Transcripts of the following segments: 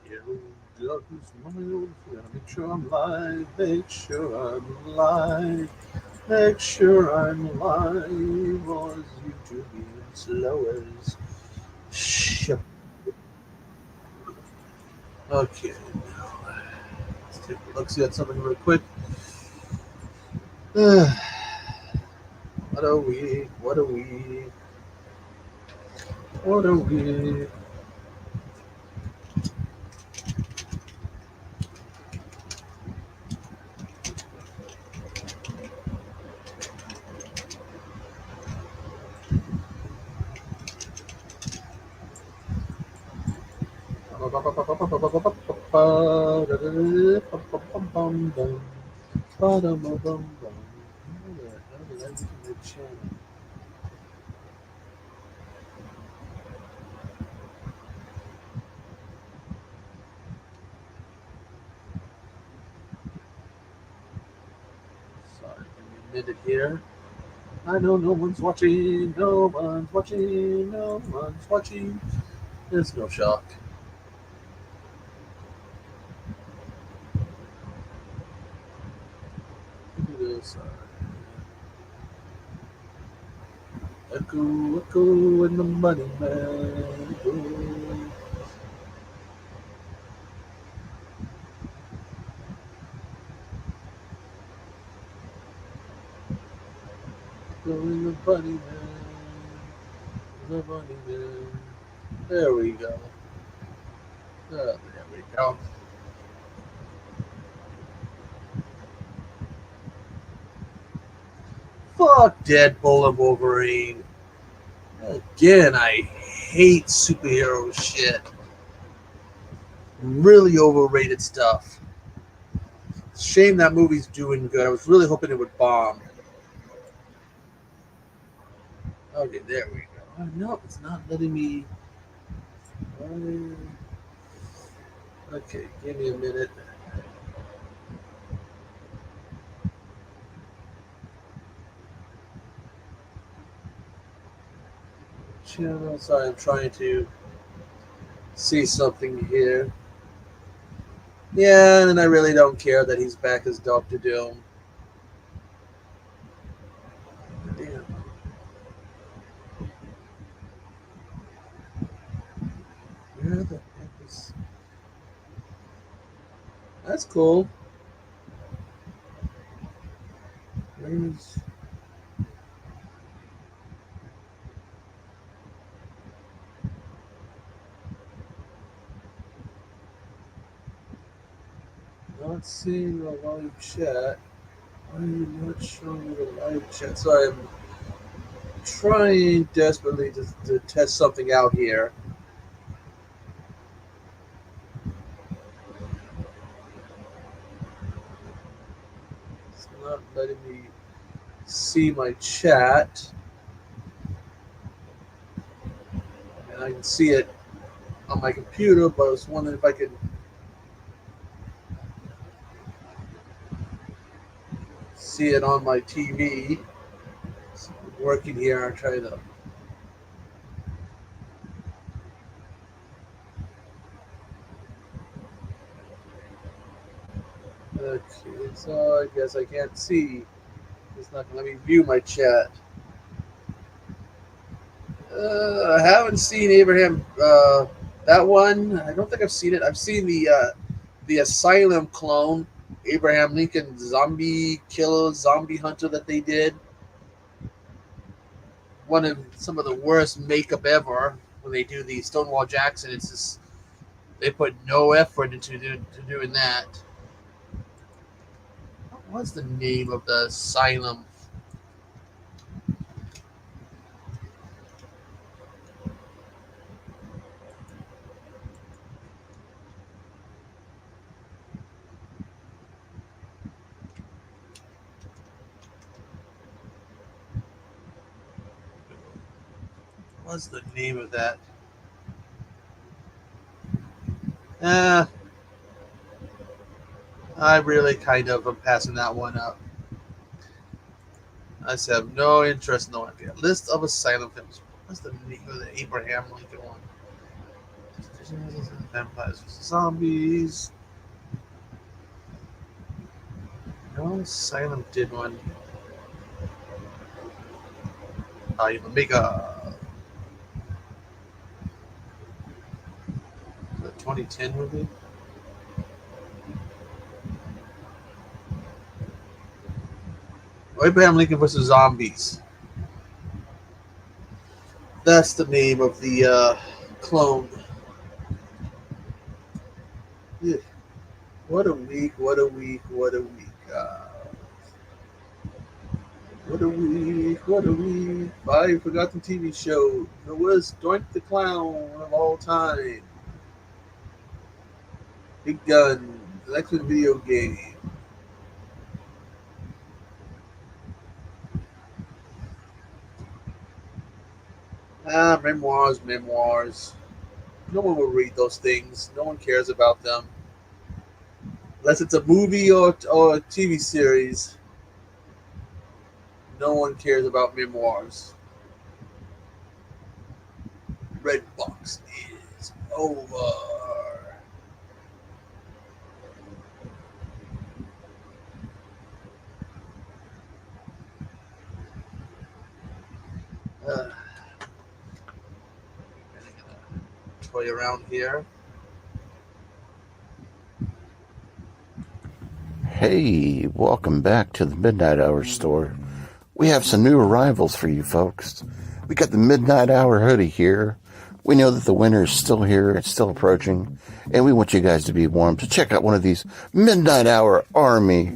Here goes my old friend. Make sure I'm live. Make sure I'm live. Make sure I'm live. Or is YouTube being slow as shit? Okay, now let's take a look. See at something real quick. what are we? What are we? What are we? Sorry, give me a minute here. I know no one's watching, no one's watching, no one's watching. There's no shock. This, echo, echo, and the money man. Go, go, in the money man. The money man. There we go. There we go. Fuck Deadpool and Wolverine. Again, I hate superhero shit. Really overrated stuff. Shame that movie's doing good. I was really hoping it would bomb. Okay, there we go. Oh, no, it's not letting me. Okay, give me a minute. Channel. Sorry, I'm trying to see something here. Yeah, and I really don't care that he's back as Doctor Doom. Damn. Where the heck is. That's cool. Where's. Not seeing the live chat. Why are you not showing me the live chat? Sorry, I'm trying desperately to test something out here. It's not letting me see my chat. And I can see it on my computer, but I was wondering if I could see it on my TV. So I'm working here. I'm trying to. Okay, so I guess I can't see. It's not going to let me view my chat. I haven't seen Abraham. That one, I don't think I've seen it. I've seen the Asylum clone, Abraham Lincoln zombie killer, zombie hunter that they did. One of some of the worst makeup ever when they do the Stonewall Jackson. It's just they put no effort into doing that. What was the name of the Asylum? What was the name of that? Uh, I really kind of am passing that one up. I just have no interest in the one. List of asylum films. What's the name of the Abraham Lincoln one? Vampires vs. Zombies. No, Silent did one. Omega. The 2010 movie. Abraham Lincoln vs. Zombies. That's the name of the clone. Yeah. What a week, what a week, what a week. What a week, what a week. I forgot the TV show. It was Doink the Clown of all time. Big Gun, the next video game. Memoirs, memoirs. No one will read those things. No one cares about them. Unless it's a movie or a TV series, no one cares about memoirs. Redbox is over. Uh, toy around here. Hey, welcome back to the Midnight Hour store. We have some new arrivals for you folks. We got the Midnight Hour hoodie here. We know that the winter is still here, it's still approaching, and we want you guys to be warm. So check out one of these Midnight Hour Army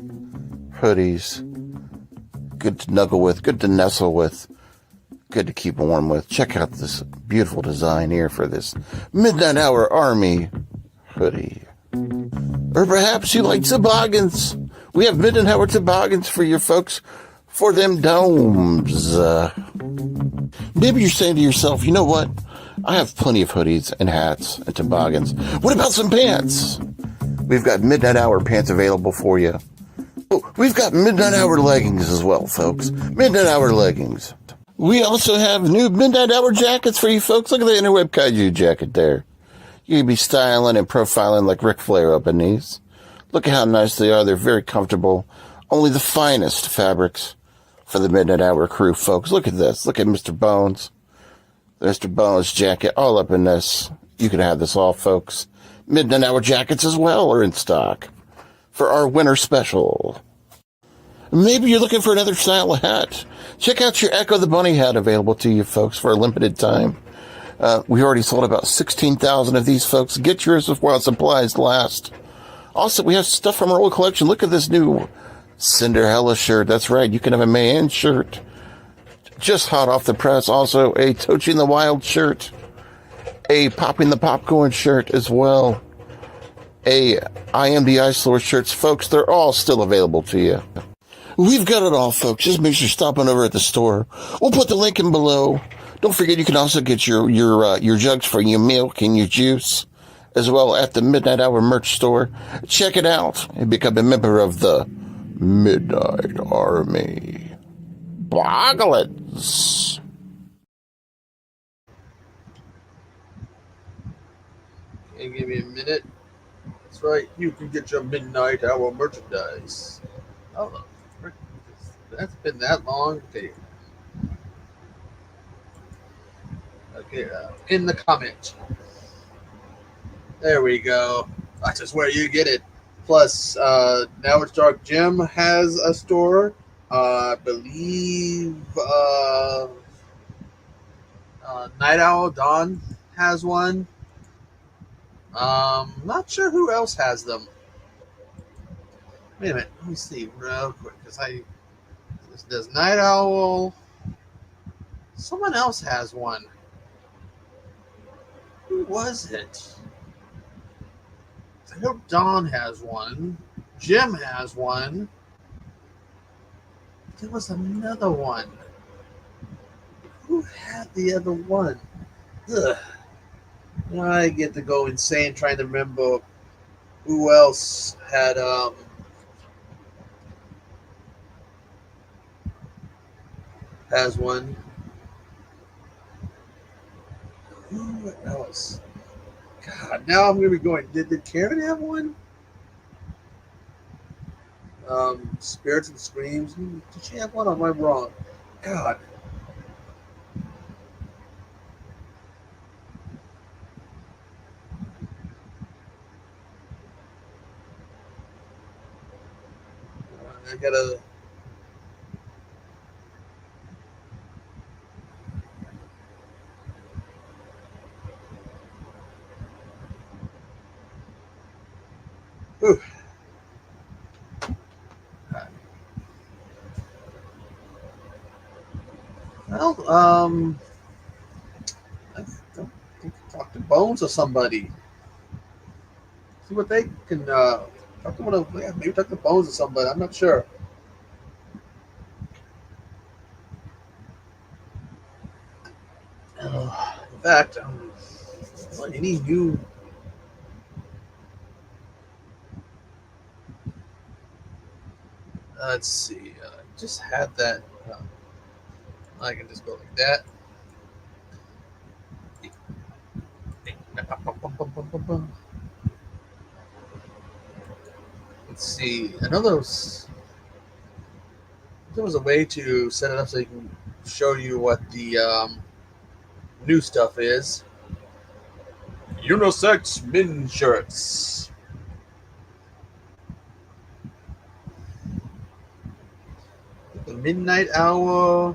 hoodies. Good to snuggle with, good to nestle with, good to keep warm with. Check out this beautiful design here for this Midnight Hour Army hoodie. Or perhaps you like toboggans. We have Midnight Hour toboggans for you folks for them domes. Maybe you're saying to yourself, you know what? I have plenty of hoodies and hats and toboggans. What about some pants? We've got Midnight Hour pants available for you. Oh, we've got Midnight Hour leggings as well, folks. Midnight Hour leggings. We also have new Midnight Hour jackets for you folks. Look at the Interweb Kaiju jacket there. You can be styling and profiling like Ric Flair up in these. Look at how nice they are. They're very comfortable. Only the finest fabrics for the Midnight Hour crew, folks. Look at this. Look at Mr. Bones. Mr. Bones jacket all up in this. You can have this all, folks. Midnight Hour jackets as well are in stock for our winter special. Maybe you're looking for another style of hat. Check out your Echo the Bunny hat available to you, folks, for a limited time. We already sold about 16,000 of these, folks. Get yours while supplies last. Also, we have stuff from our old collection. Look at this new Cinderella shirt. That's right. You can have a man shirt. Just hot off the press. Also, a Toaching the Wild shirt. A Popping the Popcorn shirt as well. A I Am the Ice Lord shirts. Folks, they're all still available to you. We've got it all, folks. Just make sure you're stopping over at the store. We'll put the link in below. Don't forget, you can also get your jugs for your milk and your juice as well at the Midnight Hour merch store. Check it out and become a member of the Midnight Army. Bogglets. Okay, give me a minute. That's right. You can get your Midnight Hour merchandise. Oh, that's been that long. Okay, in the comment. There we go. That's just where you get it. Plus, Now It's Dark Jim has a store. I believe Night Owl Dawn has one. Not sure who else has them. Wait a minute. Let me see real quick. Does Night Owl... Someone else has one. Who was it? I know Don has one. Jim has one. There was another one. Who had the other one? Ugh. Now I get to go insane trying to remember who else had has one. Who else? God, now I'm gonna be going. Did Karen have one? Spirits and Screams. Did she have one? Or am I wrong? God. I gotta. Whew. Well, I don't think talk to Bones or somebody. See what they can. Talk to one of. Yeah, maybe talk to Bones or somebody. I'm not sure. In fact, any new. Let's see. Just had that. I can just go like that. Let's see. I know there was a way to set it up so you can show you what the new stuff is. Unisex min shirts. The midnight hour.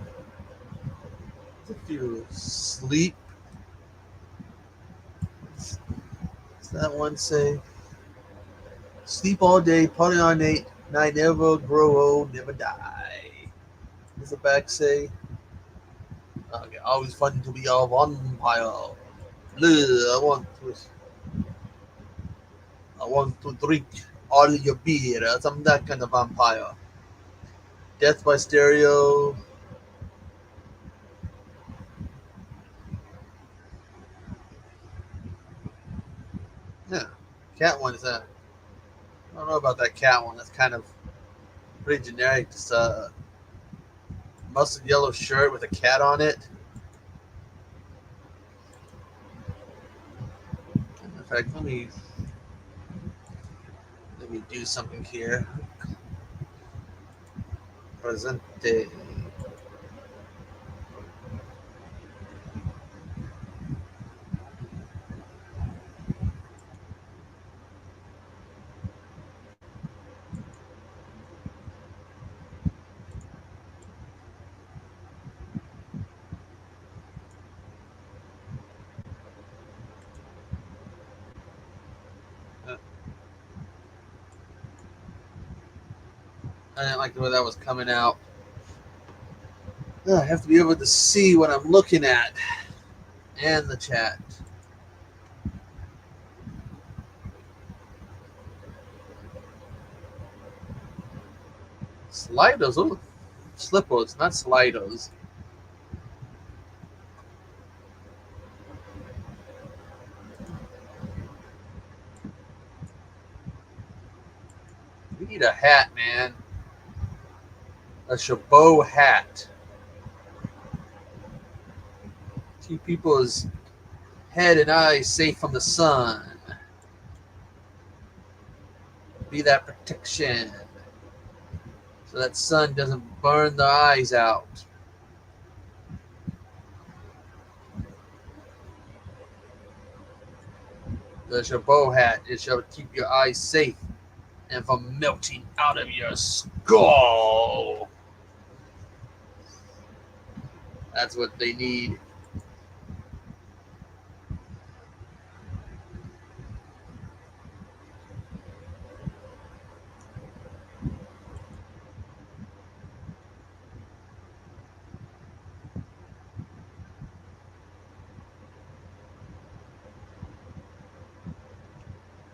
If you sleep, what's that one say? Sleep all day, party all night, never grow old, never die. Does the back say? Okay, always fun to be a vampire. I want to drink all your beer. I'm that kind of vampire. Death by stereo. Yeah, cat one is that. I don't know about that cat one. That's kind of pretty generic. Just a mustard yellow shirt with a cat on it. In fact, let me do something here. Presente. I didn't like the way that was coming out. I have to be able to see what I'm looking at and the chat. Slidos, those are Slippos, not Slidos. We need a hat, man. A Chabot hat. Keep people's head and eyes safe from the sun. Be that protection. So that sun doesn't burn the eyes out. The Chabot hat, it shall keep your eyes safe and from melting out of your skull. That's what they need.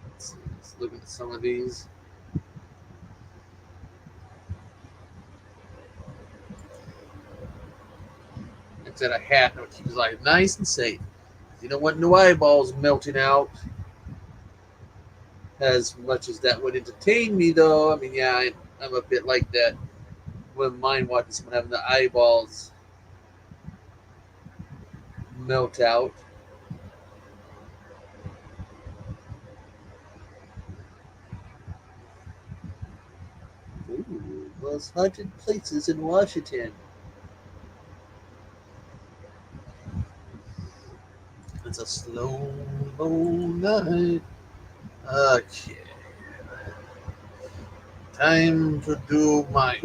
Let's look at some of these. It's in a hat that keeps life nice and safe. You don't want no eyeballs melting out. As much as that would entertain me, though, I mean, yeah, I'm a bit like that. Wouldn't mind watching someone having the eyeballs melt out. most haunted places in Washington. It's a slow, low night. Okay. Time to do my.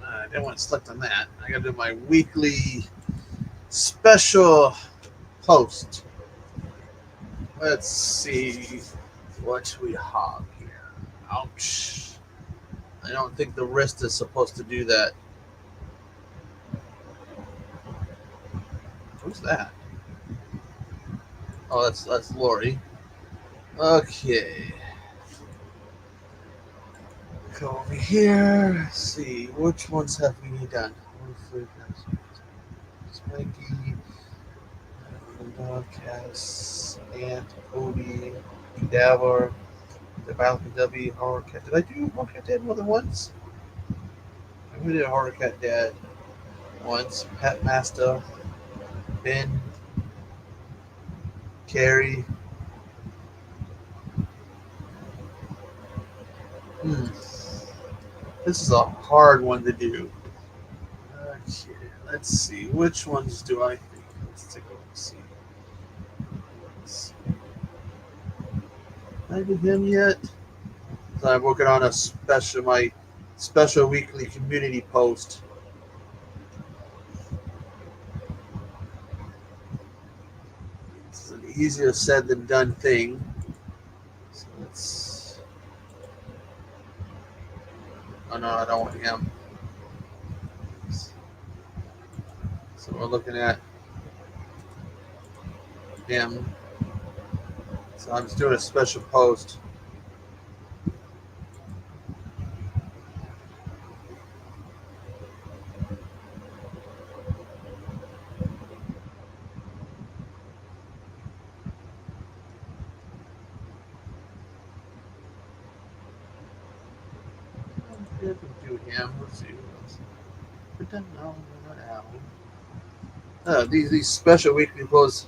I didn't want to select on that. I gotta do my weekly special post. Let's see what we have here. Ouch. I don't think the wrist is supposed to do that. Who's that? Oh, that's Lori. Okay. Go over here. Let's see, which ones have we done? Spanky, Dogcast, Aunt, Odie, Davor, the Balcony W, Horror Cat. Did I do Horror Cat Dad more than once? I did Horror Cat Dad once. Pat Master, Ben, Carrie. This is a hard one to do. Okay, let's see. Which ones do I think? Let's take a look. See. Did I do him yet? So I'm working on my special weekly community post. It's an easier said than done thing. So let's. Oh no, I don't want him. So we're looking at him. So I'm just doing a special post. If we do him, let's see what else. These special weekly posts.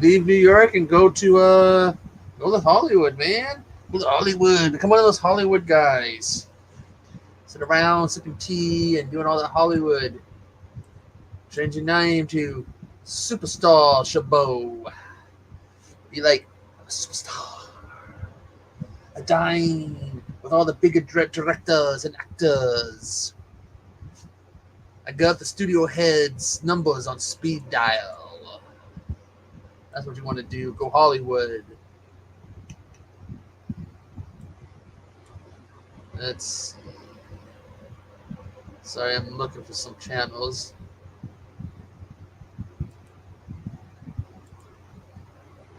Leave New York and go to Hollywood, man. Go to Hollywood. Become one of those Hollywood guys. Sit around sipping tea and doing all that Hollywood. Change your name to Superstar Chabot. Be like a superstar. A dime with all the bigger directors and actors. I got the studio heads' numbers on speed dial. That's what you want to do. Go Hollywood. That's. Sorry, I'm looking for some channels.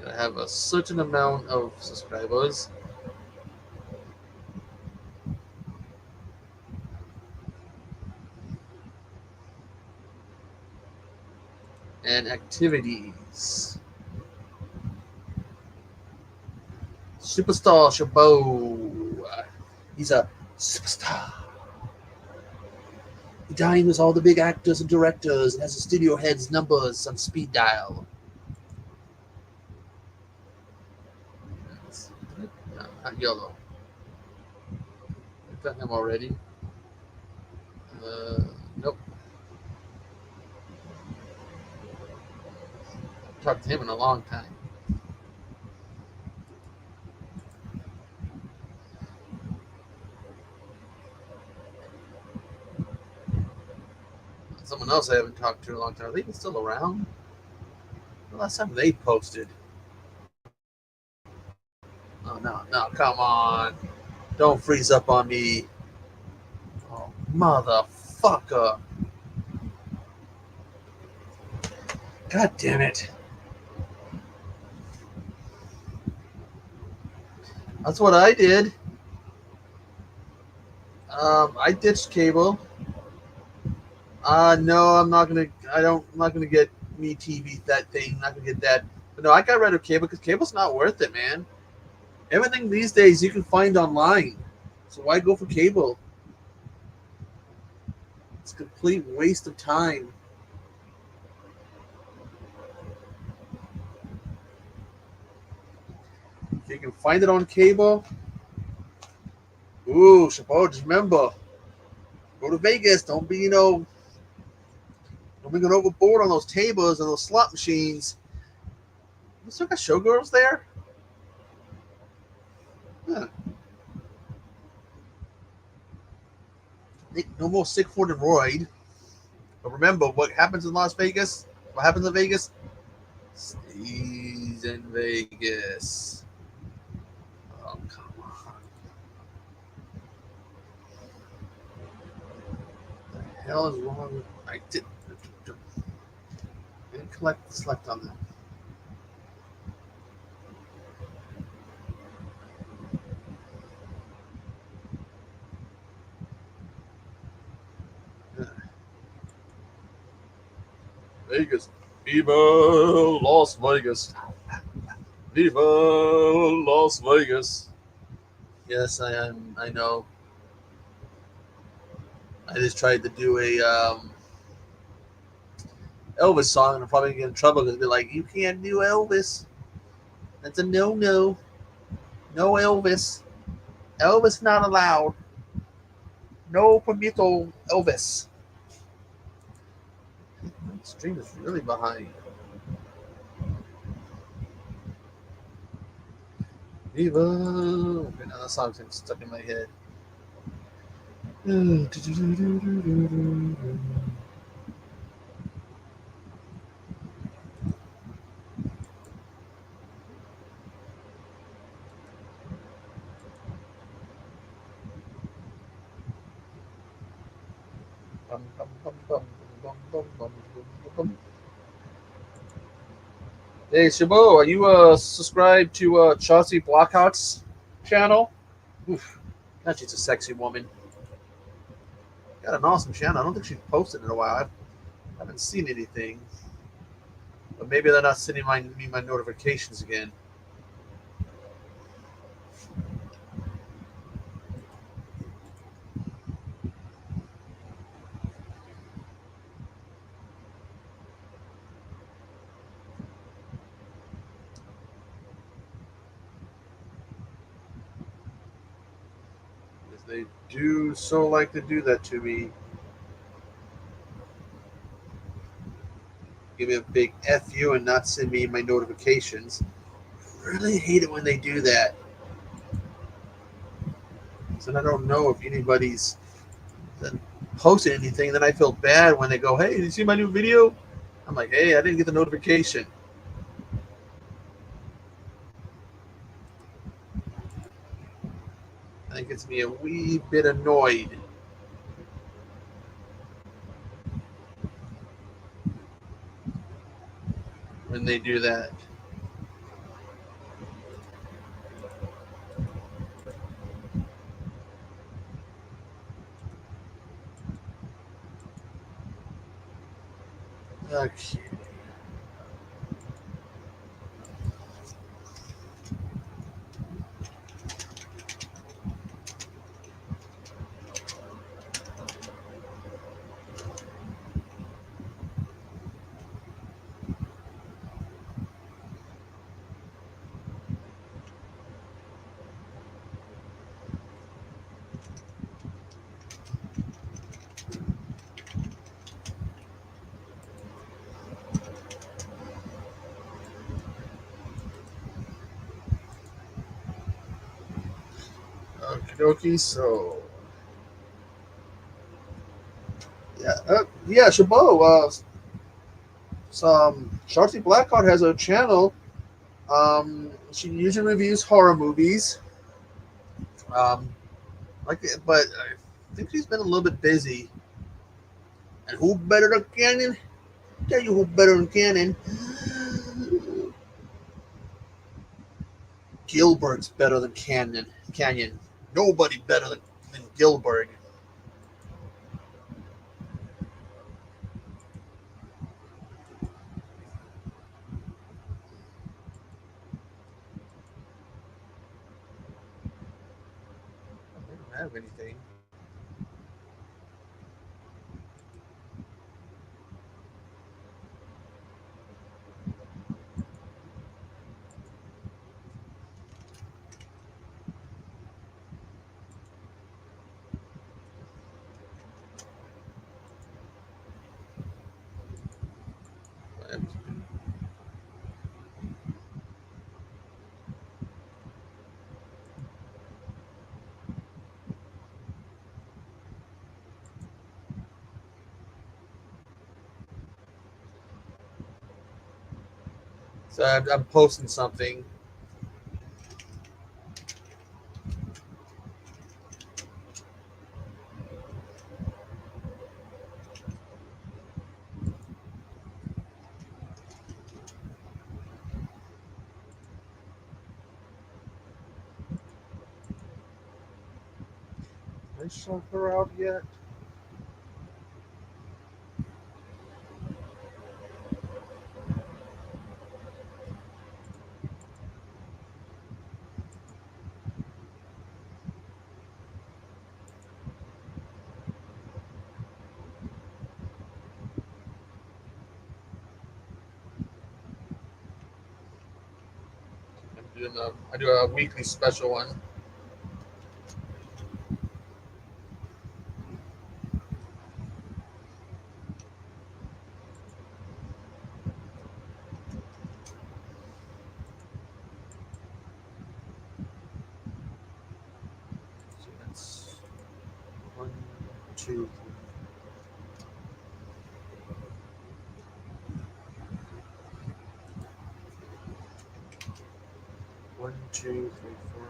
I have a certain amount of subscribers. And activities. Superstar Chabot. He's a superstar. He dined with all the big actors and directors and has the studio heads' numbers on speed dial. No, not yellow. I've done him already. Nope. I've talked to him in a long time. Someone else I haven't talked to in a long time. Are they even still around? The last time they posted. Oh, no, come on. Don't freeze up on me. Oh, motherfucker. God damn it. That's what I did. I ditched cable. No, I'm not gonna get me TV that thing. I'm not gonna get that. But no, I got rid of cable because cable's not worth it, man. Everything these days you can find online. So why go for cable? It's a complete waste of time. If you can find it on cable, Ooh, Chapo, just remember, go to Vegas. Don't be, don't be going overboard on those tables and those slot machines. You still got showgirls there? Huh. No more Siegfried and Roy. But remember, what happens in Las Vegas? What happens in Vegas? Stays in Vegas. Oh, come on. What the hell is wrong with... didn't select on that. Vegas. Viva Las Vegas. Viva Las Vegas. Yes, I am. I know. I just tried to do a Elvis song, and I'm probably gonna get in trouble because they'll be like, "You can't do Elvis. That's a no. No Elvis. Elvis not allowed. No permito Elvis." The stream is really behind. Viva. Okay, now that song's stuck in my head. Hey, Shabo, are you subscribed to Chauncey Blockhout's channel? Oof, that she's a sexy woman. Got an awesome channel. I don't think she's posted in a while. I haven't seen anything. But maybe they're not sending me my notifications again. Because they do so like to do that to me. Give me a big F you and not send me my notifications. Really hate it when they do that. So I don't know if anybody's posted anything. Then I feel bad when they go, "Hey, did you see my new video?" I'm like, "Hey, I didn't get the notification." I think it's me a wee bit annoyed when they do that. Okay. Okie dokie. So yeah, Chabot. Some Sharty Blackheart has a channel. She usually reviews horror movies. Um, but I think she's been a little bit busy. And who better than Canyon? Tell you who better than Canyon. Gilbert's better than Canyon. Canyon. Nobody better than Gilbert. I don't have anything. So I'm posting something. Did I shout her out yet? I do a weekly special one. So that's 1, 2, 1, 2, 3, 4.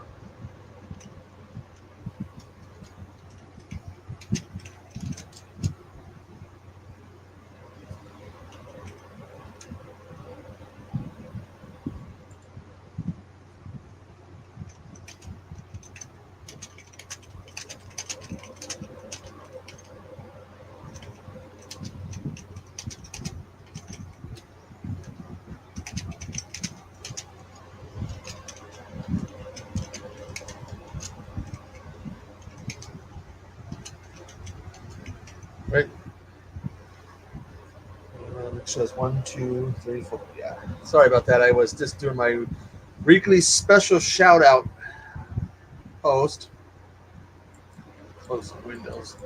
Right. It says 1, 2, 3, 4. Yeah. Sorry about that. I was just doing my weekly special shout out post. Close the windows.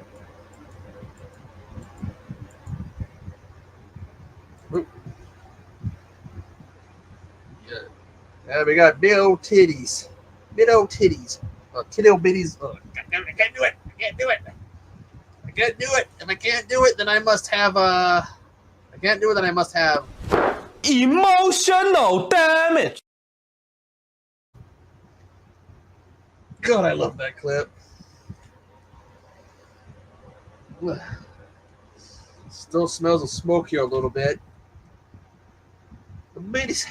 Oop. Yeah. We got big old titties. Big old titties. Titty old bitties. I can't do it. I can't do it. I can't do it. If I can't do it, then I must have I can't do it, then I must have emotional damage. God, I love that clip. Still smells of smoke here a little bit. The middies.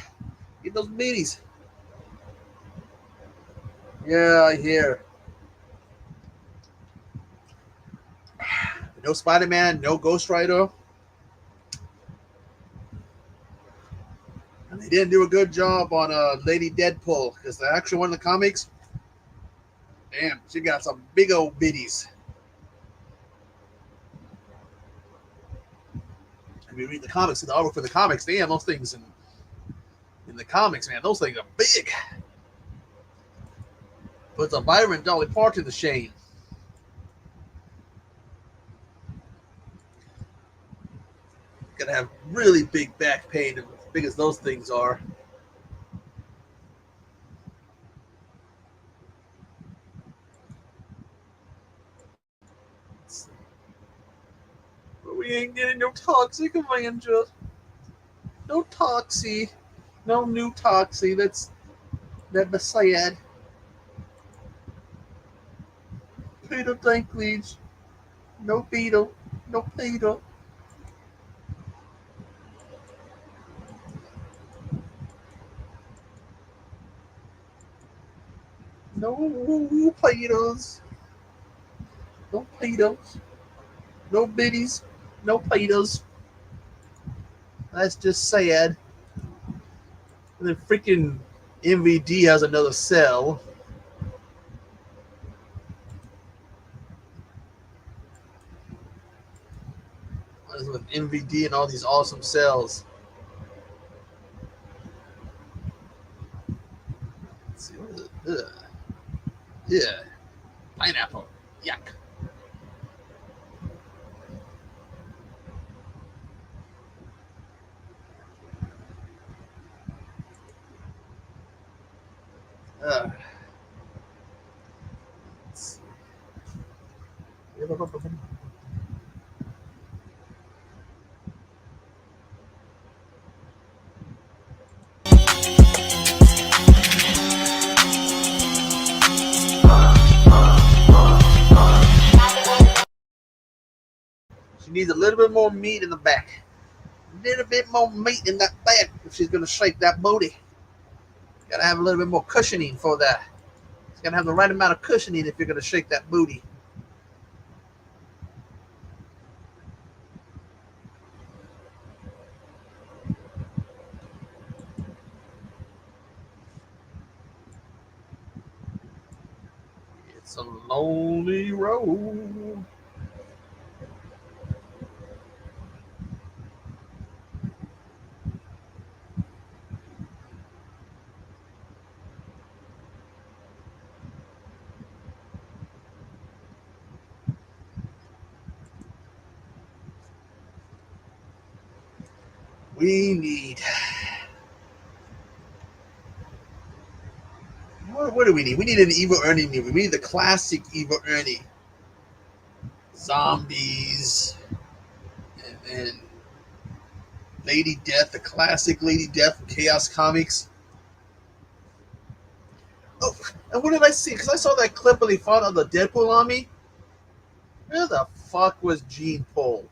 Get those middies. Yeah, I hear. No Spider-Man, no Ghost Rider. And they didn't do a good job on Lady Deadpool, because the actual one in the comics, damn, she got some big old bitties. I mean, read the comics, the artwork for the comics, damn, those things in the comics, man, those things are big. Puts a Byron Dolly Parton to shame. Gotta have really big back pain, as big as those things are. But we ain't getting no Toxic Avenger. No Toxie. No new Toxie. That's sad. Peter Dinklage. No Beetle. No Peter. No Peters. No Peters. No biddies. No Peters. That's just sad. And then freaking MVD has another cell. With MVD and all these awesome cells. Let's see, what is it? Ugh. Yeah. Pineapple. Yuck. Uh, let's see. needs a little bit more meat in the back. A little bit more meat in that back if she's gonna shake that booty. Gotta have a little bit more cushioning for that. It's gotta have the right amount of cushioning if you're gonna shake that booty. It's a lonely road. We need. What do we need? We need an Evil Ernie movie. We need the classic Evil Ernie. Zombies and Lady Death, the classic Lady Death from Chaos Comics. Oh, and what did I see? Because I saw that clip where they fought on the Deadpool army. Where the fuck was Jean Paul?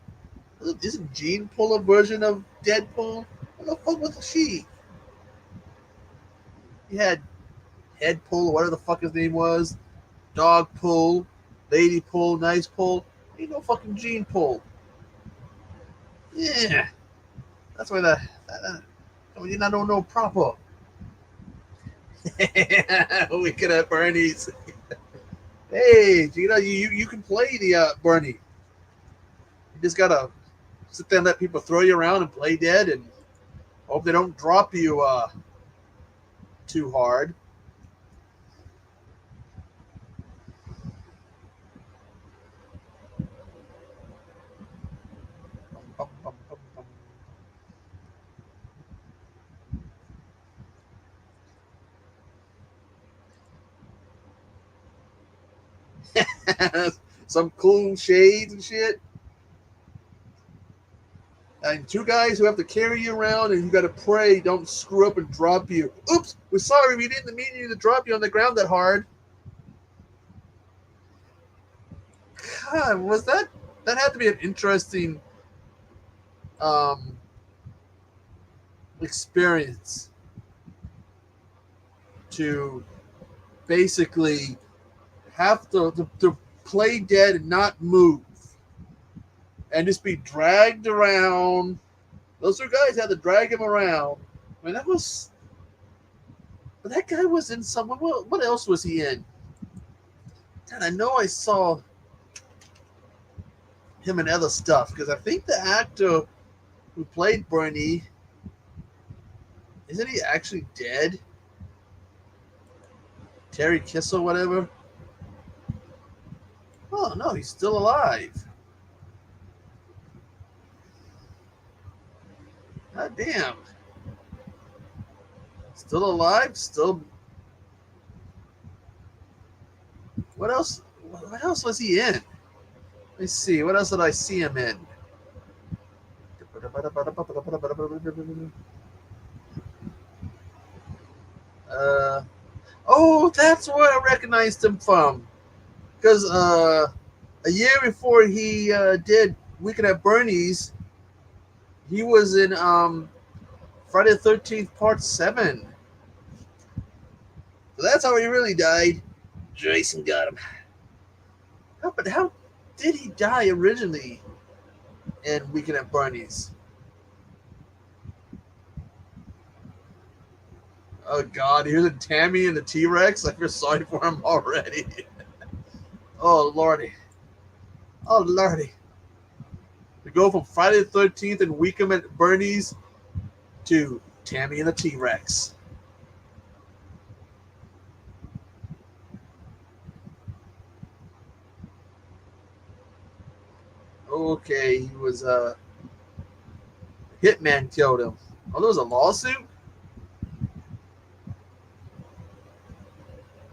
Isn't Jean Paul a version of Deadpool? What the fuck was she? He had Head Pull, whatever the fuck his name was, Dog Pull, Lady Pull, Nice Pull. Ain't no fucking Jean Pull. Yeah, that's why we did not know proper. We could have Bernie's. Hey, you can play the Bernie. You just gotta sit there and let people throw you around and play dead, and hope they don't drop you too hard. Some cool shades and shit. And two guys who have to carry you around, and you got to pray don't screw up and drop you. Oops, we're sorry, we didn't mean you to drop you on the ground that hard. God, was that had to be an interesting experience to basically have to play dead and not move and just be dragged around. Those two guys had to drag him around. I mean, that guy was in some. What else was he in? God, I know I saw him in other stuff because I think the actor who played Bernie, isn't he actually dead? Terry Kissel, whatever. Oh no, he's still alive. God damn. Still alive? Still. What else? What else was he in? Let me see. What else did I see him in? Oh, that's where I recognized him from. Because a year before he did Weekend at Bernie's, he was in Friday the 13th Part 7. So that's how he really died. Jason got him. But how did he die originally in Weekend at Bernie's? Oh God, here's a Tammy and the T-Rex. I feel sorry for him already. Oh Lordy. Oh Lordy. We go from Friday the 13th and Weekend at Bernie's to Tammy and the T-Rex. Okay, he was Hitman killed him. Oh, there was a lawsuit?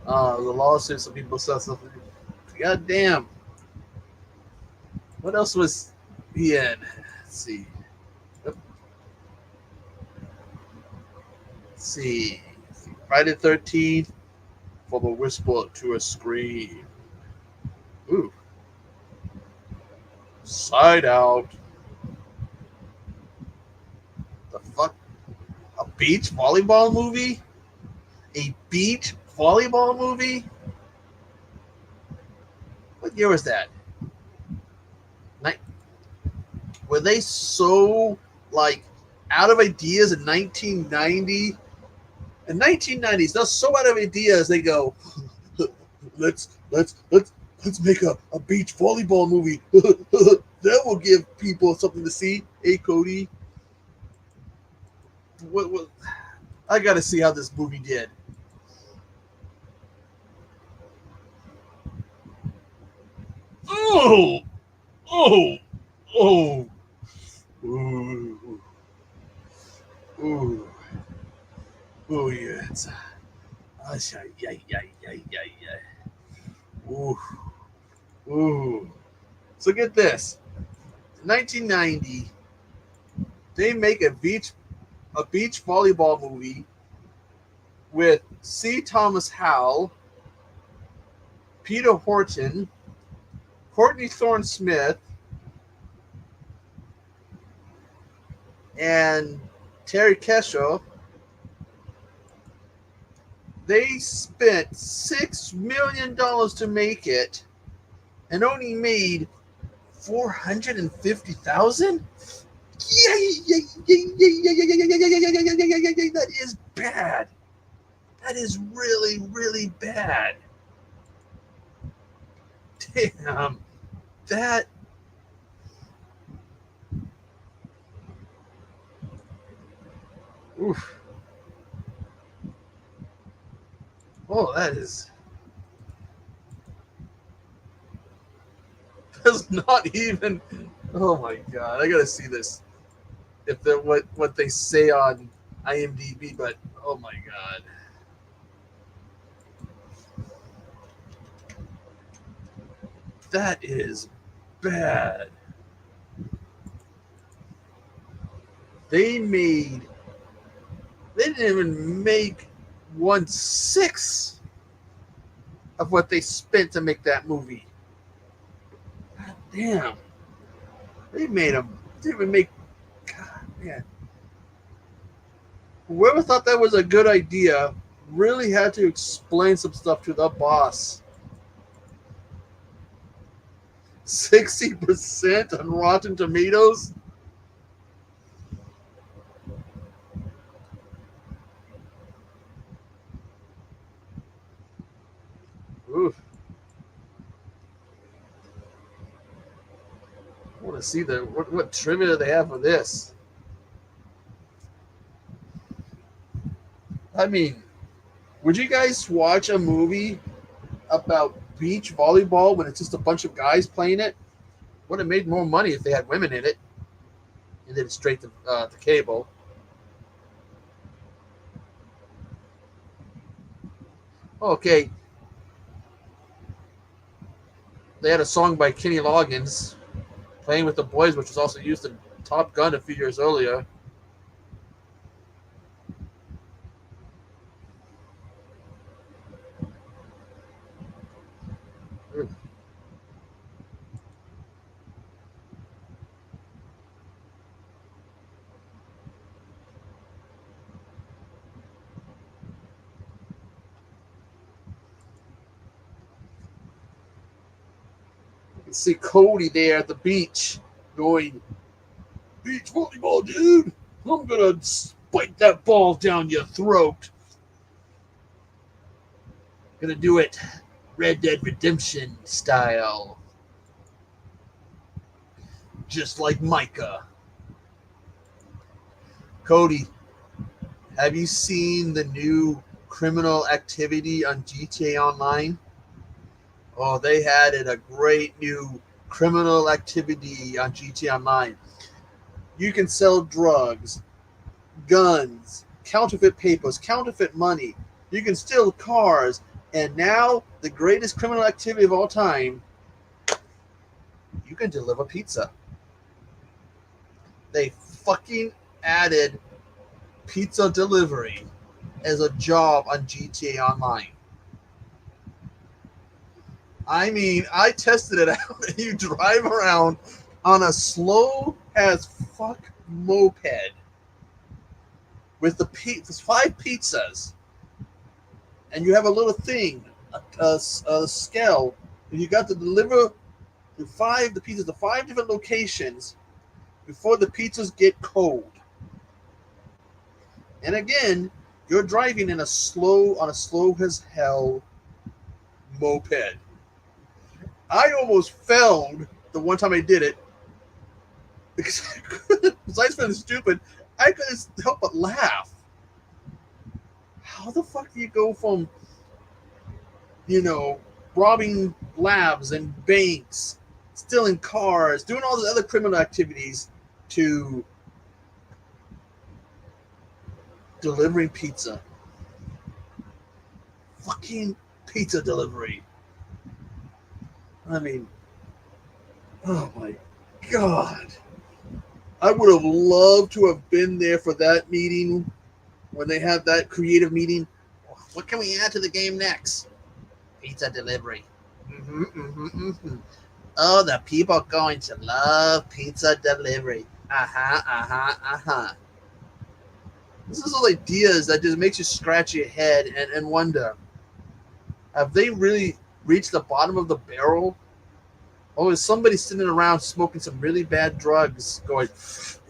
There was a lawsuit. Some people said something. God damn. What else was he in? Let's see. Let's see. Friday the 13th, from a whisper to a scream. Ooh. Side Out. The fuck? A beach volleyball movie? A beach volleyball movie? What year was that? Were they so like out of ideas in 1990? In 1990s, they're so out of ideas. They go, let's make a beach volleyball movie. That will give people something to see. Hey, Cody, what? I got to see how this movie did. Oh, oh, oh, ooh, ooh, ooh, yeah. It's, yeah, yeah, yeah, yeah, yeah. Ooh, ooh. So get this. 1990, they make a beach volleyball movie with C. Thomas Howell, Peter Horton, Courtney Thorne Smith, and Terry Kesho. They spent $6 million to make it and only made 450,000. That is bad. That is really, really bad. Damn. That. Oof. Oh, that is. That's not even. Oh my god! I gotta see this. If they're what they say on IMDb, but oh my god. That is bad. They didn't even make 1/6 of what they spent to make that movie. God damn. They didn't even make, God man. Whoever thought that was a good idea really had to explain some stuff to the boss. 60% on Rotten Tomatoes? Oof. I want to see what trivia they have for this. I mean, would you guys watch a movie about beach volleyball when it's just a bunch of guys playing it? Would have made more money if they had women in it and did it straight to cable. Okay, they had a song by Kenny Loggins, Playing with the Boys, which was also used in Top Gun a few years earlier. You can see Cody there at the beach going, beach volleyball, dude. I'm going to spike that ball down your throat. Gonna do it Red Dead Redemption style. Just like Micah. Cody, have you seen the new Criminal Activity on GTA Online? Oh, they added a great new Criminal Activity on GTA Online. You can sell drugs, guns, counterfeit papers, counterfeit money. You can steal cars. And now, the greatest criminal activity of all time, you can deliver pizza. They fucking added pizza delivery as a job on GTA Online. I mean, I tested it out, and you drive around on a slow as fuck moped with there's 5 pizzas, and you have a little thing, a scale, and you got to deliver the pizzas to 5 different locations before the pizzas get cold. And again, you're driving on a slow as hell moped. I almost fell the one time I did it because besides feeling stupid, I couldn't help but laugh. How the fuck do you go from, robbing labs and banks, stealing cars, doing all the other criminal activities, to delivering pizza? Fucking pizza delivery. I mean, oh my God. I would have loved to have been there for that meeting when they had that creative meeting. What can we add to the game next? Pizza delivery. Oh, the people are going to love pizza delivery. This is all ideas that just makes you scratch your head and wonder, have they really reached the bottom of the barrel? Or is somebody sitting around smoking some really bad drugs going,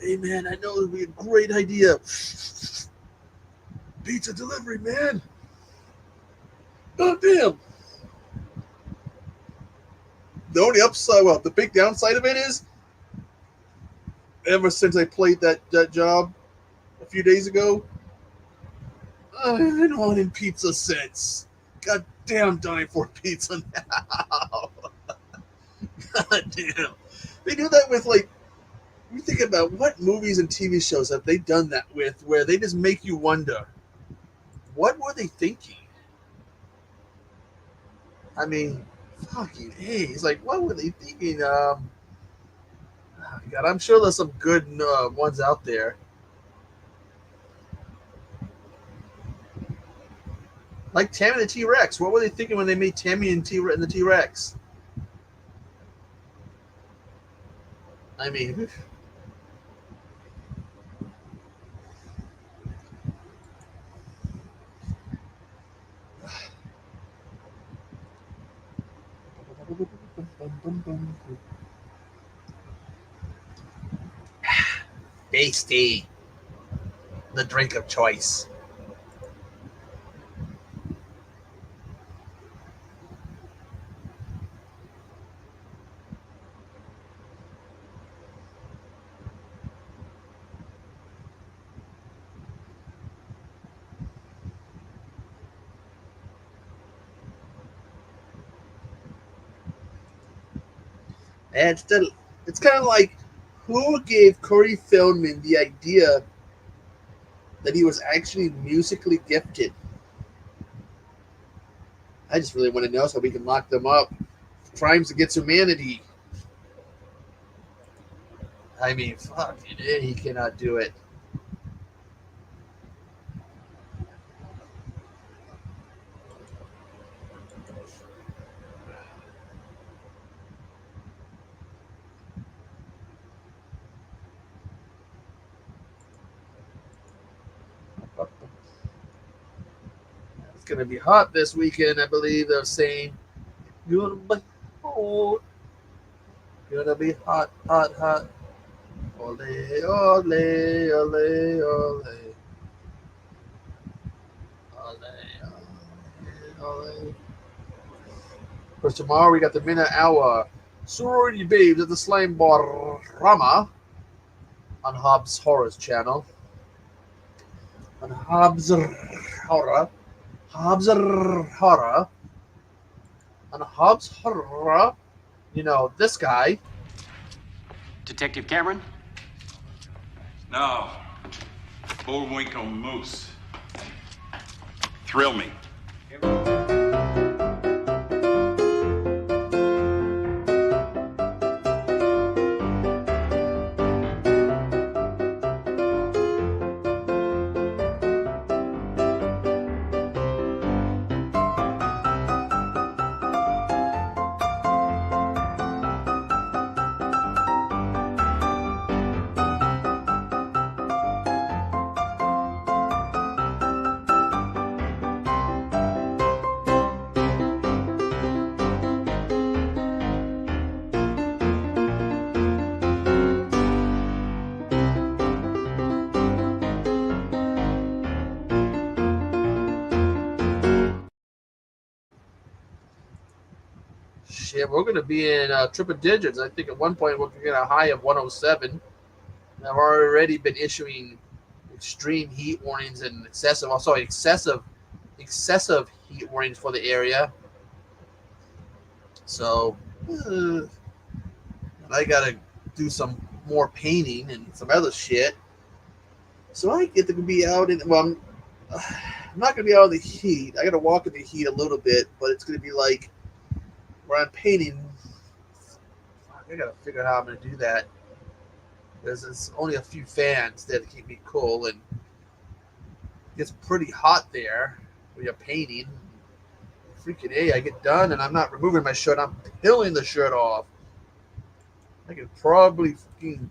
hey man, I know it would be a great idea. Pizza delivery, man. Oh, damn. The only upside, the big downside of it is, ever since I played that job a few days ago, I've been wanting pizza since. God damn, dying for pizza now. God damn. They do that with, you think about what movies and TV shows have they done that with, where they just make you wonder, what were they thinking? I mean, fucking hey, it's like, what were they thinking? God, I'm sure there's some good ones out there. Like Tammy the T-Rex. What were they thinking when they made Tammy and the T-Rex? I mean, Base tea, the drink of choice. And it's kind of like, who gave Corey Feldman the idea that he was actually musically gifted? I just really want to know so we can lock them up. Crimes against humanity. I mean, fuck, he cannot do it. It's going to be hot this weekend, I believe they're saying. Gonna be hot. Gonna be hot, hot, hot. Ole, ole, ole, ole. Ole. For tomorrow, we got the Midnight Hour. Sorority Babes at the Slime Bar Rama on Hobbs Horror's channel. On Hobbs Horror. Hobbs Horror. On Hobbs Horror. You know, this guy. Detective Cameron? No. Bullwinkle Moose. Thrill me. shit. We're going to be in triple digits. I think at one point we're going to get a high of 107. And I've already been issuing extreme heat warnings and excessive heat warnings for the area. So I got to do some more painting and some other shit. So I get to be out in, well, I'm not going to be out in the heat. I got to walk in the heat a little bit, but it's going to be like where I'm painting. I got to figure out how I'm going to do that. There's only a few fans there to keep me cool, and it gets pretty hot there when you're painting. Freaking A, I get done, and I'm not removing my shirt. I'm peeling the shirt off. I could probably fucking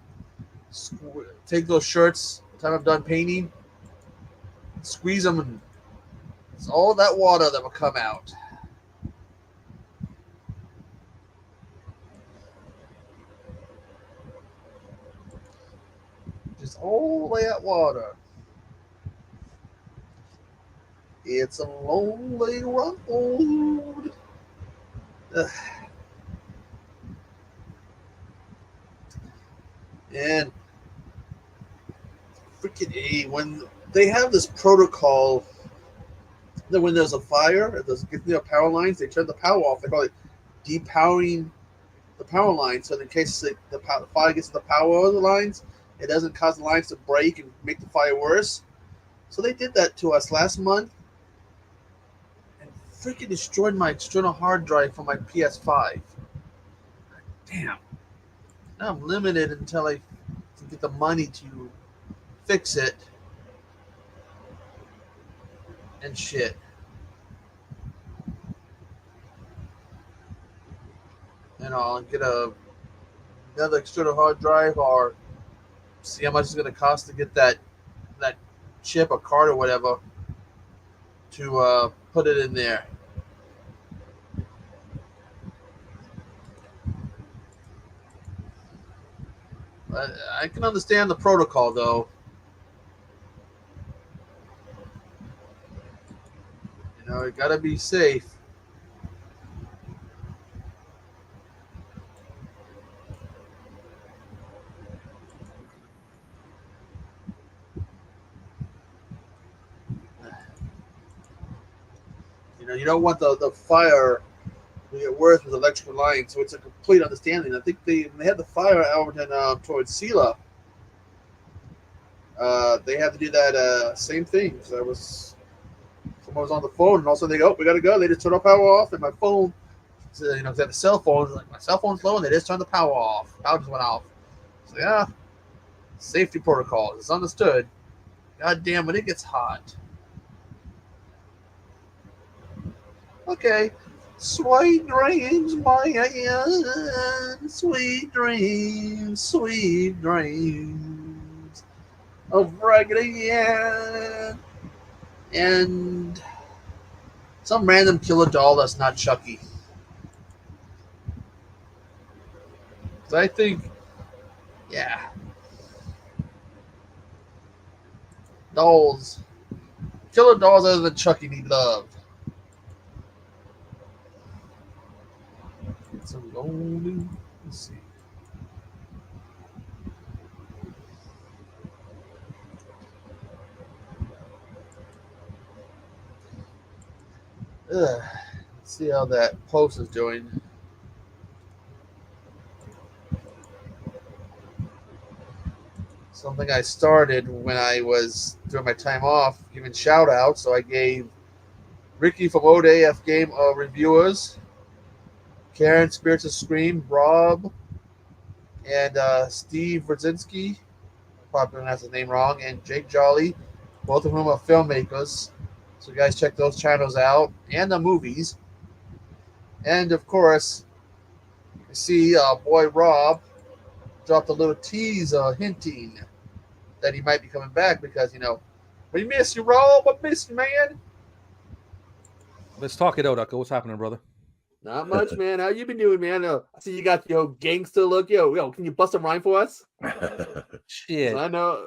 take those shirts by the time I'm done painting, squeeze them, and it's all that water that will come out. Just all that water. It's a lonely road. And freaking A, when they have this protocol that when there's a fire, if there's power lines, they turn the power off. They call it depowering the power lines. So in case the fire gets to the power lines, it doesn't cause the lines to break and make the fire worse. So they did that to us last month and freaking destroyed my external hard drive for my PS5. Damn. Now I'm limited until I can get the money to fix it and shit. And I'll get another external hard drive or see how much it's going to cost to get that chip or card or whatever to put it in there. I can understand the protocol, though. You know, you got to be safe. You know, you don't want the fire to get worse with electrical lines, so it's a complete understanding. I think they had the fire out in towards Sela. They had to do that same thing. So someone was on the phone, and also they go, "We gotta go." They just turned our power off, and my phone, so, you know, they had the cell phone. Like my cell phone's low, and they just turned the power off. Power just went off. So yeah, safety protocols. It's understood. God damn, when it gets hot. Okay. Sweet dreams, my end. Sweet dreams of Raggedy Ann. And some random killer doll that's not Chucky. So I think, yeah. Dolls. Killer dolls other than Chucky need love. It's a lonely. Let's see. Let's see how that post is doing. Something I started when I was during my time off, giving shout outs. So I gave Ricky from Old AF Game Reviewers, Karen Spirits of Scream, Rob, and Steve Brzezinski, probably pronounced his name wrong, and Jake Jolly, both of whom are filmmakers. So you guys check those channels out, and the movies. And of course, you see boy Rob dropped a little teaser hinting that he might be coming back because, you know, we miss you, Rob. I miss you, man. Let's talk it out, Ucko. What's happening, brother? Not much, man. How you been doing, man? I see you got your gangster look. Yo, can you bust a rhyme for us? Shit. I know.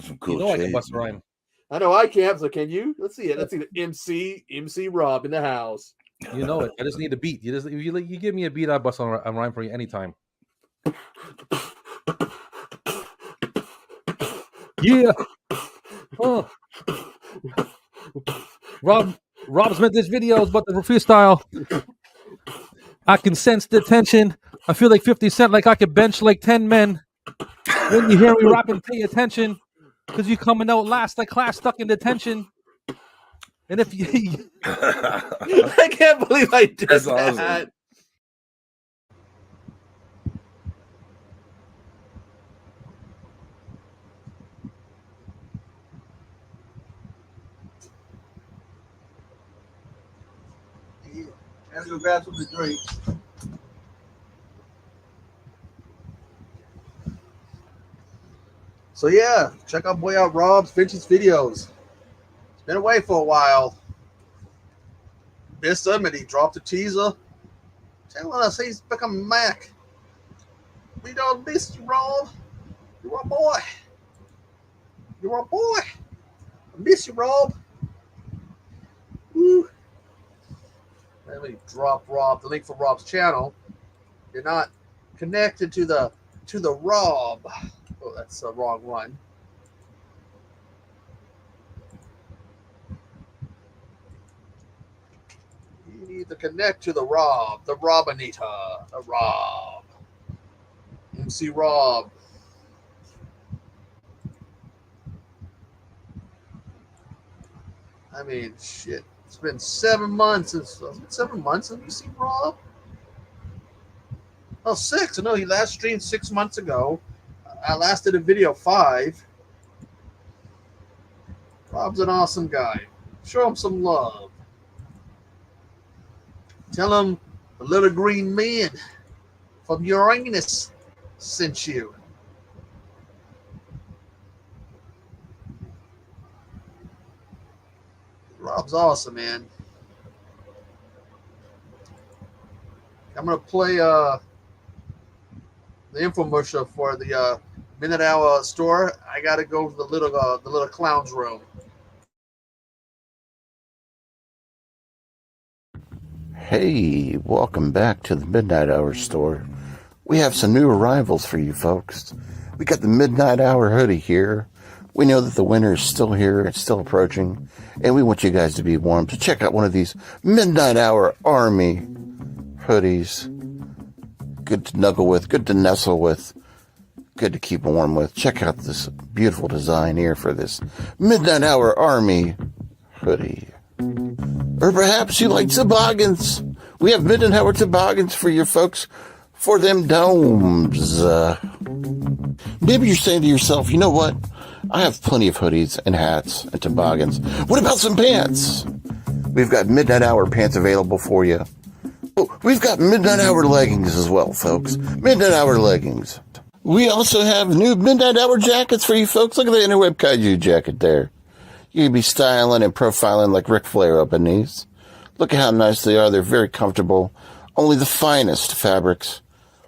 Some cool You know I can shit. bust a rhyme. I know I can't, so can you? Let's see it. Let's see the MC Rob in the house. You know it. I just need a beat. You give me a beat, I bust on a rhyme for you anytime. Yeah. Oh, Rob's made this videos, but the freestyle. I can sense the tension. I feel like 50 Cent, like I could bench like 10 men. When you hear me rapping, pay attention. Because you coming out last like class stuck in detention. And if you I can't believe I did That's that. awesome. Yeah. Let's go grab something to drink. So yeah, check out boy out Rob's vintage videos. It's been away for a while. Missed him and he dropped a teaser telling us he's become Mac. We don't miss you, Rob. You're our boy. You're our boy. I miss you, Rob. Woo. Let me drop Rob the link for Rob's channel. You're not connected to the Rob. Oh, that's the wrong one. You need to connect to the Rob, the Robinita, the Rob. MC Rob. I mean, shit. It's been 7 months since. It's been 7 months since you seen Rob. Oh, 6. No, he last streamed 6 months ago. I last did a video 5. Rob's an awesome guy. Show him some love. Tell him the little green man from Uranus sent you. Rob's awesome, man. I'm gonna play the infomercial for the Minute Hour store. I gotta go to the little clown's room. Hey, welcome back to the Midnight Hour store. We have some new arrivals for you folks. We got the Midnight Hour hoodie here. We know that the winter is still here, it's still approaching, and we want you guys to be warm. So check out one of these Midnight Hour Army hoodies. Good to snuggle with, good to nestle with, good to keep warm with. Check out this beautiful design here for this Midnight Hour Army hoodie. Or perhaps you like toboggans. We have Midnight Hour toboggans for your folks for them domes. Maybe you're saying to yourself, you know what? I have plenty of hoodies and hats and toboggans. What about some pants? We've got Midnight Hour pants available for you. Oh, we've got Midnight Hour leggings as well, folks. Midnight Hour leggings. We also have new Midnight Hour jackets for you folks. Look at the Interweb Kaiju jacket there. You can be styling and profiling like Ric Flair up in these. Look at how nice they are. They're very comfortable. Only the finest fabrics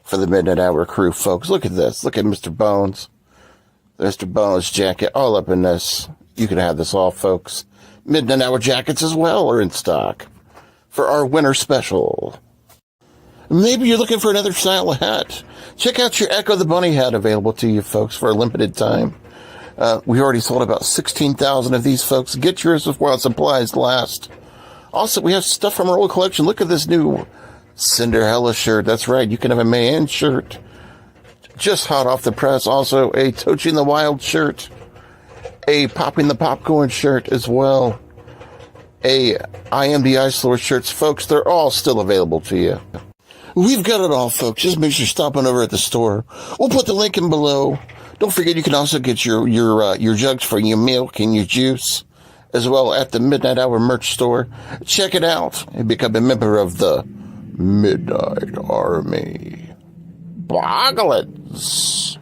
for the Midnight Hour crew, folks. Look at this. Look at Mr. Bones. Mr. Bones jacket all up in this. You can have this all, folks. Midnight Hour jackets as well are in stock for our winter special. Maybe you're looking for another style of hat. Check out your Echo the Bunny hat available to you folks for a limited time. We already sold about 16,000 of these, folks. Get yours while supplies last. Also, we have stuff from our old collection. Look at this new Cinderella shirt. That's right. You can have a man shirt. Just hot off the press. Also, a Toaching the Wild shirt. A Popping the Popcorn shirt as well. A I Am the Ice Lord shirts. Folks, they're all still available to you. We've got it all, folks. Just make sure you're stopping over at the store. We'll put the link in below. Don't forget you can also get your jugs for your milk and your juice as well at the Midnight Hour merch store. Check it out and become a member of the Midnight Army. Bogglets.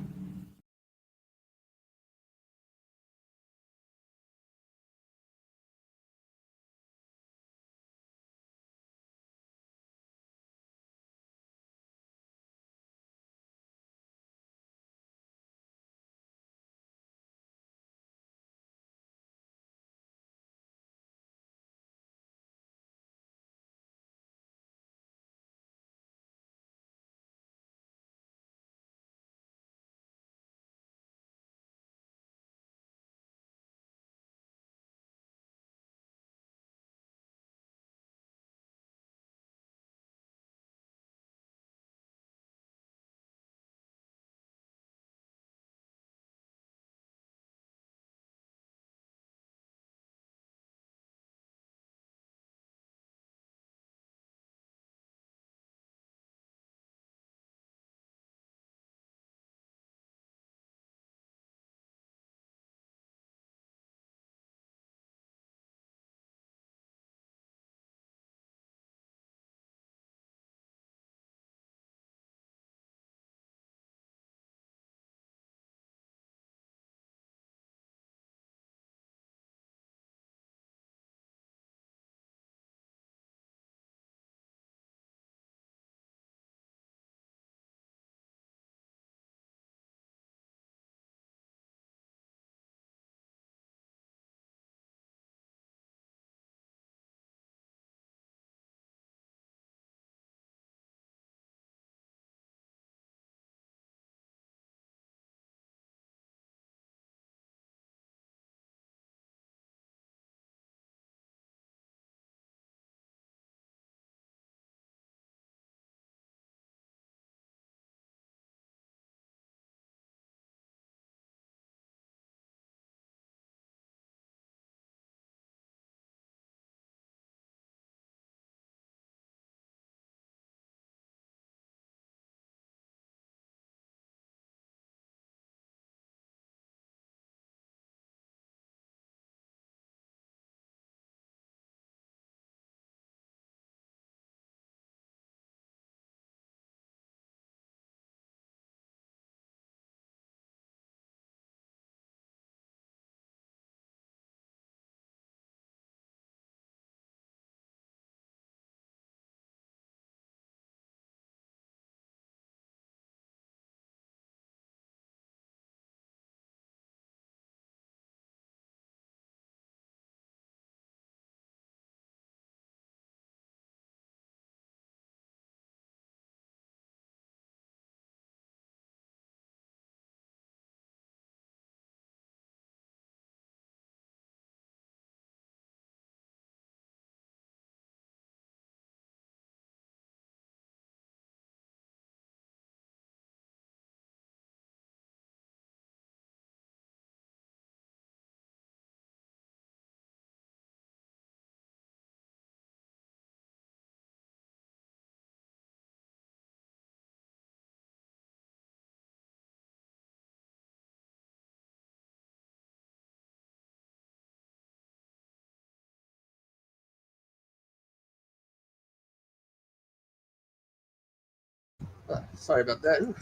Sorry about that.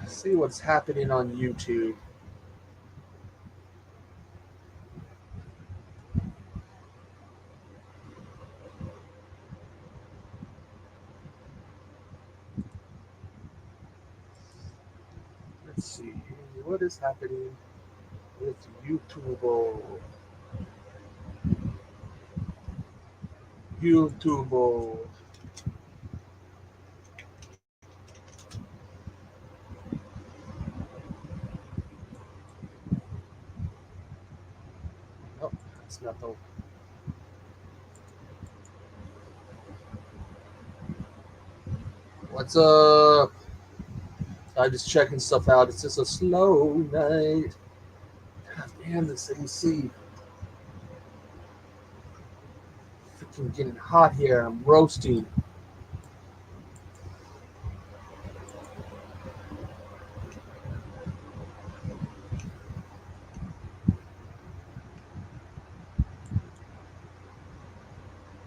See what's happening on YouTube. Let's see what is happening with YouTube. YouTube. Oh, that's not the. What's up? I'm just checking stuff out. It's just a slow night. God damn, this AC. Freaking getting hot here. I'm roasting.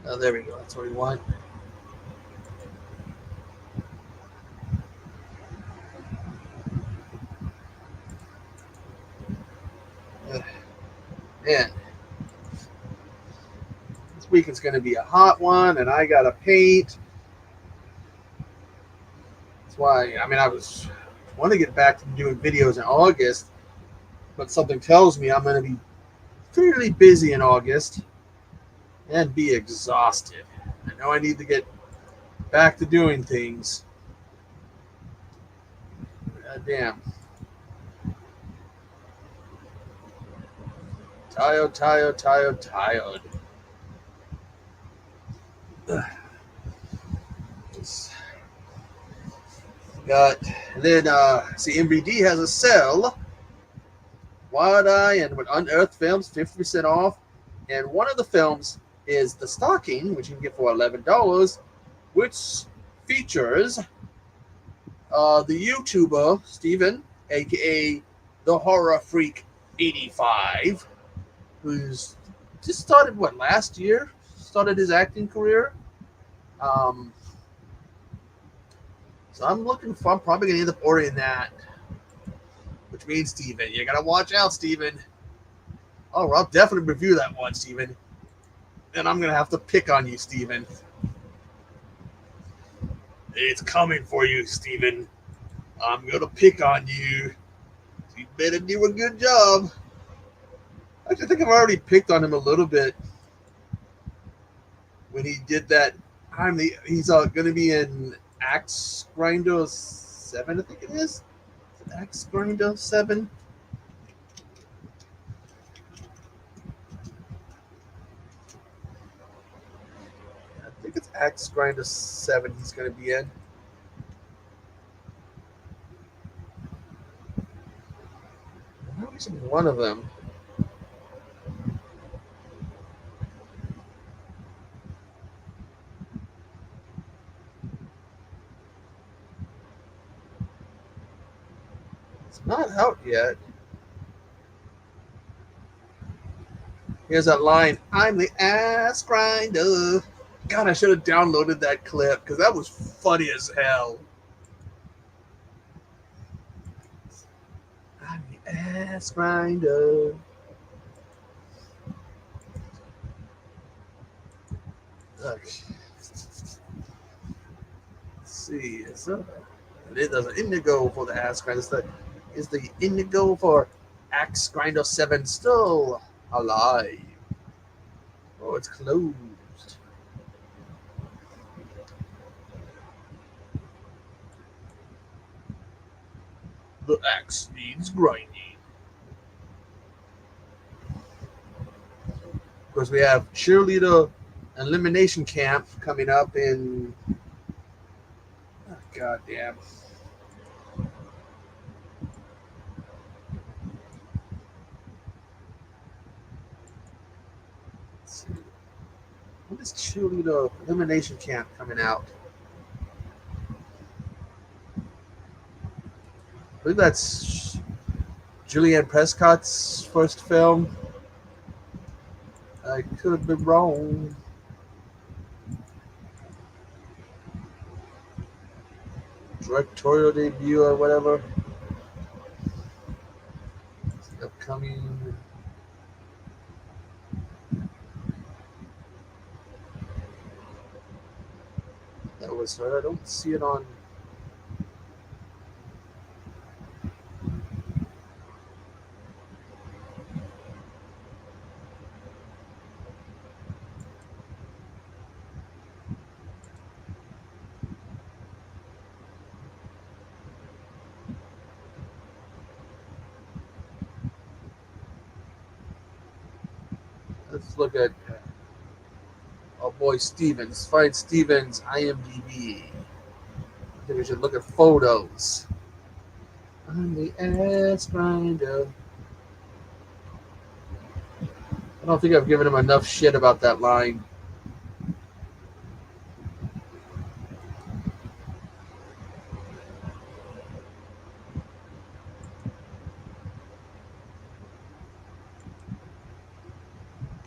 Oh, there we go. That's what we want. Man, this weekend's going to be a hot one, and I got to paint. That's why, I want to get back to doing videos in August, but something tells me I'm going to be fairly busy in August and be exhausted. I know I need to get back to doing things. God damn. Tired. See, MVD has a sale. Wild Eye and with Unearthed Films, 50% off. And one of the films is The Stalking, which you can get for $11, which features the YouTuber Steven, aka The Horror Freak 85, who's just started last year? Started his acting career. So I'm probably gonna end up ordering that. Which means, Steven, you gotta watch out, Steven. Oh, well, I'll definitely review that one, Steven. And I'm gonna have to pick on you, Steven. It's coming for you, Steven. I'm gonna pick on you. You better do a good job. Actually, I think I've already picked on him a little bit when he did that. He's gonna be in Axe Grinder 7, I think it is. Axe Grinder 7. I think it's Axe Grinder 7 he's going to be in. I know he's in one of them. It's not out yet. Here's that line. I'm the ass grinder. God, I should have downloaded that clip because that was funny as hell. I'm the ass grinder. Okay. Let's see. There's an indigo for the ass grinder. Is the indigo for Axe Grinder 7 still alive? Oh, it's closed. The axe needs grinding. Of course, we have Cheerleader Elimination Camp coming up in. Oh, God damn. Let's see. When is Cheerleader Elimination Camp coming out? I believe that's Julianne Prescott's first film. I could be wrong. directorial debut or whatever. Upcoming. That was her. I don't see it on. Let's look at oh boy, Stevens. Find Stevens IMDb. I think we should look at photos. I'm the ass grinder. I don't think I've given him enough shit about that line.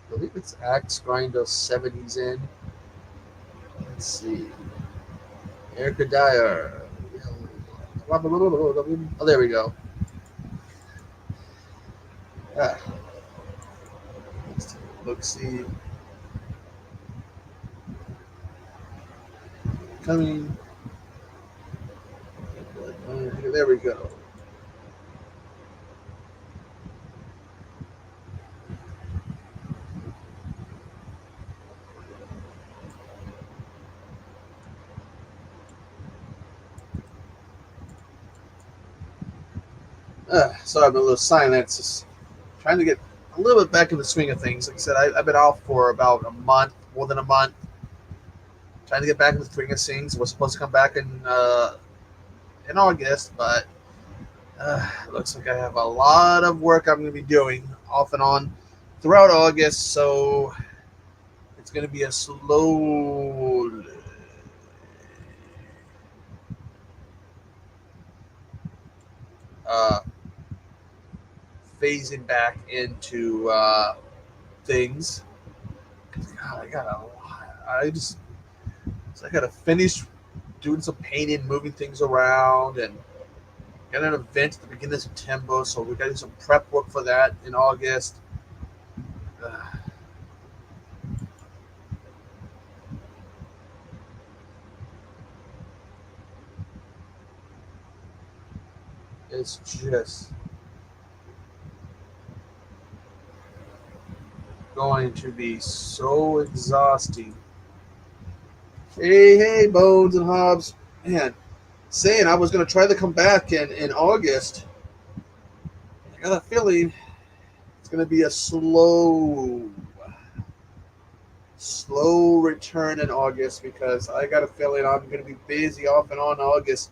I believe it's Axe Grinder 70s in. Let's see. Erica Dyer. Oh, there we go. Ah. Let's take a look, see. Coming. There we go. Sorry, I'm a little silent. Just trying to get a little bit back in the swing of things. Like I said, I've been off for about a month, more than a month. Trying to get back in the swing of things. We're supposed to come back in August, but looks like I have a lot of work I'm going to be doing off and on throughout August. So it's going to be a slow. Phasing back into things. God, I got a lot. I got to finish doing some painting, moving things around, and got an event at the beginning of September, so we got to do some prep work for that in August. It's just going to be so exhausting. Hey, Bones and Hobbs. Man, saying I was going to try to come back in August. I got a feeling it's going to be a slow return in August because I got a feeling I'm going to be busy off and on August.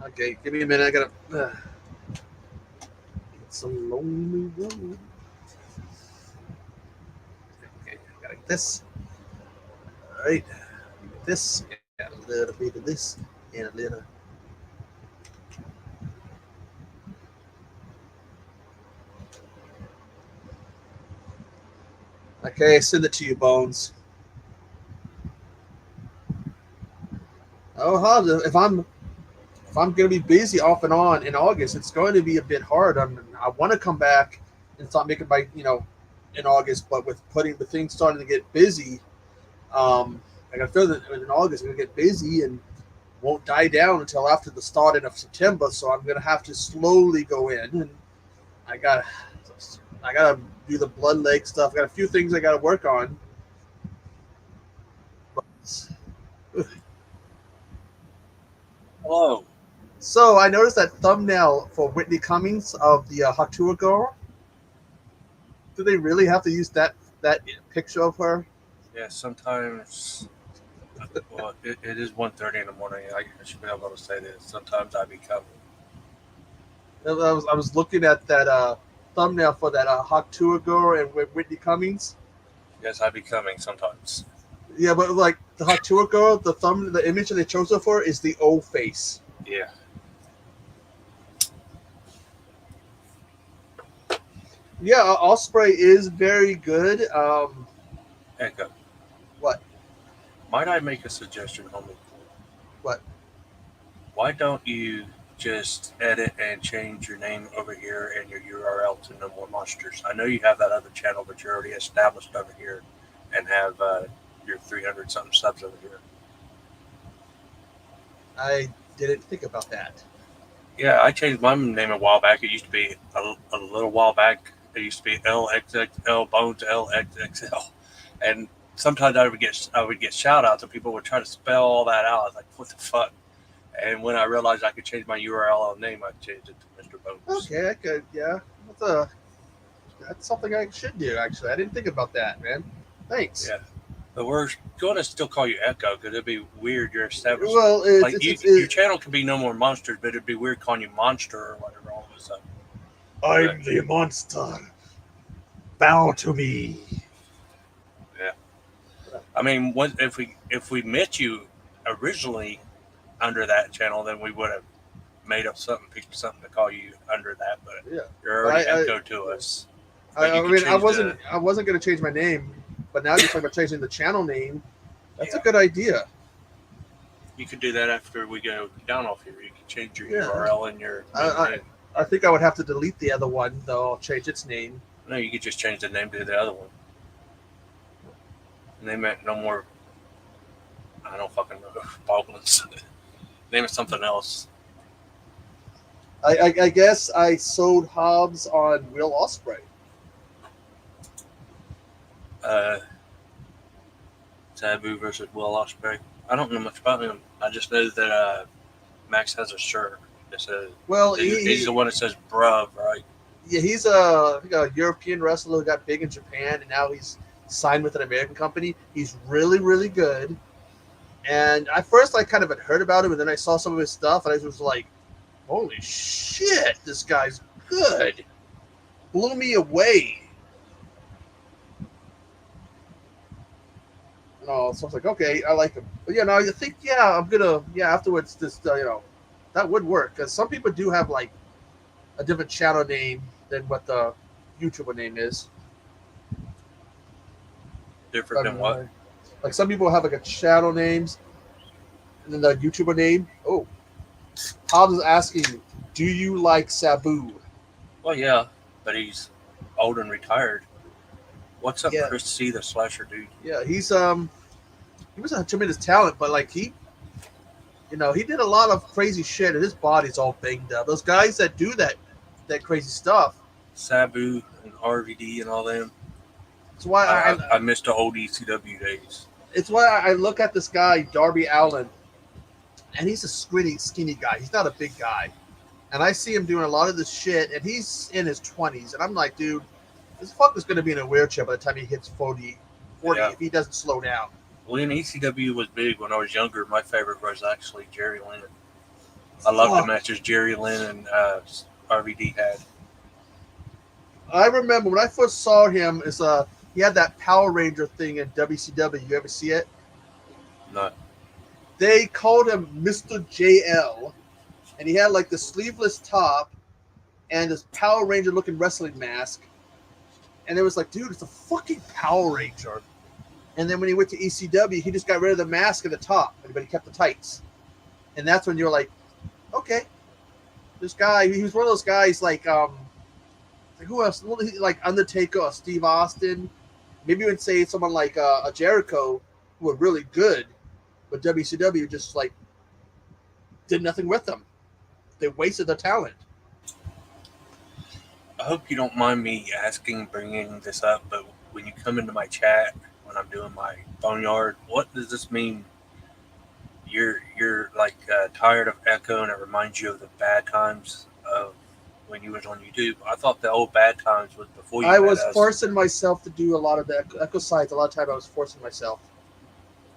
Okay, give me a minute. I got to it's a lonely road. Okay, I got to get this. All right, this. Got a little bit of this and a little. Okay, send it to you, Bones. Oh, Hobbs, if I'm going to be busy off and on in August, it's going to be a bit hard. I want to come back and start making my in August, but with things starting to get busy, I got to feel that in August I'm going to get busy and won't die down until after the start of September. So I'm going to have to slowly go in, and I got to do the Blood Lake stuff. I got a few things I got to work on. Hello. So I noticed that thumbnail for Whitney Cummings of the Hatua Girl. Do they really have to use that picture of her? Yeah, sometimes. Well, it is 1:30 in the morning. I should be able to say this. Sometimes I become. I was looking at that thumbnail for that Hatua Girl and with Whitney Cummings. Yes, I becoming sometimes. Yeah, but like the Hatua Girl, the image that they chose her for is the O face. Yeah. Yeah, Osprey is very good. Echo. What? Might I make a suggestion, homie? What? Why don't you just edit and change your name over here and your URL to No More Monsters? I know you have that other channel, but you're already established over here and have your 300 something subs over here. I didn't think about that. Yeah, I changed my name a while back. It used to be a little while back. It used to be LXXL Bones LXXL, and sometimes I would get shout outs and people would try to spell all that out. I was like, what the fuck? And when I realized I could change my URL and name, I changed it to Mr. Bones. Okay, I could. Yeah, that's something I should do. Actually, I didn't think about that, man. Thanks. Yeah, but we're going to still call you Echo because it'd be weird. You're established. Well, Your channel could be No More Monsters, but it'd be weird calling you Monster or whatever all of a sudden. I'm the monster. Bow to me. Yeah. I mean, if we met you originally under that channel, then we would have made up picked something to call you under that. But Yeah. you're already Echo to us. I wasn't going to change my name, but now you're talking about changing the channel name. That's a good idea. You could do that after we go down off here. You can change your URL and your name. I think I would have to delete the other one, though. I'll change its name. No, you could just change the name to the other one. And they meant No More. I don't fucking know. Boglins. Name it something else. I guess I sold Hobbs on Will Ospreay. Sabu versus Will Ospreay. I don't know much about him. I just know that Max has a shirt that says. Well, he's the one that says "bruv," right? Yeah, he's a European wrestler who got big in Japan, and now he's signed with an American company. He's really, really good. And at first, I kind of had heard about him, and then I saw some of his stuff, and I was like, "Holy shit, this guy's good!" Blew me away. No, so I was like, "Okay, I like him." But yeah, no, I think I'm gonna afterwards just that would work because some people do have like a different channel name than what the YouTuber name is. Different than what? Like some people have like a channel names and then the YouTuber name. Oh, Hobbs is asking, do you like Sabu? Well, yeah, but he's old and retired. What's up, Yeah. Chris C, the slasher dude? Yeah, he was a tremendous talent, but like he did a lot of crazy shit and his body's all banged up. Those guys that do that crazy stuff. Sabu and RVD and all them. That's why I missed the old ECW days. It's why I look at this guy, Darby Allin, and he's a skinny guy. He's not a big guy. And I see him doing a lot of this shit, and he's in his 20s. And I'm like, dude, this fucker's going to be in a wheelchair by the time he hits 40 Yeah. if he doesn't slow down. When ECW was big when I was younger, my favorite was actually Jerry Lynn. I loved the matches Jerry Lynn and RVD had. I remember when I first saw him, he had that Power Ranger thing in WCW. You ever see it? No. They called him Mr. JL, and he had like the sleeveless top and this Power Ranger looking wrestling mask. And it was like, dude, it's a fucking Power Ranger. And then when he went to ECW, he just got rid of the mask and the top, but he kept the tights. And that's when you're like, okay, this guy, he was one of those guys like who else? Like Undertaker or Steve Austin. Maybe you would say someone like a Jericho who were really good, but WCW just like did nothing with them. They wasted their talent. I hope you don't mind me bringing this up, but when you come into my chat, when I'm doing my boneyard, what does this mean? You're like tired of Echo, and it reminds you of the bad times of when you was on YouTube. I thought the old bad times was before you. I was forcing myself to do a lot of the Echo sides. A lot of time I was forcing myself.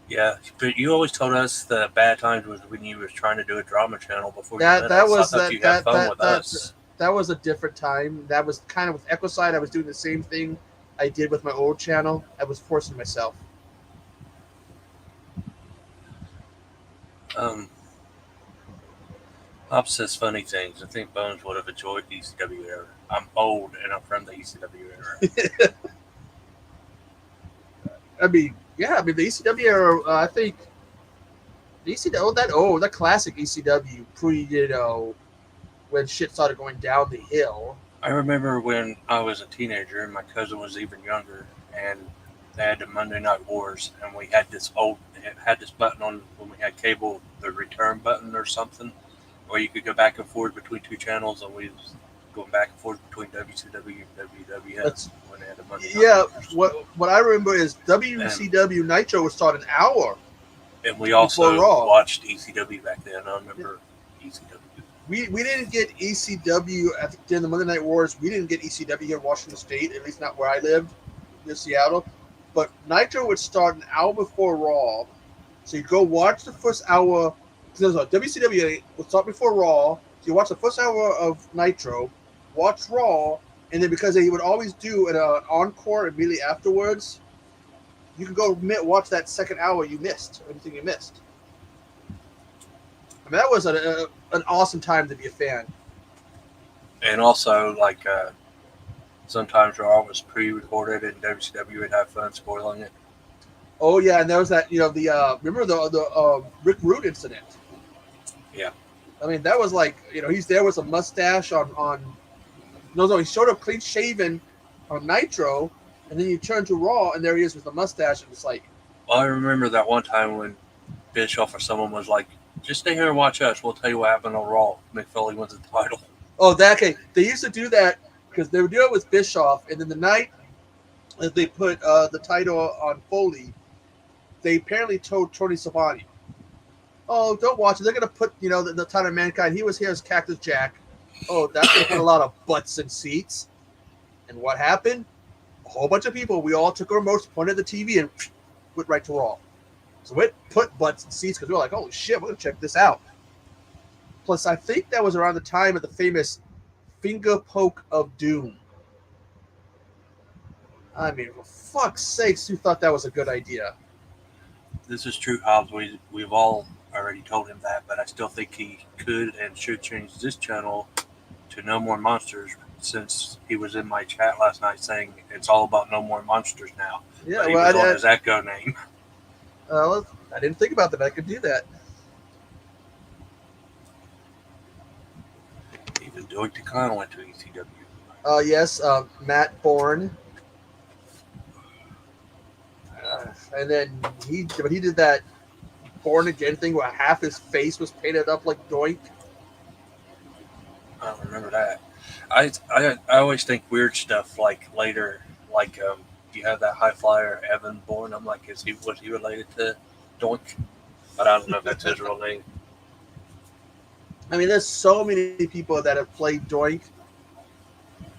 Yeah, but you always told us the bad times was when you was trying to do a drama channel before you That met us. was I thought you had fun with us. That was a different time. That was kind of with Echo Side. I was doing the same thing I did with my old channel. I was forcing myself. Pop says funny things. I think Bones would have enjoyed the ECW era. I'm old and I'm from the ECW era. I mean, yeah, I mean the ECW era. I think the ECW that classic ECW pre when shit started going down the hill. I remember when I was a teenager and my cousin was even younger, and they had the Monday Night Wars, and we had this button on when we had cable, the return button or something, where you could go back and forth between two channels, and we was going back and forth between WCW and WWF when they had the Monday Night Yeah, Wars. what I remember is WCW Nitro would start an hour. And we also Before Raw. watched ECW back then. I remember ECW. We didn't get ECW during the Monday Night Wars. We didn't get ECW here in Washington State, at least not where I lived, near Seattle. But Nitro would start an hour before Raw. So you go watch the first hour. WCW would start before Raw. So you watch the first hour of Nitro, watch Raw, and then because they would always do an encore immediately afterwards, you can go watch that second hour you missed, everything you missed. I mean, that was an awesome time to be a fan. And also, like, sometimes Raw was pre-recorded, and WCW would have fun spoiling it. Oh yeah, and there was that remember the Rick Rude incident? Yeah. I mean, that was like he's there with a mustache on. No, he showed up clean shaven on Nitro, and then you turn to Raw, and there he is with a mustache, and it's like. Well, I remember that one time when Bischoff or someone was like, "Just stay here and watch us. We'll tell you what happened on Raw." Mick Foley wins the title. Oh, okay. They used to do that because they would do it with Bischoff, and then the night that they put the title on Foley, they apparently told Tony Schiavone, "Oh, don't watch it. They're gonna put the title of Mankind. He was here as Cactus Jack. Oh, that's gonna put a lot of butts in seats." And what happened? A whole bunch of people. We all took our remotes, pointed at the TV, and went right to Raw. So it put butts in seats because we were like, "Holy shit, we're gonna check this out." Plus, I think that was around the time of the famous finger poke of doom. I mean, for fuck's sakes, who thought that was a good idea? This is true, Hobbs. We've all already told him that, but I still think he could and should change this channel to No More Monsters, since he was in my chat last night saying it's all about No More Monsters now. Yeah, but he was on his Echo name. I didn't think about that. I could do that. Even Doink the Clown went to ECW. Yes, Matt Bourne. And then he did that Born Again thing where half his face was painted up like Doink. I don't remember that. I always think weird stuff like later, like you have that high flyer Evan Bourne. I'm like, was he related to Doink? But I don't know if that's his real name. I mean, there's so many people that have played Doink.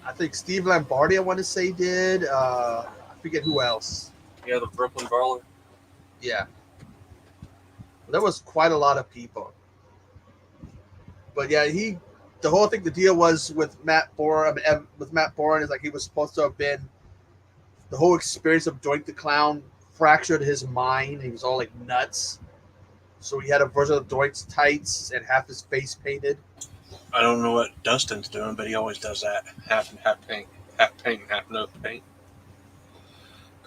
I think Steve Lombardi, I want to say, did. I forget who else. Yeah, the Brooklyn Brawler. Yeah. There was quite a lot of people. But yeah, the whole thing, the deal was with Matt Bourne, is like he was supposed to have been, the whole experience of Doink the Clown fractured his mind. He was all like nuts. So he had a version of Doink's tights and half his face painted. I don't know what Dustin's doing, but he always does that. Half paint, and half no paint.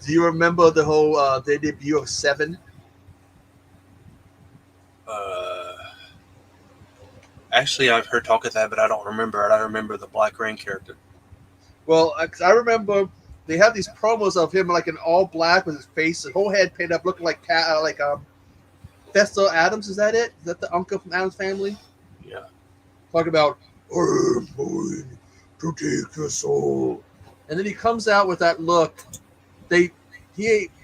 Do you remember the whole their debut of Seven? Actually, I've heard talk of that, but I don't remember it. I remember the Black Rain character. Well, I remember they have these promos of him like in all black with his face, his whole head painted up, looking like Festa Adams. Is that it? Is that the uncle from Adams Family? Yeah. Talking about, "I'm going to take your soul," and then he comes out with that look. They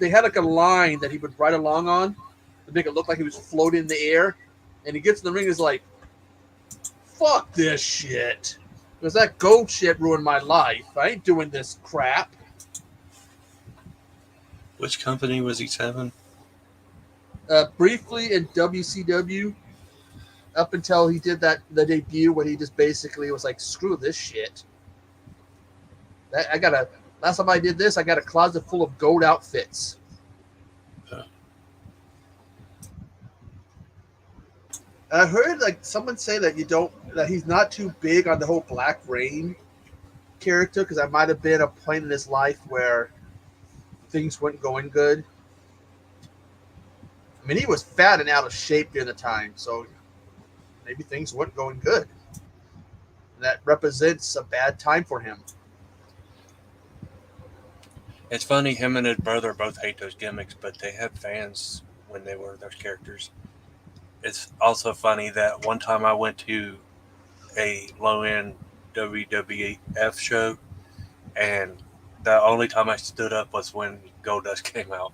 had like a line that he would ride along on to make it look like he was floating in the air, and he gets in the ring and is like, "Fuck this shit, because that gold shit ruined my life. I ain't doing this crap." Which company was he having? Briefly in WCW, up until he did the debut when he just basically was like, "Screw this shit. Last time I did this, I got a closet full of gold outfits." Huh. I heard like someone say that that he's not too big on the whole Black Rain character, because that might have been a point in his life where things weren't going good. I mean, he was fat and out of shape during the time, so maybe things weren't going good. That represents a bad time for him. It's funny, him and his brother both hate those gimmicks, but they had fans when they were those characters. It's also funny that one time I went to a low-end WWF show, and the only time I stood up was when Goldust came out.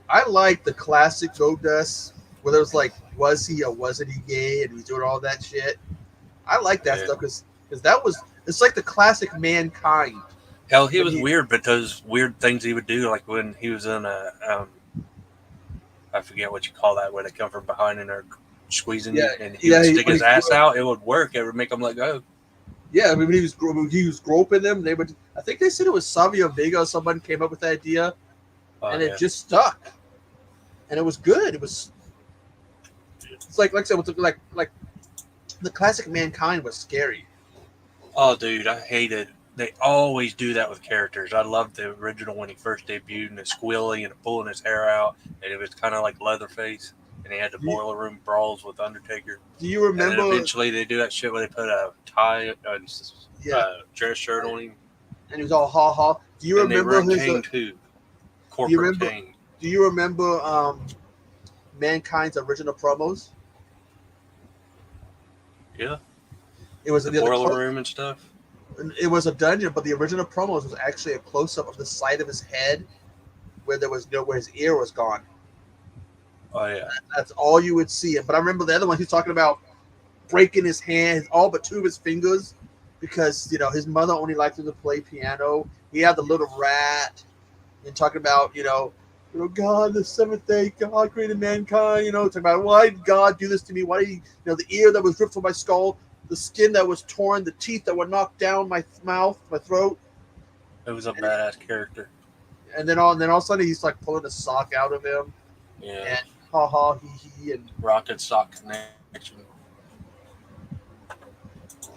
I like the classic Goldust, where there was like, was he or wasn't he gay, and he's doing all that shit. I like that stuff because it's like the classic Mankind. Hell, he was weird, but those weird things he would do, like when he was in a, I forget what you call that, where they come from behind and they're squeezing you, and he would stick his ass out. It would work. It would make them let go. Yeah, I mean, when he was groping them, they would. I think they said it was Savio Vega. Someone came up with the idea, and it just stuck, and it was good. It's like I said, like the classic Mankind was scary. Oh, dude, I hated. They always do that with characters. I loved the original when he first debuted, and the squealing and pulling his hair out, and it was kind of like Leatherface, and he had the boiler room brawls with Undertaker. Do you remember? And then eventually, they do that shit where they put a tie, dress shirt on him, and he was all ha ha. Do you remember his Kane too? Corporate Kane. Do you remember Mankind's original promos? Yeah, it was the boiler room and stuff. It was a dungeon, but the original promos was actually a close up of the side of his head, where where his ear was gone. Oh yeah, that's all you would see. But I remember the other one. He's talking about breaking his hand, all but two of his fingers, because his mother only liked him to play piano. He had the little rat, and talking about God, the seventh day, God created mankind. Talking about why did God do this to me? Why did he, the ear that was ripped from my skull, the skin that was torn, the teeth that were knocked down my mouth, my throat. It was a badass character. And then all of a sudden he's like pulling a sock out of him. Yeah. And ha ha he and Rocket Sock Connection.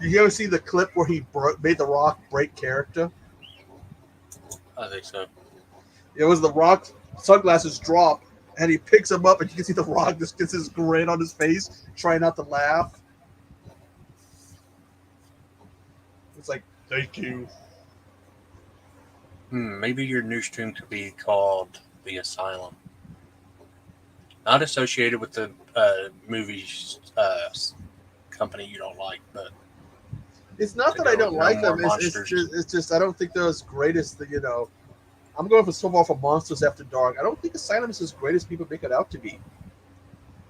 Did you ever see the clip where he made the Rock break character? I think so. It was the Rock sunglasses drop, and he picks him up, and you can see the Rock just gets his grin on his face, trying not to laugh. It's like, thank you. Maybe your new stream could be called The Asylum. Not associated with the movie company you don't like, but it's not that I don't like them. It's just I don't think they're as great as the I'm going for so far for Monsters After Dark. I don't think Asylum is as great as people make it out to be.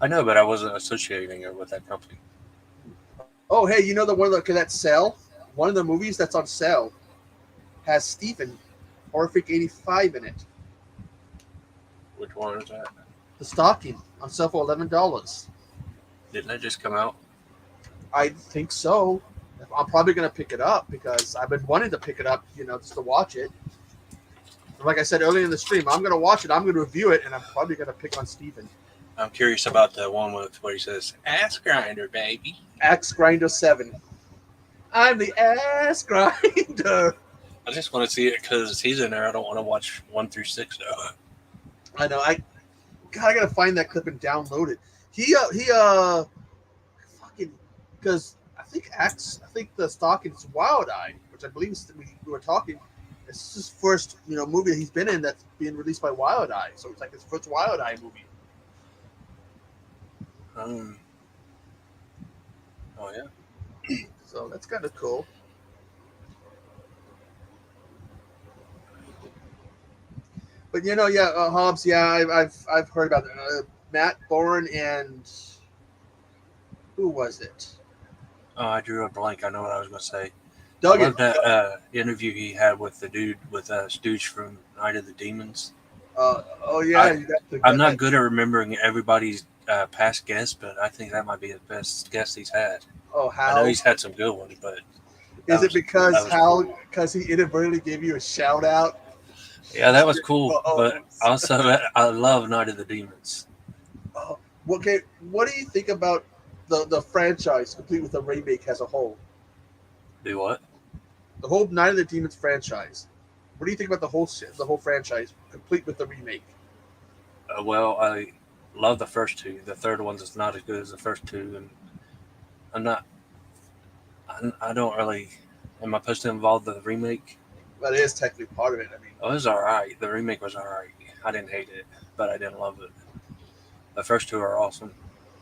I know, but I wasn't associating it with that company. Oh, hey, the one that Cell? One of the movies that's on sale has Stephen Horrific 85 in it. Which one is that? The Stalking on sale for $11. Didn't that just come out? I think so. I'm probably going to pick it up because I've been wanting to pick it up, just to watch it. And like I said earlier in the stream, I'm going to watch it, I'm going to review it, and I'm probably going to pick on Stephen. I'm curious about the one where he says, "Ass grinder, baby." Axe Grinder 7. I'm the ass grinder. I just want to see it because he's in there. I don't want to watch 1 through 6 though. I know. I gotta find that clip and download it. He fucking, because I think the Stalking is Wild Eye, which I believe we were talking. It's his first movie he's been in that's being released by Wild Eye, so it's like his first Wild Eye movie. Oh yeah. So that's kind of cool. But Hobbs. Yeah, I've heard about it. Matt Bourne and who was it? Oh, I drew a blank. I know what I was going to say. Doug. I loved that interview he had with the dude with Stooge from Night of the Demons. Oh yeah. I'm not good at remembering everybody's past guests, but I think that might be the best guest he's had. Oh, Hal. I know he's had some good ones, but is it because Hal? Because he inadvertently gave you a shout out. Yeah, that was cool. But also, I love Night of the Demons. Okay, what do you think about the franchise, complete with the remake as a whole? Do what? The whole Night of the Demons franchise. What do you think about the whole franchise, complete with the remake? Well, I love the first two. The third one's is not as good as the first two, and I'm not. I don't really. Am I supposed to involve the remake? But it is technically part of it. I mean, Oh, it was all right. The remake was all right. I didn't hate it, but I didn't love it. The first two are awesome.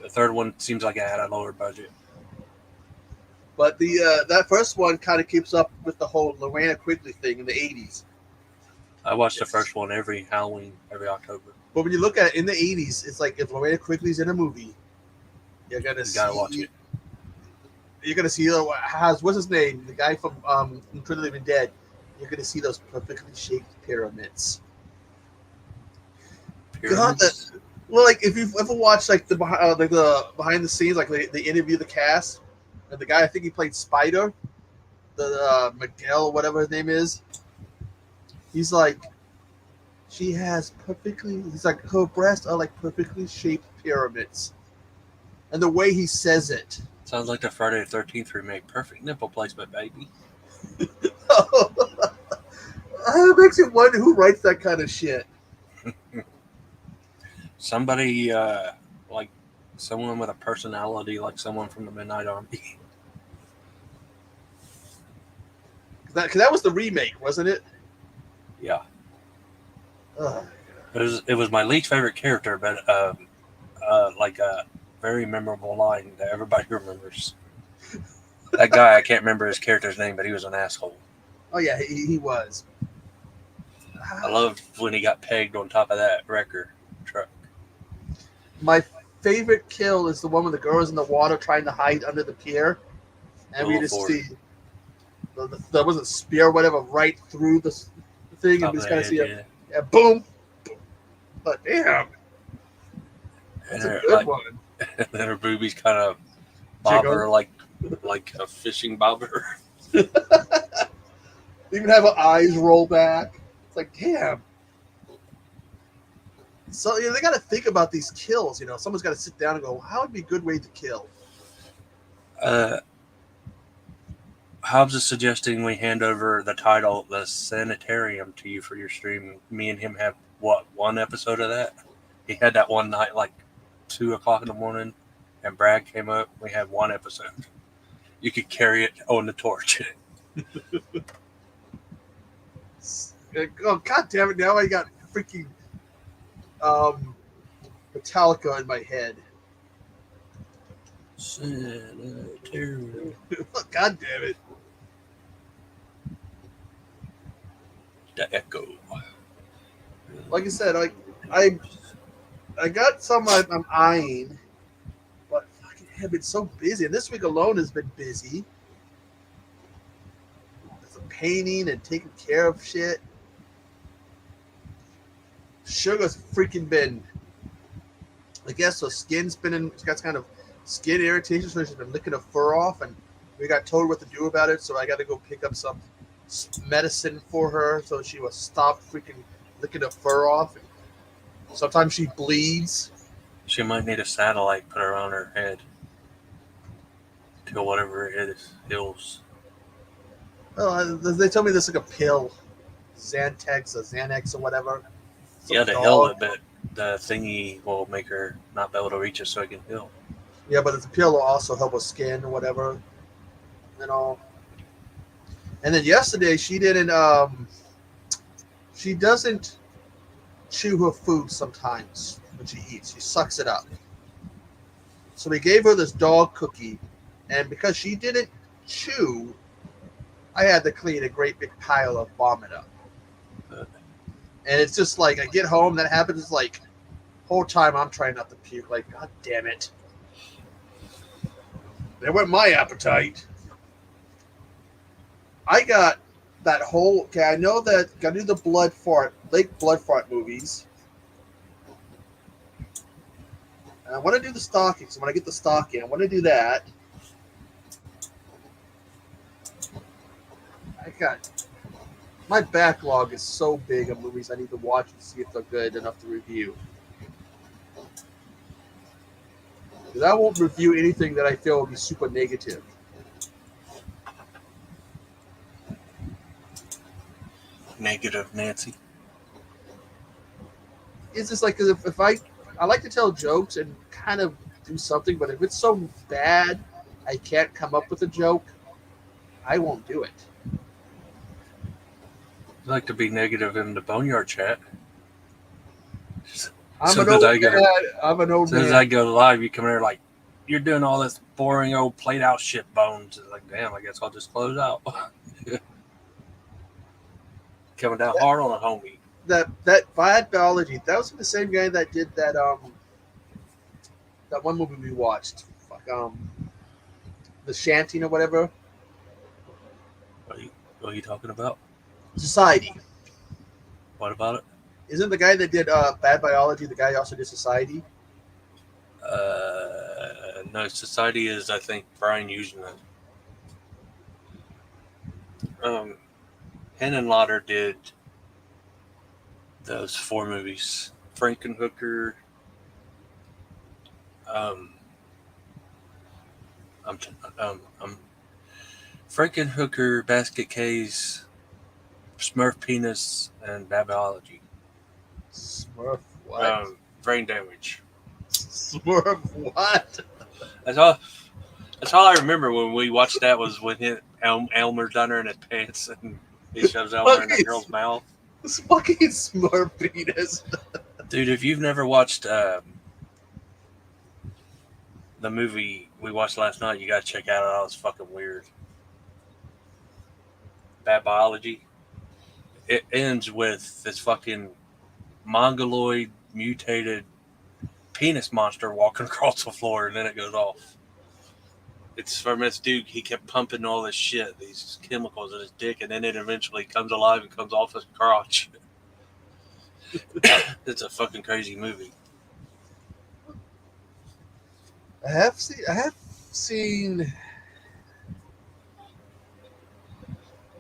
The third one seems like it had a lower budget. but the that first one kind of keeps up with the whole Lorena Quigley thing in the '80s. I watched the first one every Halloween, every October. But when you look at it in the '80s, it's like if Lorena Quigley's in a movie, you're gonna You gotta watch it. You're gonna see what's his name, the guy from Incredible Living Dead. You're gonna see those perfectly shaped pyramids. God, Pyramids? well, like if you've ever watched like the behind the scenes, like they interview the cast, and the guy I think he played Spider, the Miguel or whatever his name is. He's like, she has perfectly. He's like her breasts are like perfectly shaped pyramids, and the way he says it. Sounds like the Friday the 13th remake. Perfect nipple placement, baby. It makes you wonder who writes that kind of shit. Somebody like someone with a personality, like someone from the Midnight Army. Because that was the remake, wasn't it? Yeah, Ugh. it was my least favorite character, but like a very memorable line that everybody remembers. That guy, I can't remember his character's name, but he was an asshole. Oh yeah, he was. I loved when he got pegged on top of that wrecker truck. My favorite kill is the one when the girl is in the water trying to hide under the pier, and we just see there was a spear or whatever right through the thing, and we just kind of see it. Yeah, boom. But damn, that's a good one. And then her boobies kind of bobber like a fishing bobber. Even have her eyes roll back. It's like, damn. So they got to think about these kills. Someone's got to sit down and go, "How would be a good way to kill?" Hobbs is suggesting we hand over the title "The Sanitarium" to you for your stream. Me and him have one episode of that. He had that one night, like 2:00 in the morning, and Brad came up. We had one episode. You could carry it on the torch. Oh, God damn it! Now I got freaking Metallica in my head. Sanitarium. God damn it! The Echo. Like I said, I got some I'm eyeing, but fucking have been so busy. And this week alone has been busy. Some painting and taking care of shit. Sugar's freaking been, I guess, her skin's been she's got kind of skin irritation, so she's been licking her fur off, and we got told what to do about it, so I got to go pick up some medicine for her so she will stop freaking licking her fur off. And sometimes she bleeds. She might need a satellite put around her head till whatever it is heals. Well, they tell me there's like a pill, Xanax or whatever. Yeah, to heal it, but the thingy will make her not be able to reach it so it can heal. Yeah, but the pill will also help with skin or whatever, and all. And then yesterday she didn't. She doesn't chew her food sometimes when she eats. She sucks it up. So we gave her this dog cookie, and because she didn't chew, I had to clean a great big pile of vomit up. And it's just like I get home, that happens. It's like whole time I'm trying not to puke. Like, God damn it! There went my appetite. I got that whole. Okay, I know that. Got to do the Lake Blood Fart movies. And I want to do the stocking. So when I get the stocking, I want to do that. I got. My backlog is so big of movies I need to watch and see if they're good enough to review. Because I won't review anything that I feel will be super negative. Negative Nancy. it's just like, 'cause if I like to tell jokes and kind of do something, but if it's so bad I can't come up with a joke, I won't do it. I like to be negative in the boneyard chat. I'm So an that old I go- man. I'm an old As soon as man. I go live, you come here like, you're doing all this boring old played out shit, Bones. It's like, damn, I guess I'll just close out. Coming down hard on a homie. That bad biology. That was the same guy that did that that one movie we watched. Fuck, The Shanty or whatever. What are you talking about? Society. What about it? Isn't the guy that did Bad Biology the guy who also did Society? No, Society is, I think, Brian using it. Henenlotter did those 4 movies. Frankenhooker. Frankenhooker, Basket Case, Smurf Penis, and Bad Biology. Smurf what? Brain Damage. Smurf what? That's all I remember when we watched that was when Elmer's down there in his pants and he shoves Elmer in that girl's mouth. This fucking Smurf penis. Dude, if you've never watched the movie we watched last night, you gotta check out. That was fucking weird. Bad Biology. It ends with this fucking mongoloid mutated penis monster walking across the floor, and then it goes off. It's from this dude. He kept pumping all this shit, these chemicals in his dick, and then it eventually comes alive and comes off his crotch. It's a fucking crazy movie. I have seen.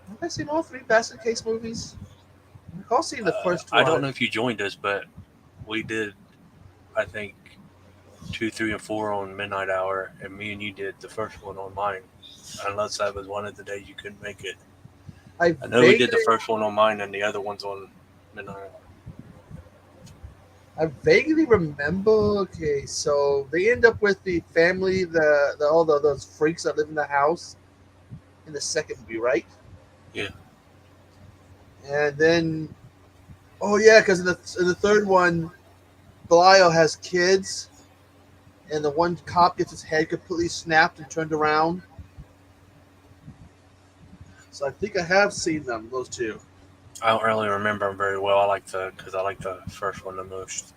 Have I seen all 3 Basket Case movies? I recall seeing the first one. I don't know if you joined us, but we did, I think, 2, 3, and 4 on Midnight Hour, and me and you did the first one on mine. Unless that was one of the days you couldn't make it. I know we did the first one on mine, and the other one's on Midnight Hour. I vaguely remember. Okay, so they end up with the family, all those freaks that live in the house in the second movie, right? Yeah. And then, oh yeah, because in the third one, Belial has kids, and the one cop gets his head completely snapped and turned around. So I think I have seen them, those 2. I don't really remember them very well. Because I like the first one the most.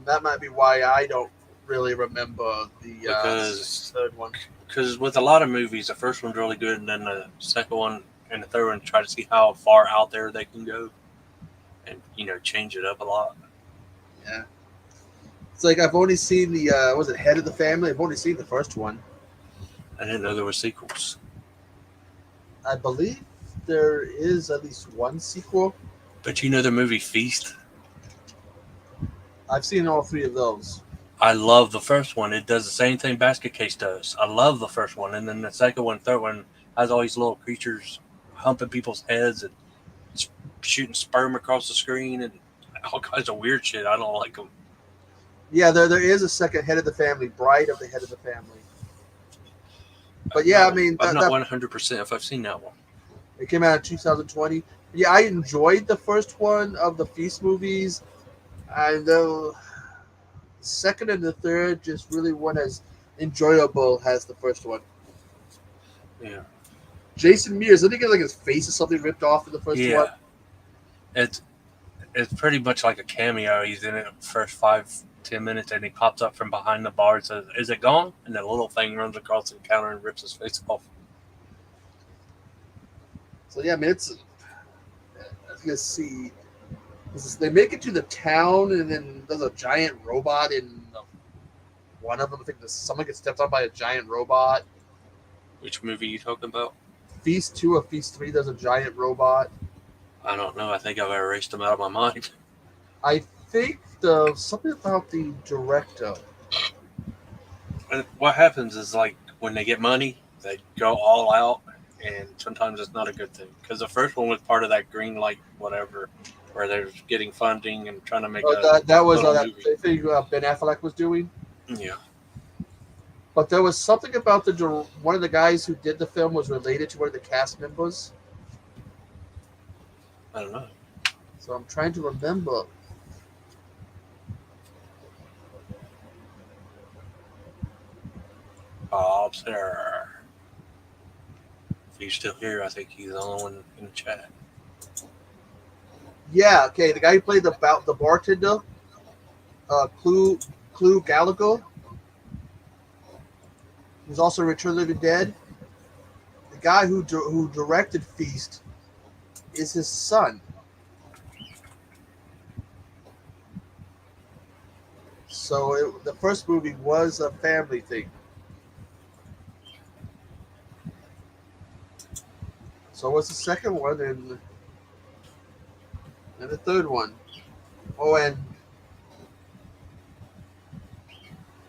That might be why I don't really remember the third one. Because with a lot of movies, the first one's really good, and then the second one and the third one try to see how far out there they can go, and change it up a lot. Yeah, it's like I've only seen the was it Head of the Family? I've only seen the first one. I didn't know there were sequels. I believe there is at least one sequel. But you know the movie Feast? I've seen all 3 of those. I love the first one. It does the same thing Basket Case does. I love the first one. And then the second one, third one has all these little creatures humping people's heads and shooting sperm across the screen and all kinds of weird shit. I don't like them. Yeah, there is a second Head of the Family, Bride of the Head of the Family. But yeah, I mean, I'm not 100% if I've seen that one. It came out in 2020. Yeah, I enjoyed the first one of the Feast movies. And the second and the third just really weren't as enjoyable as the first one. Yeah. Jason Mears, I think like his face or something ripped off in the first one. It's pretty much like a cameo. He's in it the first 5-10 minutes, and he pops up from behind the bar and says, "Is it gone?" And the little thing runs across the counter and rips his face off. So yeah, I mean, it's. I can see. They make it to the town, and then there's a giant robot in one of them. I think someone gets stepped on by a giant robot. Which movie are you talking about? Feast 2 or Feast 3, there's a giant robot. I don't know. I think I've erased them out of my mind. I think something about the director. And what happens is, like, when they get money, they go all out, and sometimes it's not a good thing. Because the first one was part of that green light, whatever where they're getting funding and trying to make that was little that movie. thing Ben Affleck was doing. Yeah. But there was something about one of the guys who did the film was related to one of the cast members. I don't know. So I'm trying to remember. Bob's there. If he's still here, I think he's the only one in the chat. Yeah, okay, the guy who played the bartender, Clue Gallagher. He's also Return of the Living Dead. The guy who directed Feast is his son. So the first movie was a family thing. So what's the second one and the third one? Oh, and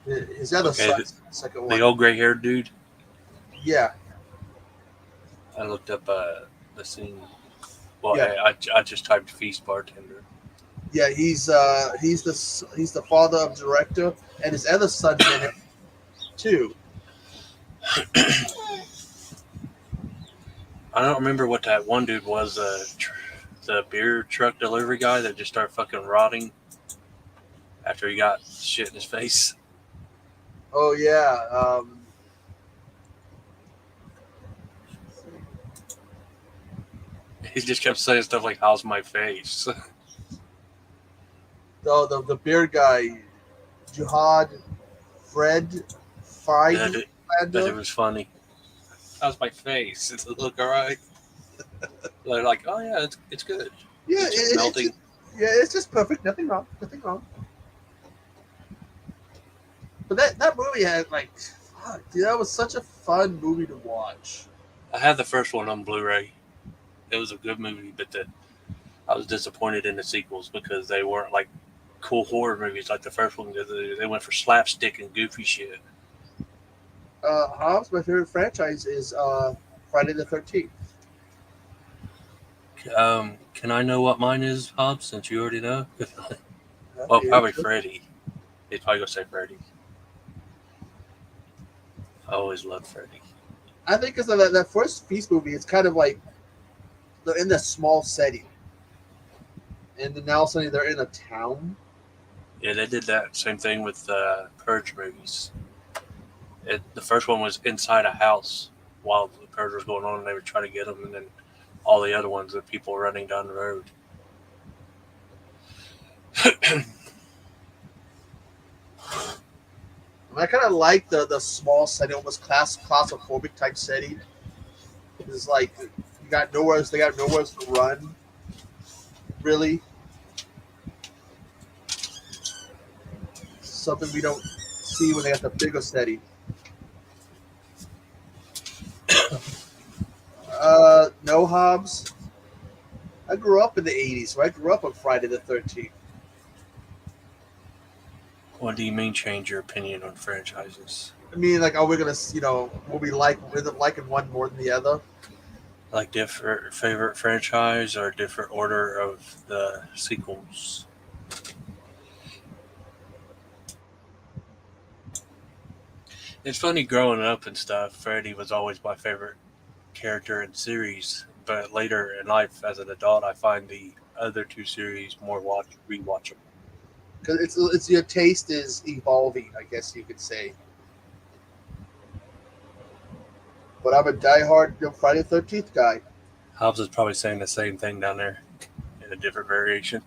his other son, second one. The old gray-haired dude. Yeah. I looked up the scene. Well, Yeah. I just typed Feast bartender. Yeah, he's the father of the director, and his other son's in it too. I don't remember what that one dude was. The beer truck delivery guy that just started fucking rotting after he got shit in his face. Oh yeah. He just kept saying stuff like, "How's my face?" The beer guy, Jihad, Fred, Fried. But it was funny. How's my face? Does it look all right? They're like, "Oh yeah, it's good." Yeah, It's just melting. It's just perfect. Nothing wrong. But that movie had like, fuck, dude, that was such a fun movie to watch. I had the first one on Blu-ray. It was a good movie, but I was disappointed in the sequels because they weren't like cool horror movies like the first one. They went for slapstick and goofy shit. Hobbs, my favorite franchise is Friday the 13th. Can I know what mine is, Hobbs, since you already know? Well, probably Freddy. He's probably going to say Freddy. I always loved Freddy. I think because of that first Feast movie, it's kind of like they're in this small setting. And then now suddenly they're in a town. Yeah, they did that same thing with Purge movies. The first one was inside a house while the Purge was going on, and they were trying to get them, and then all the other ones, the people running down the road. I kind of like the small setting, almost claustrophobic type setting. It's like they got nowhere to run. Really, something we don't see when they got the bigger setting. No, Hobbs. I grew up in the 80s, so I grew up on Friday the 13th. What do you mean change your opinion on franchises? I mean, like, are we gonna, will we liking one more than the other? Like different favorite franchise or different order of the sequels? It's funny growing up and stuff. Freddy was always my favorite character in series, but later in life, as an adult, I find the other two series more rewatchable. Because it's your taste is evolving, I guess you could say. But I'm a diehard Friday the 13th guy. Hobbs is probably saying the same thing down there in a different variation.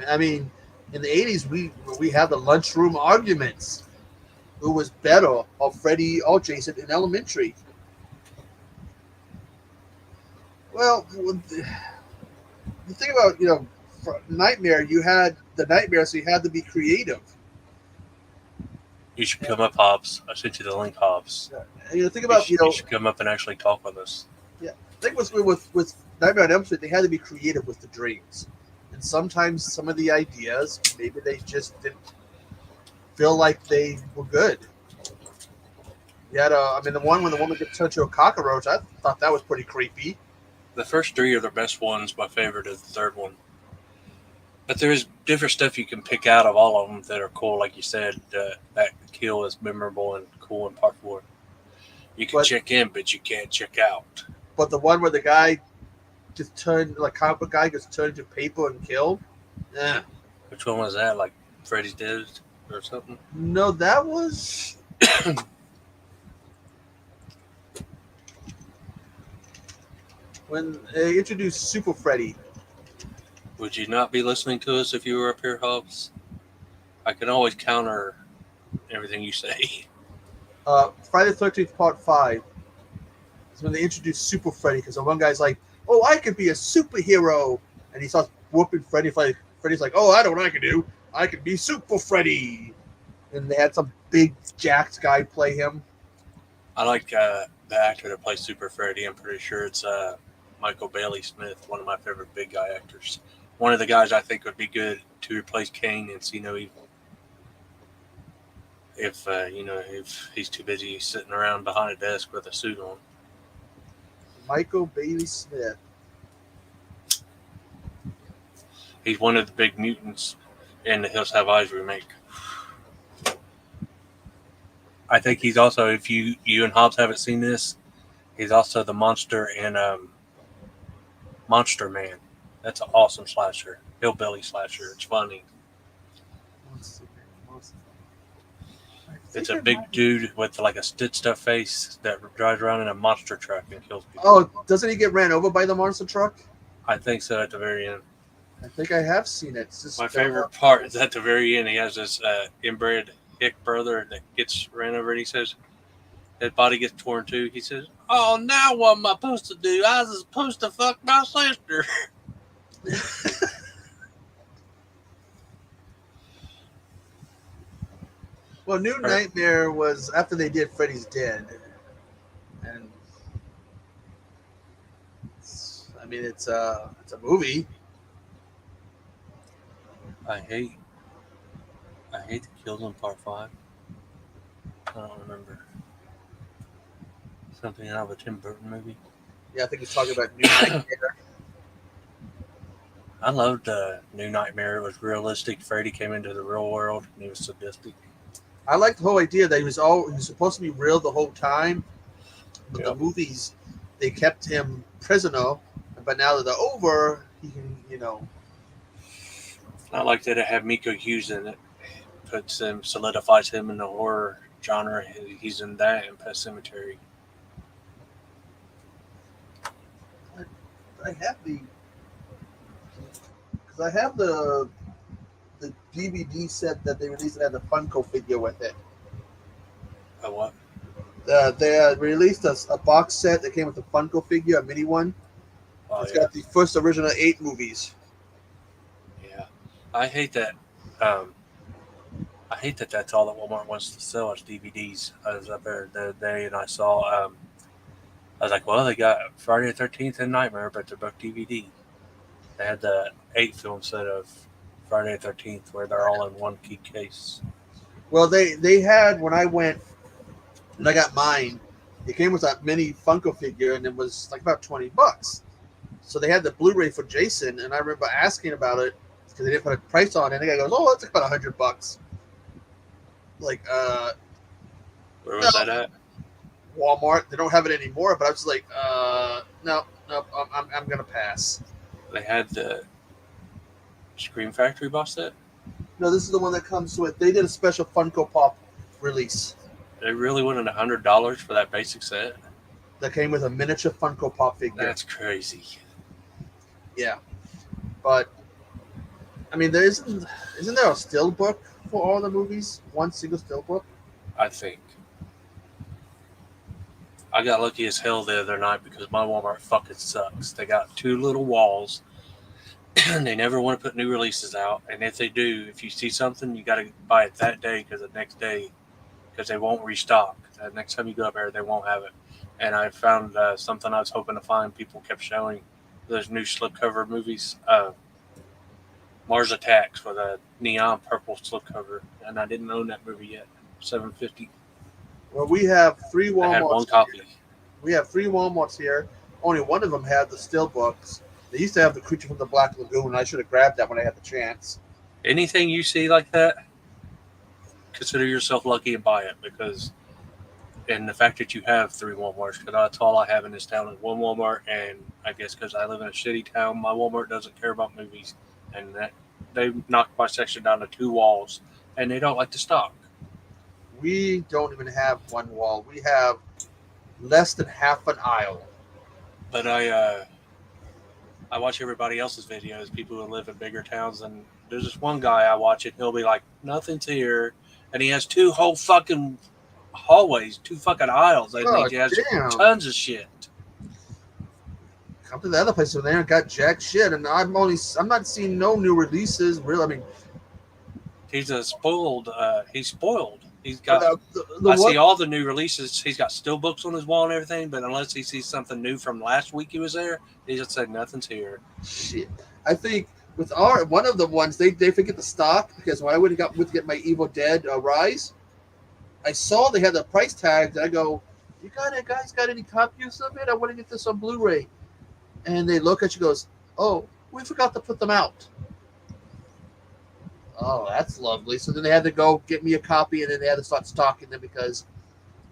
I mean, in the 80s, we have the lunchroom arguments. Who was better, or Freddy or Jason in Elementary? Well, the thing about, Nightmare, you had the Nightmare, so you had to be creative. You should come up, Hobbs. I sent you the link, Hobbs. And think about, you should come up and actually talk on this. Yeah, I think with Nightmare on Elm Street, they had to be creative with the dreams, and sometimes some of the ideas maybe they just didn't feel like they were good. You had the one when the woman gets turned to a cockroach. I thought that was pretty creepy. The first three are the best ones. My favorite is the third one. But there's different stuff you can pick out of all of them that are cool. Like you said, that kill is memorable and cool in part 4. You can But- check in, but you can't check out. But the one where the guy just turned, like comic book guy gets turned into paper and killed. Which one was that? Like Freddy's Dead or something? No, that was. When they introduced Super Freddy. Would you not be listening to us if you were up here, Hobbs? I can always counter everything you say. Friday the 13th Part 5 is when they introduced Super Freddy, because the one guy's like, oh, I could be a superhero. And he starts whooping Freddy. Freddy's like, oh, I know what I can do. I can be Super Freddy. And they had some big jacked guy play him. I like the actor that plays Super Freddy. I'm pretty sure it's Michael Bailey Smith, one of my favorite big guy actors. One of the guys I think would be good to replace Kane and See No Evil. If if he's too busy sitting around behind a desk with a suit on. Michael Bailey Smith. He's one of the big mutants in the Hills Have Eyes remake. I think he's also, if you and Hobbs haven't seen this, he's also the monster in Monster Man. That's an awesome slasher. Hillbilly slasher. It's funny. It's a big dude with like a stitched up face that drives around in a monster truck and kills people. Oh, doesn't he get ran over by the monster truck? I think so at the very end. I think I have seen it. It's just, My favorite part is at the very end. He has this inbred hick brother that gets ran over and he says, his body gets torn too. He says, oh, now what am I supposed to do? I was supposed to fuck my sister. Well, New Nightmare was after they did Freddy's Dead, and it's a movie. I hate the kills in part 5. I don't remember. Something out of a Tim Burton movie. Yeah, I think he's talking about New Nightmare. I loved New Nightmare. It was realistic. Freddy came into the real world and he was sadistic. I like the whole idea that he was supposed to be real the whole time, but Yep. the movies they kept him prisoner. But now that they're over, he can, I like that it had Miko Hughes in it. Solidifies him in the horror genre. He's in that and Pet Sematary. I have the DVD set that they released that had the Funko figure with it. A what? They released a box set that came with a Funko figure, a mini one. Oh, It's yeah. got the first original 8 movies. Yeah. I hate that. I hate that that's all that Walmart wants to sell is DVDs. I was up there the other day and I saw, I was like, well, they got Friday the 13th and Nightmare, but they're both DVD. They had the 8 film set of Friday the 13th where they're all in one key case. Well, they had, when I went and I got mine, it came with a mini Funko figure and it was like about $20. So they had the Blu-ray for Jason, and I remember asking about it because they didn't put a price on it. And the guy goes, "Oh, it's about $100." Like, Where was that at? Walmart. They don't have it anymore. But I was like, no, I'm gonna pass. They had the Scream Factory box set. No, this is the one that comes with. They did a special Funko Pop release They really wanted $100 for that basic set. that came with a miniature Funko Pop figure. That's crazy. Yeah, but I mean, isn't there a still book for all the movies? One single still book. I think. I got lucky as hell the other night because my Walmart fucking sucks. They got 2 little walls. They never want to put new releases out. And if they do, if you see something, you got to buy it that day because the next day, because they won't restock. The next time you go up there, they won't have it. And I found something I was hoping to find. People kept showing those new slipcover movies. Mars Attacks with a neon purple slipcover. And I didn't own that movie yet. $7.50. Well, we have 3 I had Walmarts. one copy. We have 3 Walmarts here. Only one of them had the still books, They used to have the Creature from the Black Lagoon, and I should have grabbed that when I had the chance. Anything you see like that, consider yourself lucky and buy it, because, and the fact that you have 3 Walmarts, because that's all I have in this town is 1 Walmart, and I guess because I live in a shitty town, my Walmart doesn't care about movies, and that they knocked my section down to 2 walls, and they don't like to stock. We don't even have 1 wall. We have less than half an aisle. But I watch everybody else's videos, people who live in bigger towns, and there's this one guy I watch it, he'll be like, nothing's here, and he has 2 whole fucking hallways, 2 fucking aisles. I think he has tons of shit. Come to the other place over there and got jack shit, and I'm not seeing no new releases. Really, I mean, he's spoiled. He's got. I see all the new releases. He's got still books on his wall and everything, but unless he sees something new from last week he was there, he just said nothing's here. Shit, I think with one of the ones they forget the stock, because when I went to get my Evil Dead Rise, I saw they had the price tags, and I go, "You guys got any copies of it? I want to get this on Blu-ray." And they look at you, goes, "Oh, we forgot to put them out." Oh, that's lovely. So then they had to go get me a copy, and then they had to start stocking them because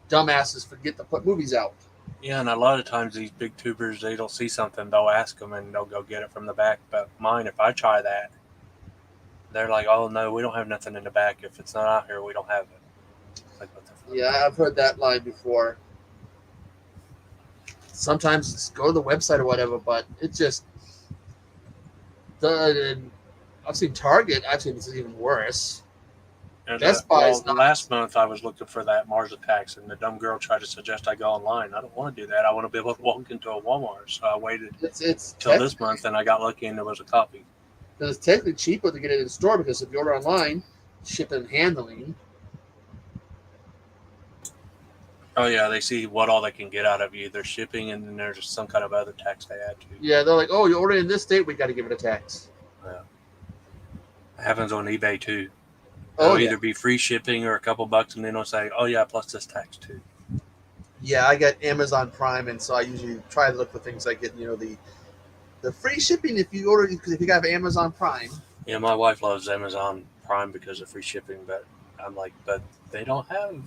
dumbasses forget to put movies out. Yeah, and a lot of times these big tubers, they don't see something, they'll ask them, and they'll go get it from the back. But mine, if I try that, they're like, "Oh no, we don't have nothing in the back. If it's not out here, we don't have it." It's like, what the fuck? Yeah, I've heard that line before. Sometimes just go to the website or whatever, but it just I've seen Target. I've seen this is even worse. And, Best Buy's not. Last month I was looking for that Mars Attacks, and the dumb girl tried to suggest I go online. I don't want to do that. I want to be able to walk into a Walmart. So I waited till this month, and I got lucky, and there was a copy. Because it's technically cheaper to get it in store, because if you order online, shipping and handling. Oh yeah, they see what all they can get out of you. There's shipping, and then there's some kind of other tax they add to. Yeah, they're like, "Oh, you order in this state, we got to give it a tax." Yeah. It happens on eBay too. Oh, It'll either be free shipping or a couple bucks, and then they'll say, "Oh yeah, plus this tax too." Yeah, I got Amazon Prime, and so I usually try to look for things like get the free shipping if you order, because if you got Amazon Prime. Yeah, my wife loves Amazon Prime because of free shipping, but I'm like, but they don't have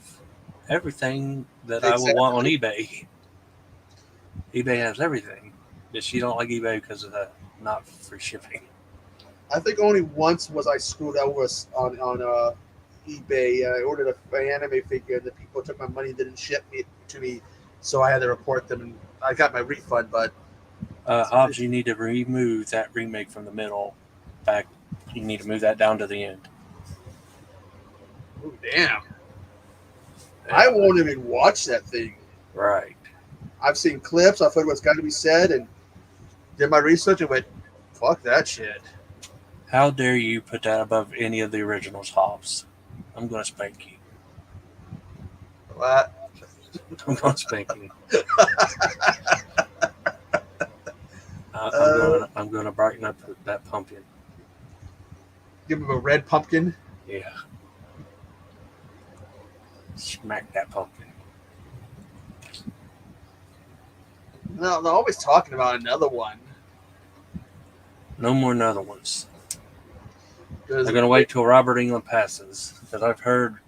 everything that I would want on eBay. eBay has everything. But she don't like eBay because of the not free shipping. I think only once was I screwed over on eBay. I ordered an anime figure, and the people took my money and didn't ship it to me, so I had to report them, and I got my refund. But Hobbs, you need to remove that remake from the middle. In fact, you need to move that down to the end. Oh, damn. I won't even watch that thing. Right. I've seen clips. I've heard what's got to be said, and did my research and went, "Fuck that shit." How dare you put that above any of the originals, Hobbs? I'm going to spank you. What? I'm going to spank you. I'm going to brighten up that pumpkin. Give him a red pumpkin. Yeah. Smack that pumpkin. No, they're always talking about another one. No more another ones. They're going to wait till Robert Englund passes. Because I've heard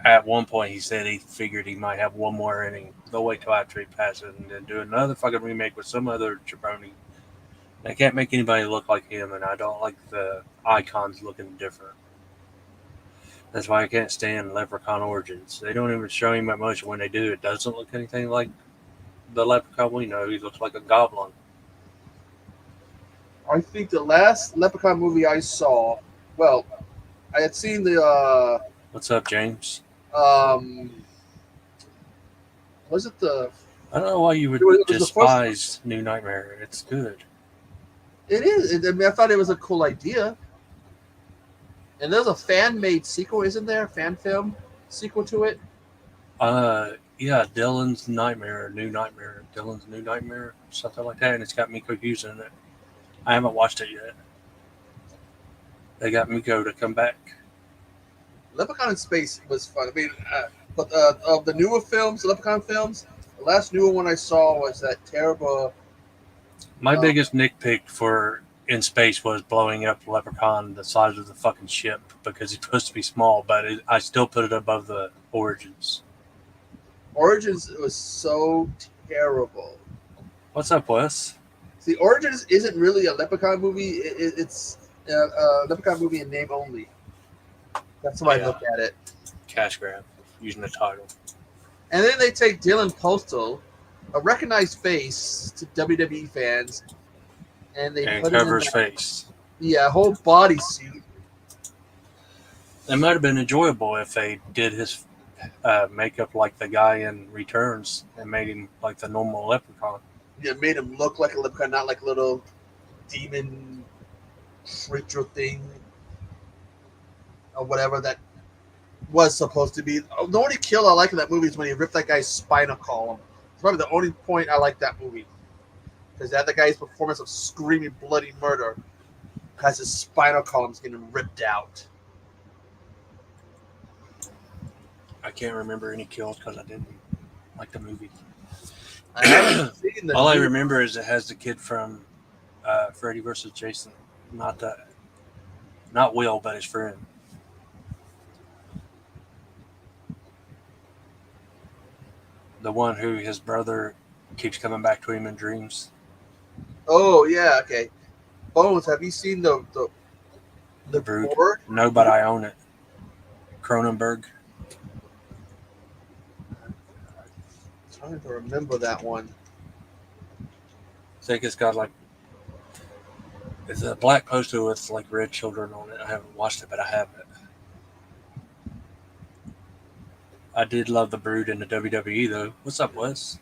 at one point he said he figured he might have one more inning. They'll wait till after he passes and then do another fucking remake with some other jabroni. They can't make anybody look like him, and I don't like the icons looking different. That's why I can't stand Leprechaun Origins. They don't even show him that much. When they do, it doesn't look anything like the Leprechaun we know. He looks like a goblin. I think the last Leprechaun movie I saw, well, I had seen the What's up, James? was it the? I don't know why you would It was the despise New Nightmare. It's good. It is. I mean, I thought it was a cool idea. And there's a fan-made sequel, isn't there? Fan film sequel to it. Yeah, Dylan's Nightmare, Dylan's New Nightmare, something like that, and it's got Miko Hughes in it. I haven't watched it yet. They got Miko to come back. Leprechaun in Space was fun. I mean, but of the newer films, Leprechaun films, the last newer one I saw was that terrible My biggest nitpick for in space was blowing up Leprechaun the size of the fucking ship because he's supposed to be small, but I still put it above the Origins. Origins was so terrible. What's up, Wes? See, Origins isn't really a Leprechaun movie. It's a Leprechaun movie in name only. That's how I look at it. Cash grab, using the title. And then they take Dylan Postal, a recognized face to WWE fans, and they put cover his his face. Yeah, a whole bodysuit. It might have been enjoyable if they did his makeup like the guy in Returns and made him like the normal Leprechaun. Yeah, made him look like a leprechaun, not like a little demon creature thing or whatever that was supposed to be. The only kill I like in that movie is when he ripped that guy's spinal column. It's probably the only point I like that movie. Because that the guy's performance of screaming bloody murder because his spinal column's getting ripped out. I can't remember any kills because I didn't like the movie. I haven't seen the All I new- remember is it has the kid from Freddy vs. Jason, not Will, but his friend. The one who his brother keeps coming back to him in dreams. Oh yeah, okay. Bones, have you seen the Brood. board? No, but I own it. Cronenberg. I'm trying to remember that one. I think it's got like it's a black poster with like red children on it. I haven't watched it, but I have it. I did love the Brood in the WWE though. What's up, Wes?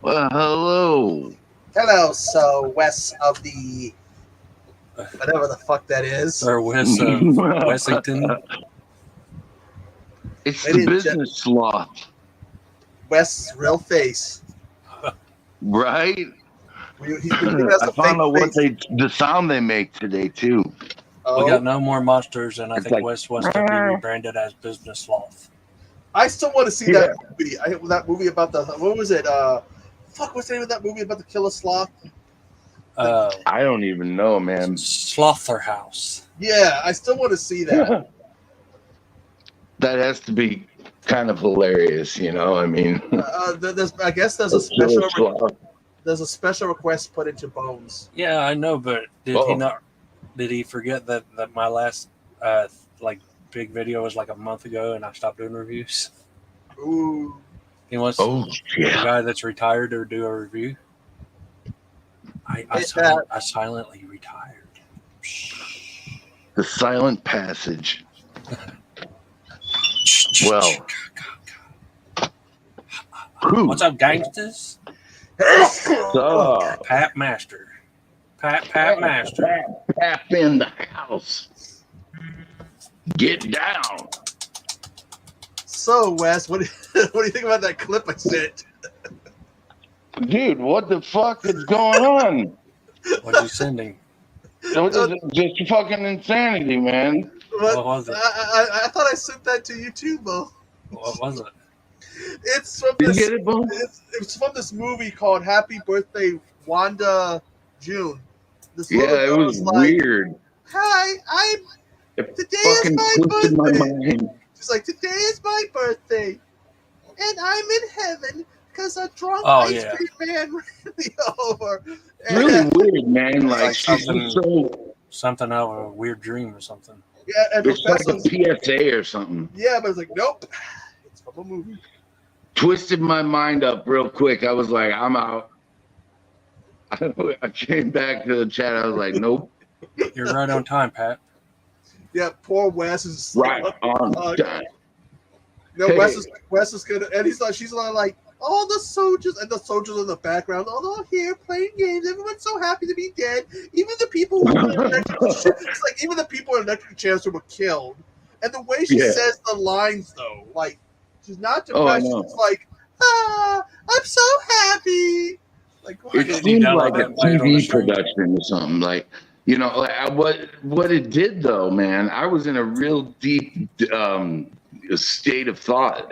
Well, hello. Hello, so Wes of the whatever the fuck that is. Sir Wes Wessington. It's Ladies the and business sloth, Wes' real face. right? He's been giving us I a found out fake what face. the sound they make today too. Oh, We got no more monsters, and I It's think like- Wes wants to be rebranded as Business Sloth. I still want to see that movie. That movie about the what was it? What's the name of that movie about the killer sloth? I don't even know, man. Slaughterhouse. Yeah, I still want to see that. That has to be kind of hilarious, you know. I mean, I guess there's a killer special sloth. there's a special request put into Bones. Yeah, I know, but did Uh-oh. he not? Did he forget that my last like big video was like a month ago, and I stopped doing reviews? Ooh, He wants Oh the yeah. guy that's retired to do a review. I silently retired. The silent passage. Well, who? What's up, gangsters? Pat Master. Pat Master. Tap in the house. Get down. So Wes, what do you think about that clip I sent? Dude, what the fuck is going on? What's he sending? This is just fucking insanity, man. What was it? I thought I sent that to you too, Bo. What was it? It's from Did you this. get it, Bo? It's from this movie called Happy Birthday, Wanda June. This Yeah, little it girl was like, weird. Hi, It Today is fucking my twisted my birthday. mind. she's like, today is my birthday, and I'm in heaven because a drunk Oh, ice yeah. cream man ran me over. It's really weird, man. Like, Like she's something- so. Something out of a weird dream or something. Yeah, and It's like a Professor's, PSA or something. yeah, but it's like, nope, it's from a movie. Twisted my mind up real quick. I was like, I'm out. I came back to the chat. I was like, nope. You're right on time, Pat. Yeah, poor Wes is Right on time. No, Hey. Wes is gonna, and she's like, all the soldiers and the soldiers in the background, all here playing games. Everyone's so happy to be dead. Even the people who were in electrical it's like even the people in electrical chairs who were killed. And the way she Yeah. says the lines, though, like she's not Oh, I depressed. know. She's like, I'm so happy. Like what? It did seemed download like a that and play it on the TV stream? production or something. Like, you know, what it did though, man. I was in a real deep state of thought.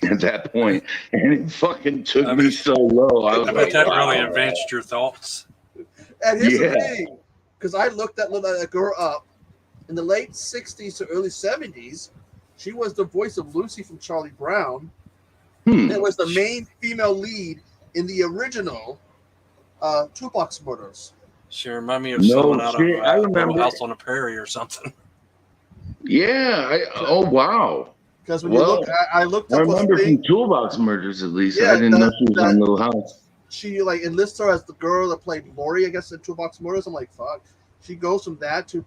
at that point, and it fucking took me so low. I was I bet like, that wow. really advanced your thoughts. And here's the Yeah. thing, because I looked that girl up in the late '60s to early '70s. She was the voice of Lucy from Charlie Brown. It was the main female lead in the original Toolbox Murders. She reminded me of No someone out shit, I of remember. Little House on the Prairie or something. Yeah. Oh wow. Because when you look, I looked I up remember a thing. from Toolbox Murders at least. Yeah, I didn't know she was on Little House. She like enlists her as the girl that played Lori, I guess, in Toolbox Murders. I'm like, fuck. She goes from that to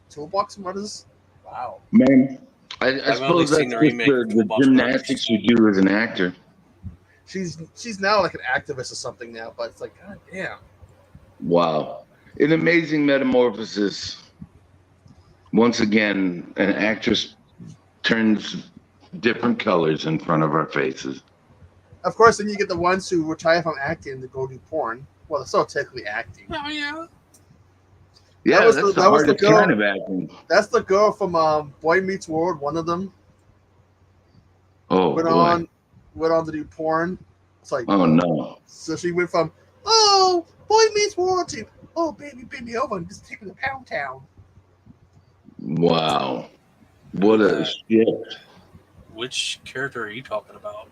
Toolbox Murders. Wow. Man, I I've only suppose that's seen the just remake of the Toolbox gymnastics you do as an actor. She's now like an activist or something now, but it's like, god damn. Wow. An amazing metamorphosis. Once again, an actress turns different colors in front of our faces. Of course, then you get the ones who retire from acting to go do porn. Well, they're still technically acting. Oh yeah. Yeah, was that's the- the that was the hardest girl- kind of acting. That's the girl from Boy Meets World. One of them Oh, went boy. on to do porn. It's like, Oh, no. so she went from Boy Meets World to baby, bend me over and just take me to Pound Town. Wow. What a shit. Which character are you talking about?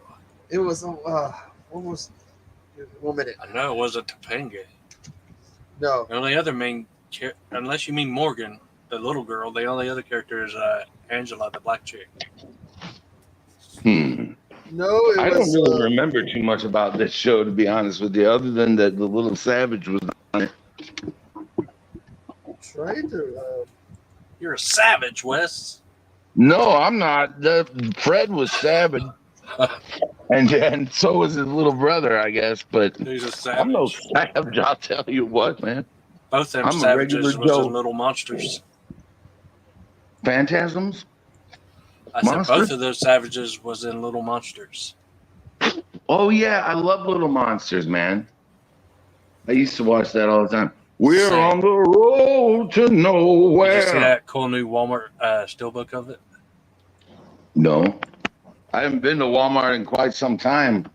It was what was 1 minute? I know it wasn't Topanga. No, The only other unless you mean Morgan, the little girl, the only other character is Angela, the black chick. no, it I was. don't really remember too much about this show, to be honest with you, other than that the little savage was on it. Trying to. You're a savage, Wes. No, I'm not. Fred was savage. And so was his little brother, I guess. But He's a savage. I'm no savage, I'll tell you what, man. Both them I'm a savages regular was Joe. in Little Monsters. Phantasms? I said Monster? both of those savages was in Little Monsters. Oh, yeah, I love Little Monsters, man. I used to watch that all the time. We're Same. on the road to Did you see nowhere. that cool new Walmart steelbook of it? No. I haven't been to Walmart in quite some time.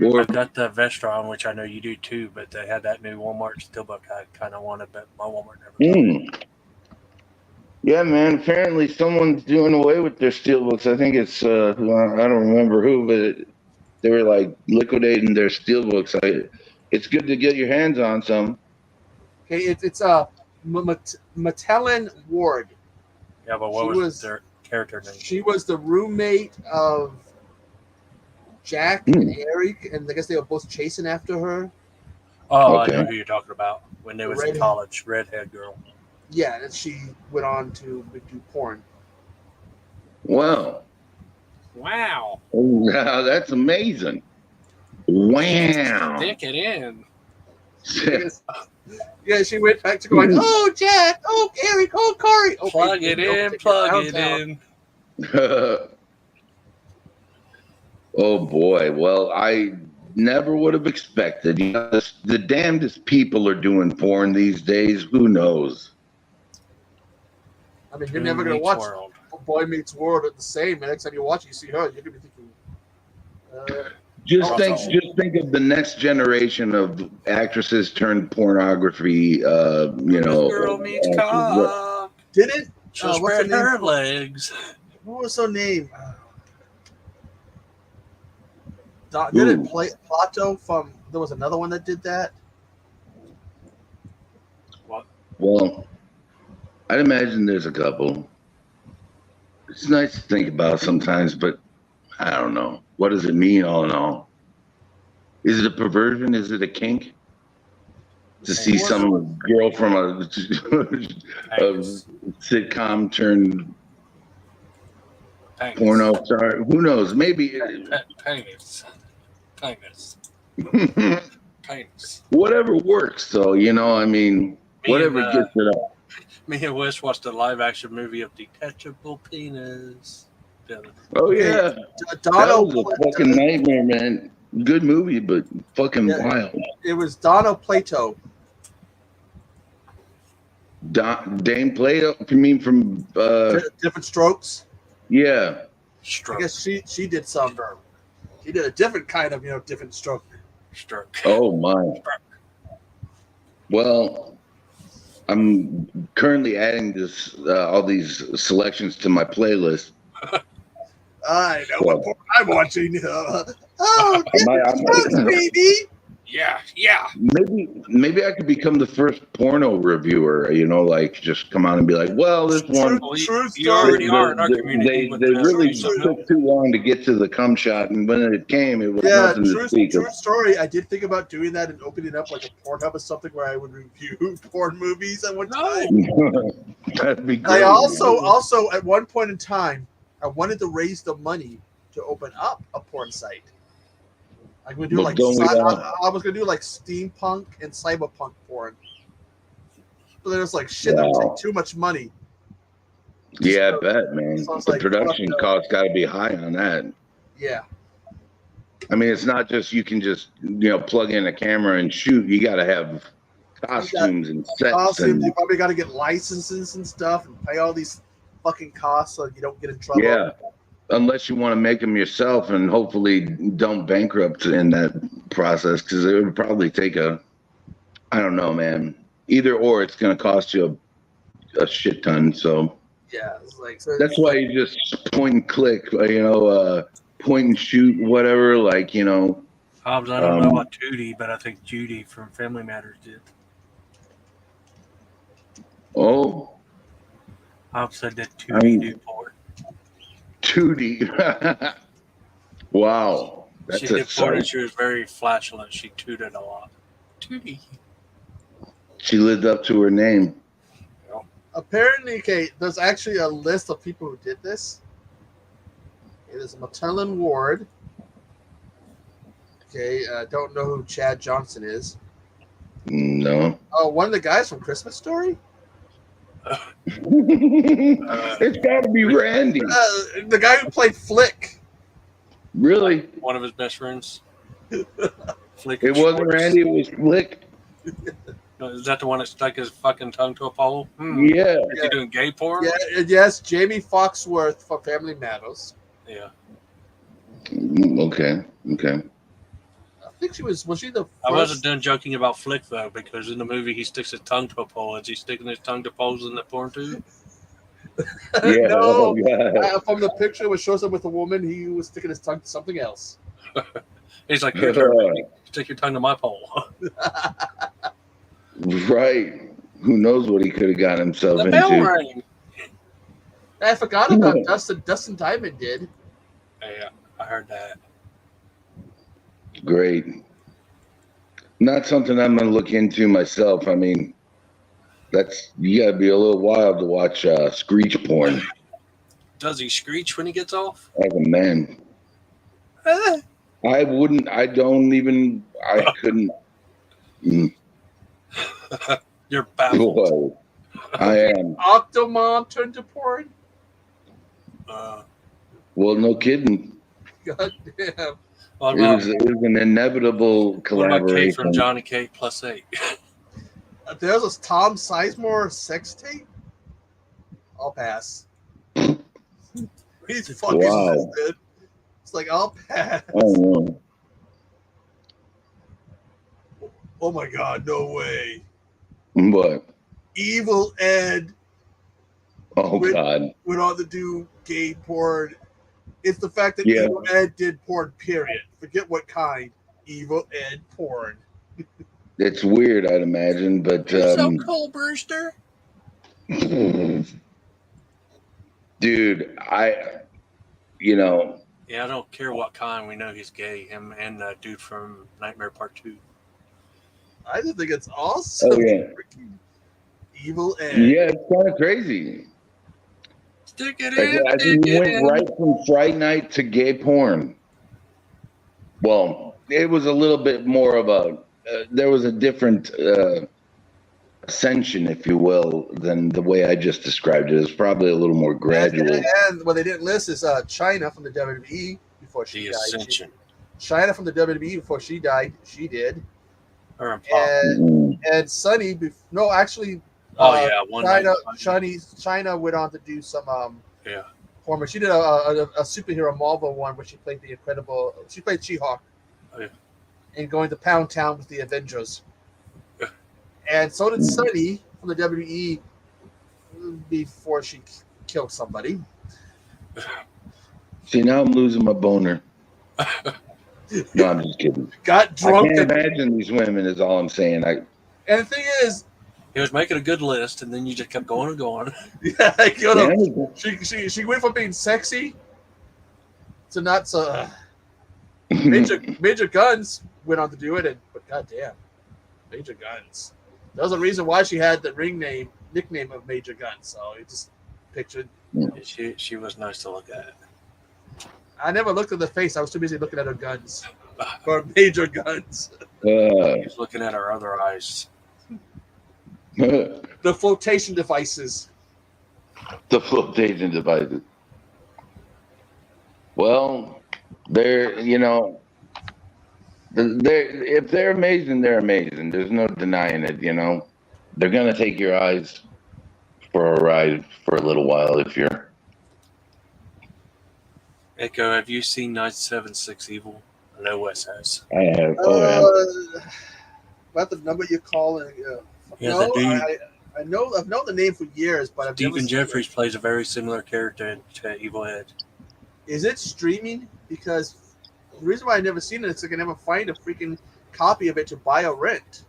Or, I've got the Vestron, which I know you do too, but they had that new Walmart steelbook I kind of wanted, but my Walmart never. Yeah, man. Apparently, someone's doing away with their steelbooks. I think it's I don't remember who, but they were like liquidating their steelbooks. It's good to get your hands on some. Okay, it's Matellen Ward. Yeah, but She what was was- their character name? She was the roommate of Jack and Eric, and I guess they were both chasing after her. Oh, Okay. I know who you're talking about. When they was in Redhead. college, redhead girl. Yeah, and she went on to do porn. Wow. Wow. Wow, that's amazing. Wow. Stick it in. Yeah, she went back to going, oh, Jack, oh, Eric, oh, Corey. Oh, Plug baby, it don't in, take plug it downtown. in. Oh boy. Well, I never would have expected. You know, the damnedest people are doing porn these days. Who knows? I mean, you're never going to watch World. Boy Meets World at the same. The next time you watch it, you see her, you're going to be thinking, Just Also- think of the next generation of actresses turned pornography. Girl meets actors. cock. did it? She'll what's spread her name? her legs. What was her name? Did it Ooh. play Plato from? There was another one that did that. Well, I'd imagine there's a couple. It's nice to think about sometimes, but I don't know. What does it mean, all in all? Is it a perversion? Is it a kink? To see some girl from a sitcom turned Penis. porno star? Who knows? Maybe. Penis. Penis. Penis. Whatever works, though. I mean, whatever and, gets it up. Me and Wes watched a live action movie of Detachable Penis. the other day. Oh yeah, that Dono. was a fucking nightmare, man. Good movie, but fucking Yeah. wild. It was Dono Plato. Dame Plato. You mean from? Different Strokes. Yeah. I Stroke. guess she did some. He did a different kind of, different stroke. Stroke. Oh my. Well, I'm currently adding this all these selections to my playlist. I know what porn I'm watching. Oh, I might- baby. Yeah. maybe I could become the first porno reviewer. Like just come on and be like, well, this one. True You already story. are in our community. They really took too long to get to the cum shot, and when it came, it was nothing to speak true of. story. I did think about doing that and opening up like a Pornhub or something where I would review porn movies at one time. That'd be great. I also at one point in time, I wanted to raise the money to open up a porn site. I'm gonna do But don't we all? I was gonna do like steampunk and cyberpunk porn. But there's like shit that would Wow. take too much money. Yeah, I bet, man. So I was The like, production fuck no. cost got to be high on that. Yeah. I mean, it's not just you can just plug in a camera and shoot. You got to have costumes and sets. Costumes, you And, probably got to get licenses and stuff and pay all these fucking costs so you don't get in trouble. yeah, unless you want to make them yourself and hopefully don't bankrupt in that process, because it would probably take I don't know, man. Either or, it's going to cost you a shit ton. So Yeah, it's like so that's why you just point and click, point and shoot, whatever. Hobbs, I don't know about Tootie, but I think Judy from Family Matters did. Oh, Hobbs said that I Tootie mean- do porn. 2D. Wow, that's She a did porn sight. and she was very flatulent. She tooted a lot. Tootie. She lived up to her name. apparently, okay, there's actually a list of people who did this. It is Matilda Ward. Okay, don't know who Chad Johnson is. No. Oh, one of the guys from Christmas Story? It's got to be Randy. The guy who played Flick. Really? One of his best friends. Flick It wasn't Randy. It was Flick. Is that the one that stuck his fucking tongue to a pole? Yeah. Is he doing gay porn? Yeah, yes, Jamie Foxworth for Family Matters. Yeah. Okay. I think she was she the first? I wasn't done joking about Flick, though, because in the movie he sticks his tongue to a pole. Is he sticking his tongue to poles in the porn, too? Yeah. No. Oh, God. From the picture which shows him with a woman, he was sticking his tongue to something else. He's like, your turn, baby. Stick your tongue to my pole. Right. Who knows what he could have got himself The bell into. rang. I forgot about Dustin Diamond did. Yeah, I heard that. Great. Not something I'm going to look into myself. I mean, you got to be a little wild to watch screech porn Does he screech when he gets off? as a man. I couldn't. You're baffled. Whoa. I am. Octomom turned to porn. Well, no kidding. God damn. What It about, was an inevitable what about Kate collaboration. from Johnny Cake +8? There's a Tom Sizemore sex tape. I'll pass. He's fucking Wow. dude. It's like I'll pass. I don't know. Oh my god, no way. What? Evil Ed Oh, Wait. God. went on to do gay porn. It's the fact that Yeah. Evil Ed did porn, period. Forget what kind. Evil Ed porn. It's weird, I'd imagine, but so cool, Brewster. dude, Yeah, I don't care what kind. We know he's gay. Him and the dude from Nightmare Part 2. I just think it's awesome. Oh, yeah. Freaking Evil Ed. yeah, it's kind of crazy. Stick it Like, in. I think Stick we it went in. right from Fright Night to gay porn. Well, it was a little bit more of there was a different ascension, if you will, than the way I just described it. It was probably a little more gradual. And what they didn't list is China from the WWE before she The died. Ascension. China from the WWE before she died. She did. Her and Pop. And Sunny. Oh, yeah. One night. China went on to do some Yeah. performer. She did a superhero Marvel one where she played the Incredible. She played She-Hulk. Oh, yeah. And going to Pound Town with the Avengers. Yeah. And so did Sunny from the WWE before she killed somebody. See, now I'm losing my boner. No, I'm just kidding. Got I drunk. can't imagine these women. Is all I'm saying. And the thing is, He was making a good list, and then you just kept going and going. yeah, you know, Yeah. she went from being sexy to not so. Major Guns went on to do it, but goddamn, Major Guns. There's a reason why she had the nickname of Major Guns. So you just pictured. She was nice to look at. I never looked at the face. I was too busy looking at her guns. Or Major Guns. He was looking at her other eyes. The flotation devices. The flotation devices. Well, they're if they're amazing, they're amazing. There's no denying it. They're gonna take your eyes for a ride for a little while if you're. Echo, have you seen 976 Evil? I know Wes has. I have. Oh yeah. About the number you're calling. Yeah, No, the dude. I've known the name for years, but I've never Stephen seen Jeffries it. plays a very similar character to Evil Head. Is it streaming? Because the reason why I've never seen it is I can never find a freaking copy of it to buy or rent.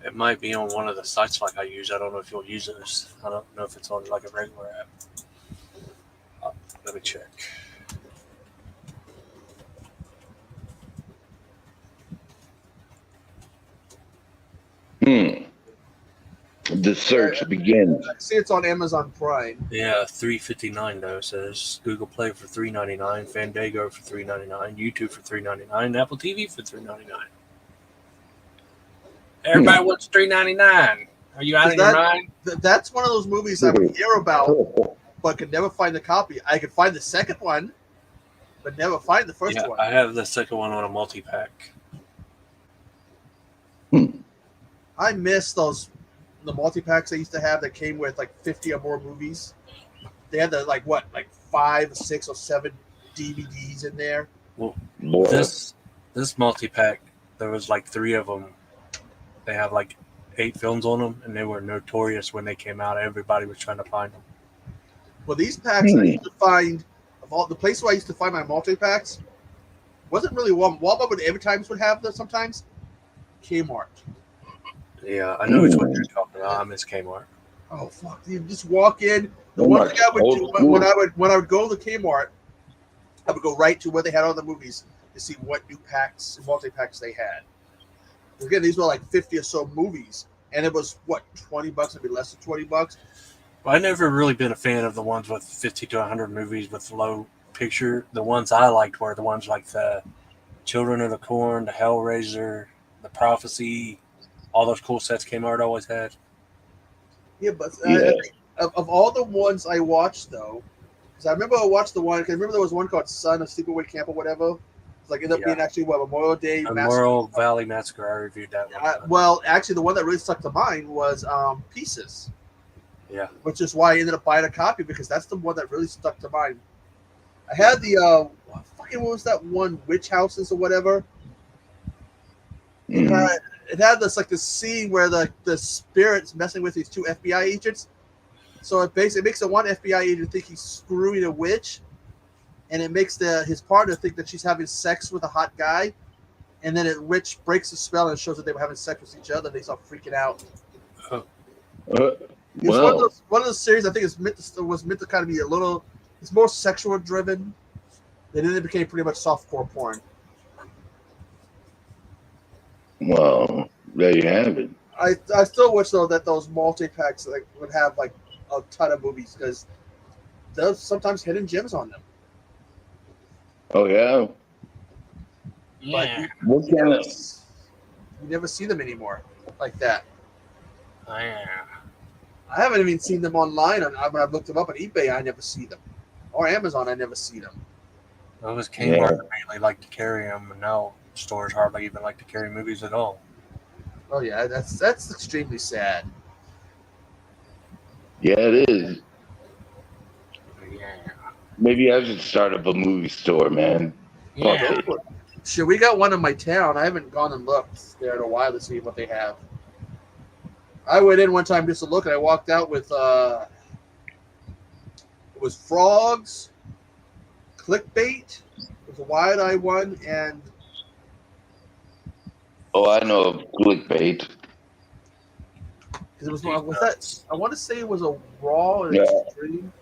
It might be on one of the sites like I use. I don't know if you'll use those. I don't know if it's on like a regular app. Let me check. The search begins. I see it's on Amazon Prime. Yeah, $3.59 though. It says Google Play for $3.99, Fandango for $3.99, YouTube for $3.99, Apple TV for $3.99. Everybody wants $3.99. Are you out of your mind? That's one of those movies I would hear about, but could never find the copy. I could find the second one, but never find the first Yeah, one. I have the second one on a multi-pack. I miss the multi-packs they used to have that came with like 50 or more movies. They had the like 5, 6, or 7 DVDs in there. Well, this multi-pack, there was like 3 of them. They have like 8 films on them, and they were notorious when they came out. Everybody was trying to find them. Well, these packs I used to find, of all the places where I used to find my multi-packs, wasn't really Walmart. Walmart would every time would have them sometimes. Kmart. Yeah, I know which one you're talking about. I miss Kmart. Oh fuck! You just walk in. The one thing I would do when I would go to Kmart, I would go right to where they had all the movies to see what new packs and multi-packs they had. Again, these were like 50 or so movies, and it was what, $20, maybe less than $20. Well, I've never really been a fan of the ones with 50 to 100 movies with low picture. The ones I liked were the ones like the Children of the Corn, the Hellraiser, the Prophecy, all those cool sets Kmart always had. Yeah, but of all the ones I watched, though, because I remember I watched the one, because I remember there was one called Son of Sleepaway Camp or whatever. It's like ended up being actually Memorial Day Memorial Valley Massacre. I reviewed that one. Well, actually, the one that really stuck to mind was Pieces. Yeah. Which is why I ended up buying a copy, because that's the one that really stuck to mind. I had the what was that one, Witch Houses or whatever. It had this scene where the spirit's messing with these 2 FBI agents. So it makes the one FBI agent think he's screwing a witch, and it makes his partner think that she's having sex with a hot guy, and then the witch breaks the spell and shows that they were having sex with each other. And they start freaking out. It's one of those series I think was meant to kind of be a little. It's more sexual driven, and then it became pretty much softcore porn. Well, there you have it. I still wish though that those multi packs would have like a ton of movies, because there's sometimes hidden gems on them. Oh yeah. Yeah. What kind of? You never see them anymore like that. Yeah. I haven't even seen them online. When I've looked them up on eBay, I never see them, or Amazon, I never see them. Well, it was Kmart that mainly like to carry them, and now stores hardly even like to carry movies at all. Oh yeah, that's extremely sad. Yeah, it is. Maybe I should start up a movie store, man. Fuck Yeah. it. Shit, we got one in my town. I haven't gone and looked there in a while to see what they have. I went in one time just to look, and I walked out with it was frogs, clickbait, it was a wide-eye one, and Oh, I know of clickbait. it was that I want to say it was a raw or Yeah. extreme.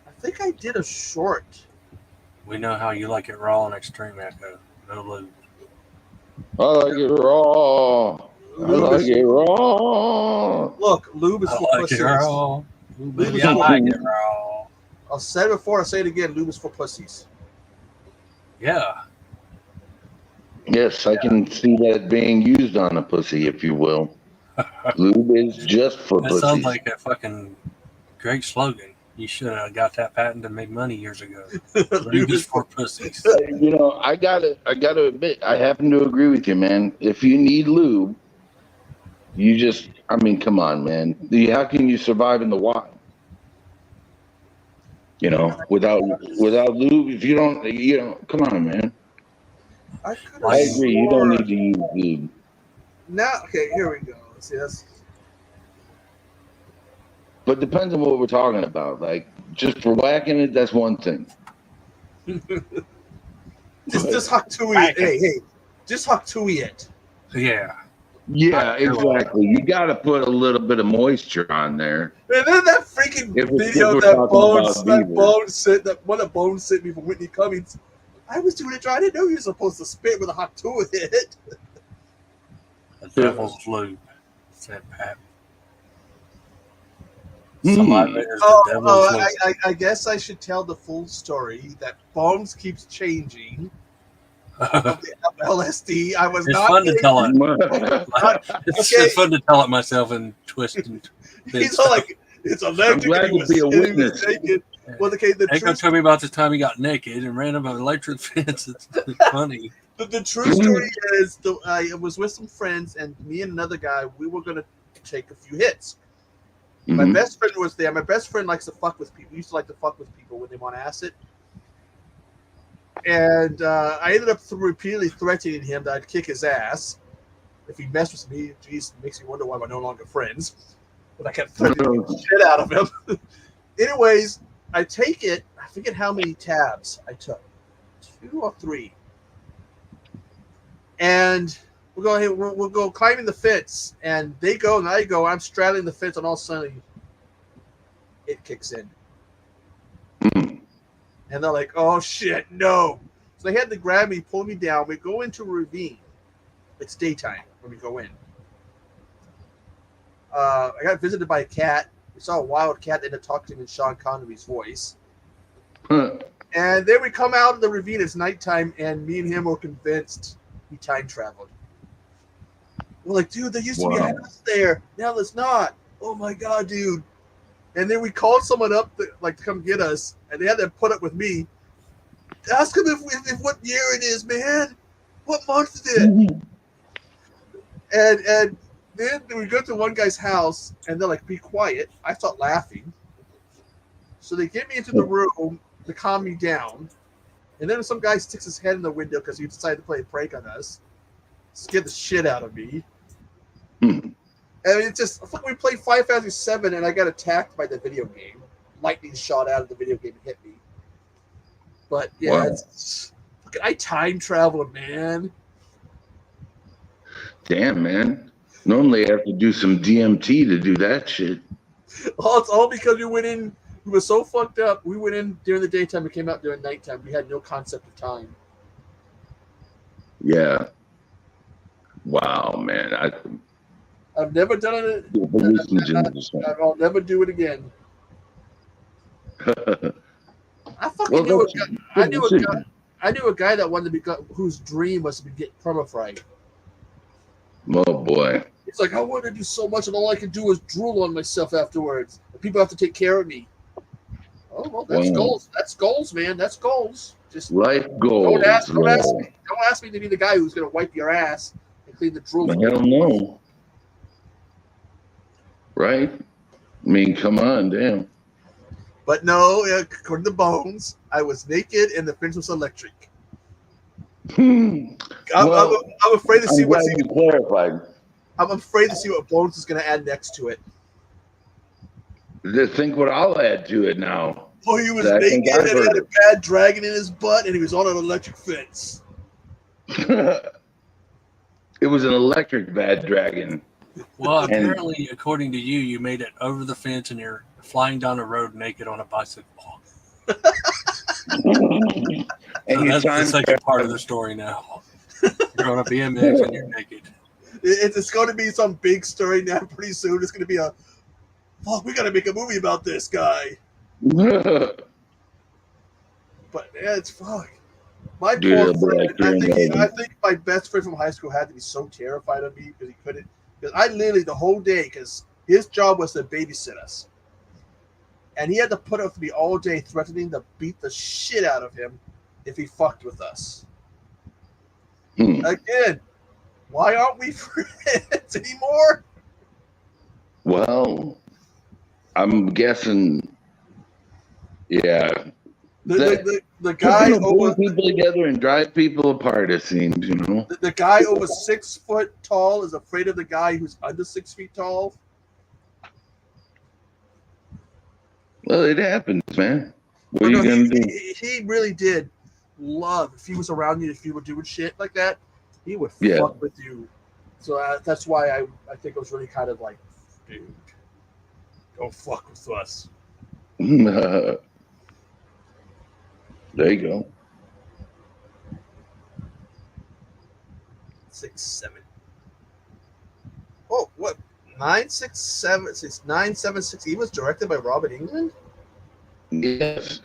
I think I did a short. We know how you like it raw and extreme, Echo. No lube. I like it raw. I like it raw. Look, lube is I for like pussies. it raw. Ooh, baby, I Lube is like it raw. I'll say it before, I'll say it again. Lube is for pussies. Yeah. Yes, I can see that being used on a pussy, if you will. Lube is just for That pussies. sounds like a fucking great slogan. You should have got that patent and made money years ago. Lube is for pussies. You know, I gotta admit, I happen to agree with you, man. If you need lube, you just, I mean, come on, man. How can you survive in the wild? You know, without lube, if you don't, come on, man. I could I agree. You don't need to use lube. Now, okay, here we go. See, that's But depends on what we're talking about. Like, just for whacking it, that's one thing. just Hak Tui it. Hey, just Hak Tui it. Yeah. Yeah, exactly. You got to put a little bit of moisture on there. And then that freaking If video we're that talking Bone sent me from Whitney Cummings. I was doing it dry. I didn't know you were supposed to spit with a Hak Tui it. The devil's lube, said Pat. Hmm. Saliva is the devil's lube. I guess I should tell the full story that Bones keeps changing. Of the LSD. I was It's not fun to getting- tell it. It's fun to tell it myself and twist and He's all like, it's electric. glad and he to was- be a and he was witness. shaking. Well, the Echo truth, told me about the time he got naked and ran up an electric fence. It's funny. the true story is, I was with some friends, and me and another guy, we were going to take a few hits. My Mhm. best friend was there. My best friend likes to fuck with people. He used to like to fuck with people when they want acid. And I ended up repeatedly threatening him that I'd kick his ass if he messed with me. Jeez, it makes me wonder why we're no longer friends. But I kept threatening the shit out of him. Anyways, I take it. I forget how many tabs I took, 2 or 3. And we'll go climbing the fence, and they go and I go. I'm straddling the fence, and all of a sudden it kicks in. And they're like, oh, shit, no. So they had to grab me, pull me down. We go into a ravine. It's daytime when we go in. I got visited by a cat. We saw a wild cat that ended up talking in Sean Connery's voice. Huh. And then we come out of the ravine. It's nighttime, and me and him were convinced he time traveled. We're like, dude, there used to be a house there. Now there's not. Oh, my God, dude. And then we called someone up to come get us, and they had to put up with me. Ask them if what year it is, man. What month is it? And then we go to one guy's house, and they're like, be quiet. I start laughing. So they get me into the room to calm me down. And then some guy sticks his head in the window because he decided to play a prank on us. Scared the shit out of me. And it's just, we played Final Fantasy VII, and I got attacked by the video game. Lightning shot out of the video game and hit me. But yeah, I time traveled, man. Damn, man. Normally I have to do some DMT to do that shit. Oh, it's all because we went in. We were so fucked up. We went in during the daytime. We came out during nighttime. We had no concept of time. Yeah. Wow, man. I've never done it. I'll never do it again. I fucking knew a guy. I knew a guy that wanted to be, whose dream was to get permafried. Oh boy. He's like, I want to do so much, and all I can do is drool on myself afterwards. And people have to take care of me. Oh well, that's goals. That's goals, man. That's goals. Just life goals. Don't ask me to be the guy who's going to wipe your ass and clean the drool. Hell no. Right? I mean, come on, damn. But no, according to Bones, I was naked and the fence was electric. I'm afraid to see I'm what glad you clarified. I'm afraid to see what Bones is going to add next to it. Think what I'll add to it now. Oh, he was I naked think and I've he had heard a bad dragon in his butt and he was on an electric fence. It was an electric bad dragon. Well, apparently, according to you, you made it over the fence and you're flying down the road naked on a bicycle. And So you that's the timed second part of the story now. You're on a BMX and you're naked. It's going to be some big story now pretty soon. It's going to be we got to make a movie about this guy. But yeah, it's fuck. My Dude, poor friend, like I think my best friend from high school had to be so terrified of me because he couldn't. Because I literally the whole day, because his job was to babysit us. And he had to put up with me all day, threatening to beat the shit out of him if he fucked with us. Again, why aren't we friends anymore? Well, I'm guessing, yeah. The guy over people together and drive people apart. It seems, you know. The guy over 6 foot tall is afraid of the guy who's under 6 feet tall. Well, it happens, man. What are you gonna do? He really did love if he was around you, if you were doing shit like that, he would fuck with you. So that's why I think it was really kind of like, dude, don't fuck with us. There you go. 6, 7. Oh, what? 967 976. He was directed by Robert Englund. Yes.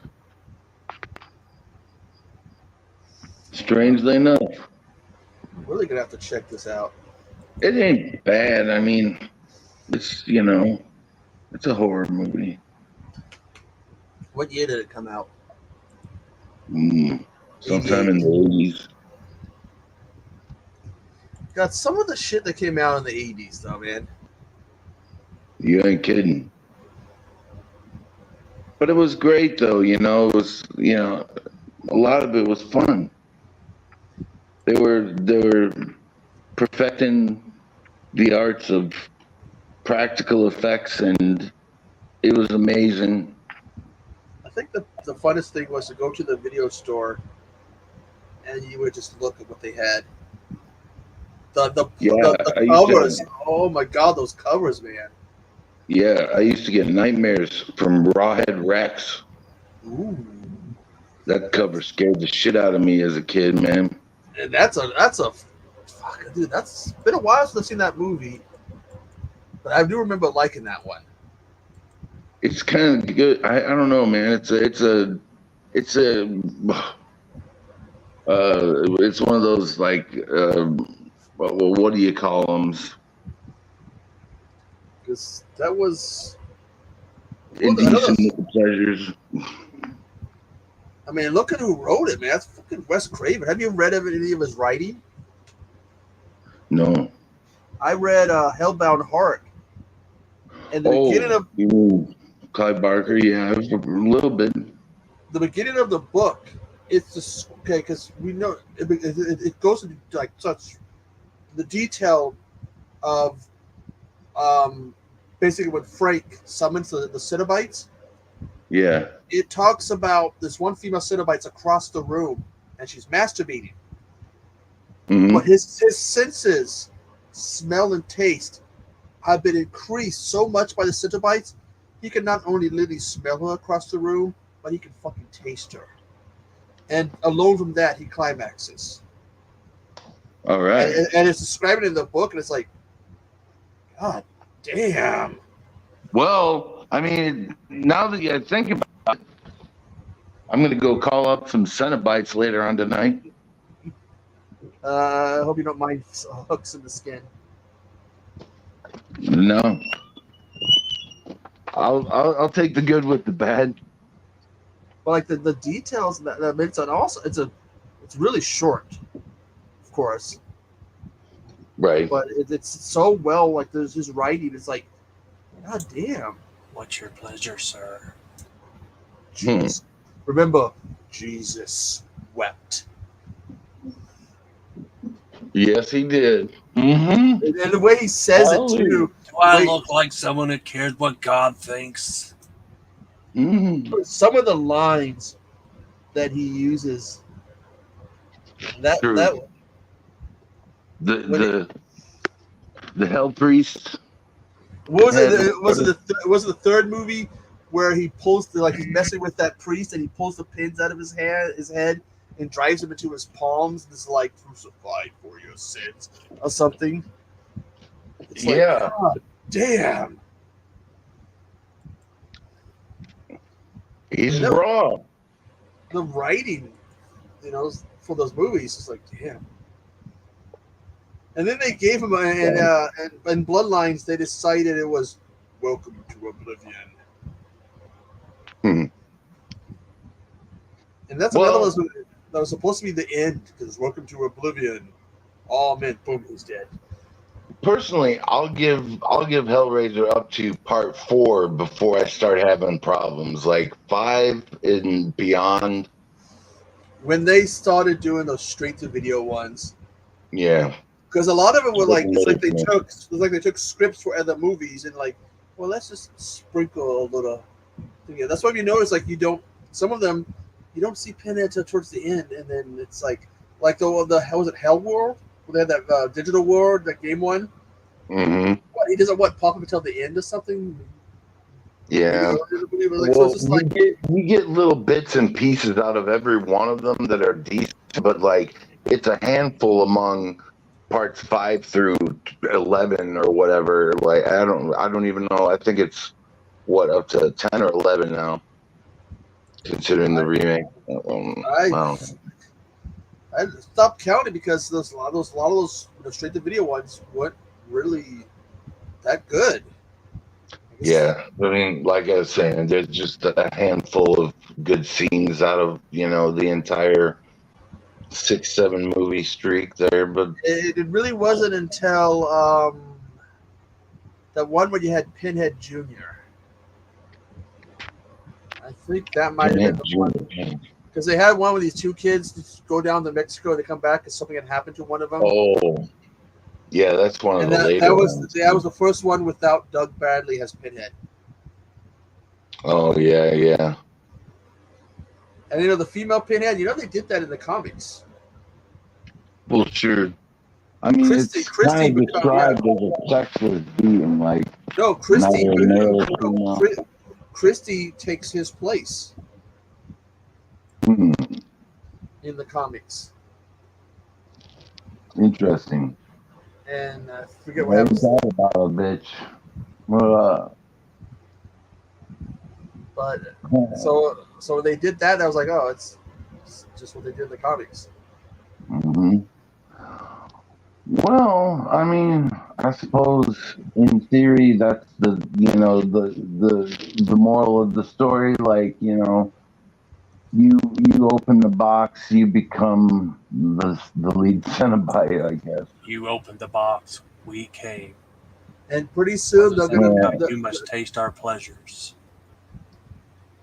Strangely enough, I'm really gonna have to check this out. it ain't bad. I mean, it's it's a horror movie. What year did it come out? Sometime in the 80s. Got some of the shit that came out in the 80s, though, man. You ain't kidding. But it was great, though. It was, a lot of it was fun. They were perfecting the arts of practical effects, and it was amazing. I think the funnest thing was to go to the video store and you would just look at what they had. The covers. Oh my god, those covers, man. Yeah, I used to get nightmares from Rawhead Rex. Ooh. That cover scared the shit out of me as a kid, man. And that's a fuck, dude. That's been a while since I've seen that movie, but I do remember liking that one. It's kind of good. I don't know, man. It's one of those like what do you call them? Because that was Indecent pleasures. I mean, look at who wrote it, man. That's fucking Wes Craven. Have you read any of his writing? No. I read Hellbound Heart. And the beginning of Clive Barker, yeah, a little bit. The beginning of the book, it's just okay because we know it goes into like such the detail of basically when Frank summons the Cenobites. Yeah. It talks about this one female Cenobite's across the room and she's masturbating. Mm-hmm. But his senses, smell and taste, have been increased so much by the Cenobites, he can not only literally smell her across the room, but he can fucking taste her. And alone from that, he climaxes. All right. And it's described in the book, and it's like, God damn. Well, I mean, now that you think about it, I'm going to go call up some Cenobites later on tonight. I hope you don't mind hooks in the skin. No. I'll take the good with the bad. But like the details that makes it also it's really short, of course. Right. But it's so well, like there's his writing. It's like, God damn. What's your pleasure, sir? Jesus. Remember, Jesus wept. Yes, he did. Mm-hmm. And the way he says it too. Do I Wait. look like someone who cares what God thinks? Mm-hmm. Some of the lines that he uses. True. That The Hell Priest. what was Yeah, it? Was it the third movie where he pulls he's messing with that priest and he pulls the pins out of his head and drives them into his palms and is like crucified for your sins or something. It's like, Yeah. God damn. He's You know? raw. The writing, for those movies is like, damn. And then they gave him and Bloodlines. They decided it was Welcome to Oblivion, Hmm. and that's Well- another one that was supposed to be the end because Welcome to Oblivion. Oh man, boom, he's dead. Personally, I'll give Hellraiser up to part 4 before I start having problems. Like 5 and beyond. When they started doing those straight to video ones, Yeah. because a lot of it were like It's they took scripts for other movies and like, well, let's just sprinkle a little. Yeah, that's why you notice some of them you don't see Pinhead till towards the end, and then it's like the hell was it Hell World? Where they had that digital world, that game one. Mm-hmm. What he doesn't pop up until the end or something. Yeah. Like, so Well, it's just like we get little bits and pieces out of every one of them that are decent, but like it's a handful among parts 5 through 11 or whatever. Like I don't even know. I think it's up to 10 or 11 now, considering the remake. Wow. I stopped counting because a lot of those straight to video ones weren't really that good. Yeah, I mean, like I was saying, there's just a handful of good scenes out of the entire 6-7 movie streak there, but It really wasn't until that one where you had Pinhead Jr. I think that might have been the one. Because they had one with these two kids just go down to Mexico. They come back because something had happened to one of them. Oh, yeah, that's one of And the later ones. that was the first one without Doug Bradley as Pinhead. Oh, yeah. And the female Pinhead, they did that in the comics. Well, sure. I mean, Christy kind of described as a sexless being, like no, Christy. neither male or female. Christy takes his place Hmm, in the comics, interesting. and I forget what What happens. is that about, a bitch? Well, But so when they did that, I was like, oh, it's just what they did in the comics. hmm Well, I mean, I suppose in theory that's the the moral of the story. Like you open the box, you become the lead Cenobite, I guess. You opened the box, we came. And pretty soon they're gonna You must taste our pleasures.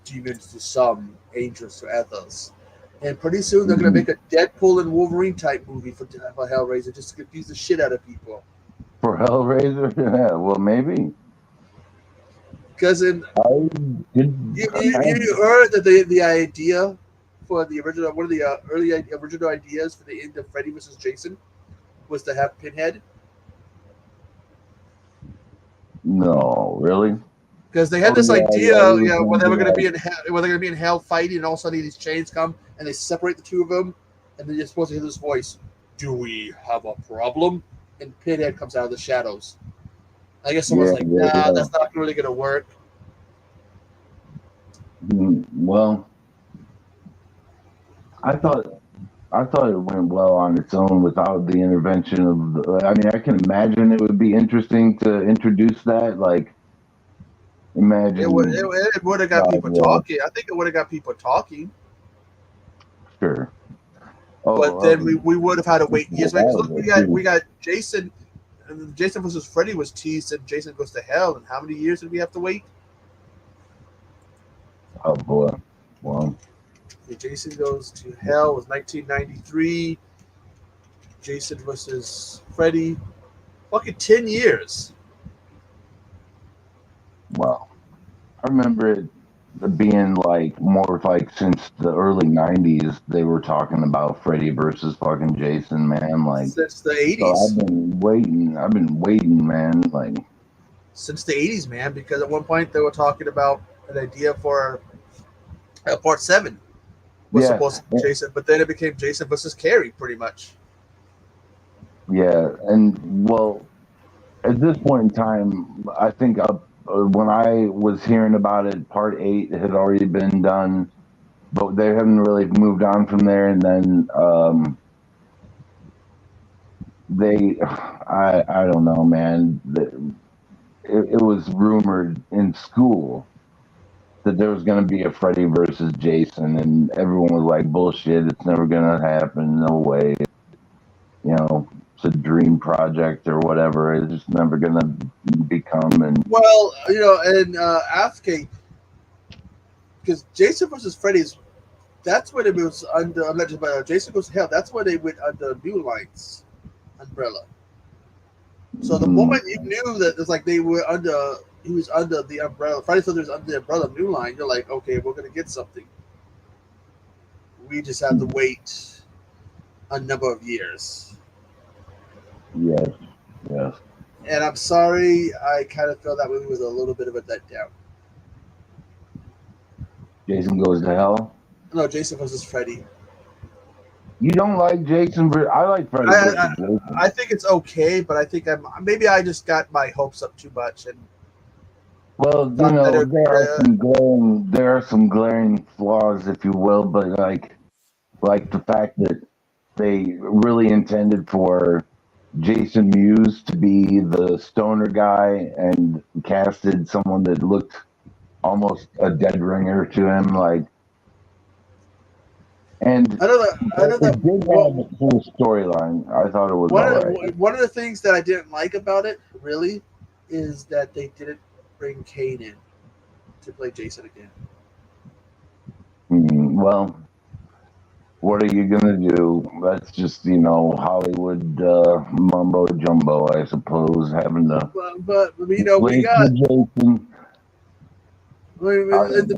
demons to some, angels to others. And pretty soon they're gonna make a Deadpool and Wolverine type movie for Hellraiser just to confuse the shit out of people. For Hellraiser, yeah. Well, maybe. Because you heard that the idea for the original, one of the original ideas for the end of Freddy vs. Jason was to have Pinhead. No, really. Because they had this idea, when they were going to be in. in hell fighting, and all of a sudden these chains come and they separate the two of them, and then you're supposed to hear this voice: "Do we have a problem?" And Pinhead comes out of the shadows. I guess someone's that's not really going to work. Well, I thought it went well on its own without the intervention of. I mean, I can imagine it would be interesting to introduce that. Like, imagine It would have got people talking. I think it would have got people talking. Sure. But then we would have had to wait years. Because look, we got Jason, and Jason versus Freddy was teased, and Jason goes to hell. And how many years did we have to wait? Oh boy. Well, Jason Goes to Hell was 1993. Jason versus Freddy. Fucking 10 years. well, I remember it being like more like since the early '90s they were talking about Freddy versus fucking Jason, man. Like, Since the so 80s. I've been waiting, man. Like, Since the 80s, man, because at one point they were talking about an idea for Part 7 was yeah, supposed to be Jason, but then it became Jason versus Carrie, pretty much. yeah, and well, at this point in time, I think when I was hearing about it, Part 8 had already been done, but they haven't really moved on from there. And then I don't know, man. It was rumored in school that there was going to be a Freddy versus Jason, and everyone was like, "Bullshit! It's never going to happen. No way." You know, it's a dream project or whatever. It's just never going to become. And Well, and after, because Jason versus Freddy's, that's when it was under alleged by Jason Goes to Hell. That's when they went under New Line's umbrella. So the moment you knew that it's like he was under the umbrella. Friday Thirteenth was under the umbrella of New Line. You're like, okay, we're gonna get something. We just have to wait a number of years. yes, yes. And I'm sorry, I kind of felt that movie was a little bit of a letdown. Jason Goes to Hell. No, Jason versus Freddy. You don't like Jason? I like Freddy versus Jason. I think it's okay, but I think I just got my hopes up too much. And Well, there are some glaring flaws, if you will, but like the fact that they really intended for Jason Mewes to be the stoner guy and casted someone that looked almost a dead ringer to him, like. And I know that it did have a cool storyline. I thought it was one of the things that I didn't like about it really is that they didn't bring Kane in to play Jason again. Well, what are you gonna do? That's just Hollywood mumbo jumbo, I suppose. Having to, but we got Jason.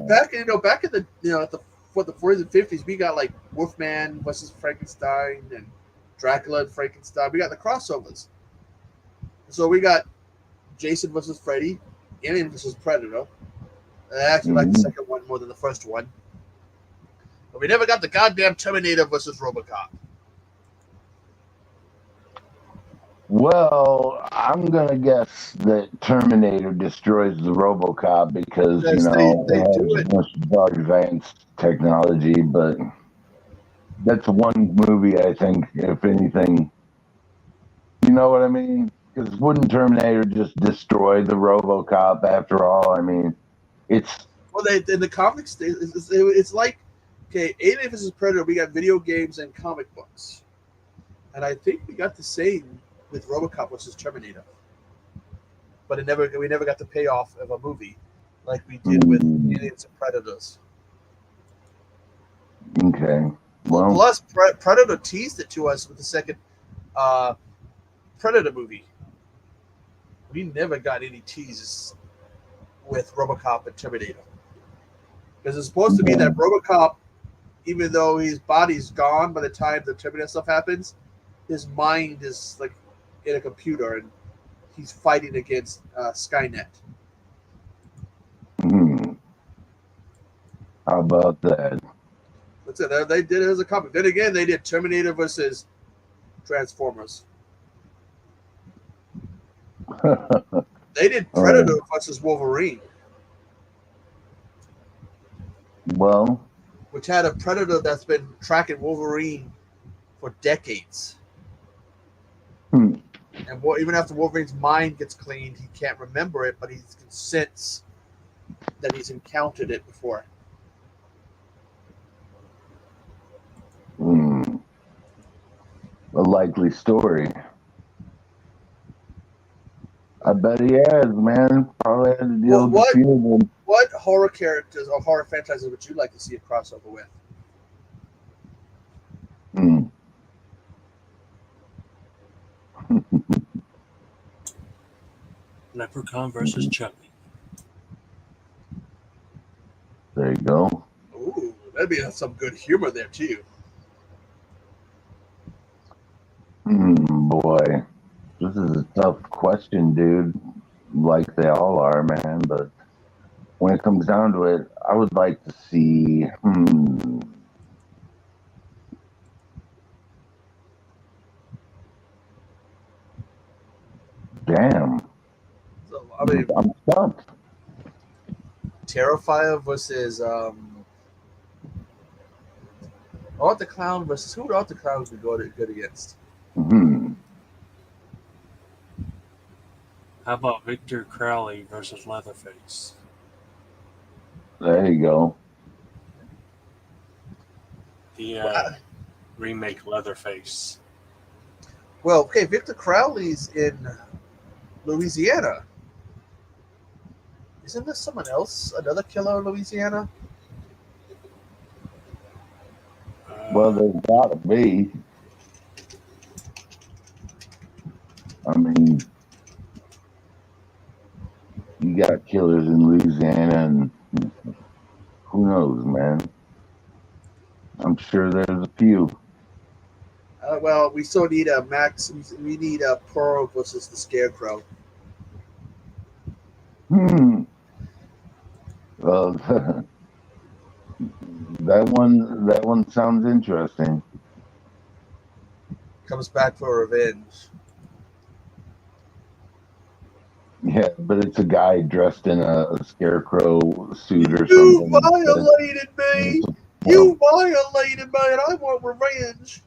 back in the at the 40s and 50s, we got like Wolfman versus Frankenstein and Dracula and Frankenstein. We got the crossovers. So we got Jason versus Freddy, Alien versus Predator. I actually like the second one more than the first one. But we never got the goddamn Terminator versus RoboCop. Well, I'm gonna guess that Terminator destroys the RoboCop because Yes, they do it. Much advanced technology, but that's one movie I think, if anything, you know what I mean? Because wouldn't Terminator just destroy the RoboCop after all? I mean, it's in the comics, it's like, okay, Alien vs. Predator, we got video games and comic books. And I think we got the same with RoboCop versus Terminator. But we never got the payoff of a movie like we did with Aliens and Predators. Okay. Well, plus, Predator teased it to us with the second Predator movie. We never got any teases with RoboCop and Terminator. Because it's supposed to be that RoboCop, even though his body's gone by the time the Terminator stuff happens, his mind is like in a computer and he's fighting against Skynet. How about that? That's it. They did it as a comic. Then again, they did Terminator versus Transformers. They did Predator versus Wolverine. Well, which had a Predator that's been tracking Wolverine for decades. And even after Wolverine's mind gets cleaned, he can't remember it, but he can sense that he's encountered it before. A likely story. I bet he has, man. Probably had to deal with a few of them. What horror characters or horror franchises would you like to see a crossover with? Hmm. Leprechaun versus Chucky. There you go. Ooh, that'd be some good humor there too. Boy, this is a tough question, dude. Like they all are, man. But when it comes down to it, I would like to see. Damn. So, I mean, I'm stumped. Terrifier versus Art the Clown versus who would Art the Clown be good against? How about Victor Crowley versus Leatherface? There you go. The remake Leatherface. Well, okay, Victor Crowley's in Louisiana. Isn't there someone else, another killer in Louisiana? Well, there's got to be. I mean, you got killers in Louisiana, and who knows, man? I'm sure there's a few. Well, we still need a Max. We need a Pearl versus the Scarecrow. Well, that one sounds interesting. Comes back for revenge. Yeah, but it's a guy dressed in a scarecrow suit or You something. violated me! You violated me, and I want revenge.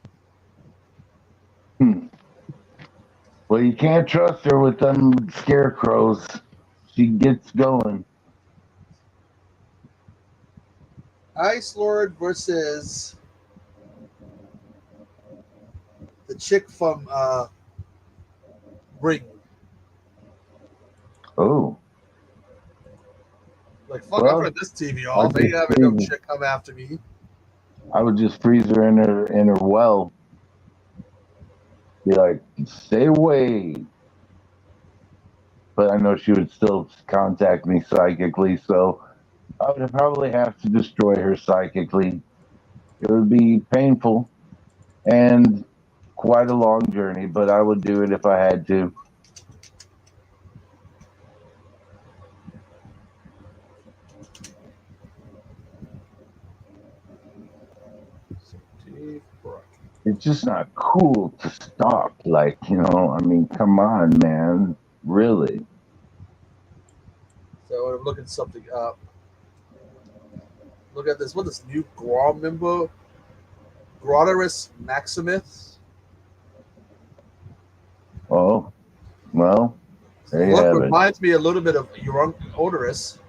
Well, you can't trust her with them scarecrows. She gets going. Ice Lord versus the chick from Ring. Oh. Like, fuck, Well, I put this TV off. Ain't having no chick come after me. I would just freeze her in her well. Be like, stay away. But I know she would still contact me psychically, so I would probably have to destroy her psychically. It would be painful and quite a long journey, but I would do it if I had to. It's just not cool to stalk. Like, I mean, come on, man. Really? So I'm looking something up. Look at this. What is this new Grom member? Grodarus Maximus. Oh, well, there you have it. Reminds me a little bit of Euron Odorous.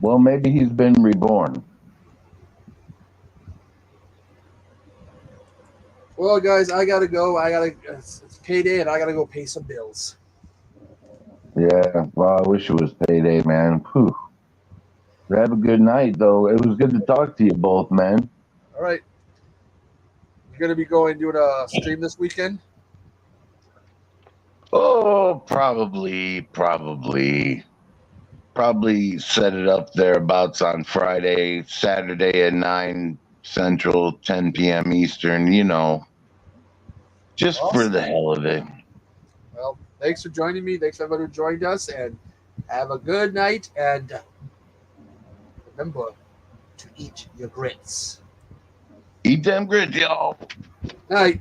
Well, maybe he's been reborn. Well, guys, I gotta go. It's payday, and I gotta go pay some bills. Yeah, well, I wish it was payday, man. Whew. Have a good night, though. It was good to talk to you both, man. All right. You're gonna be doing a stream this weekend? Oh, probably set it up thereabouts on Friday, Saturday at 9 Central, 10 p.m. Eastern, just for the hell of it. Well, thanks for joining me. Thanks everybody who joined us, and have a good night. And remember to eat your grits. Eat them grits, y'all. Night.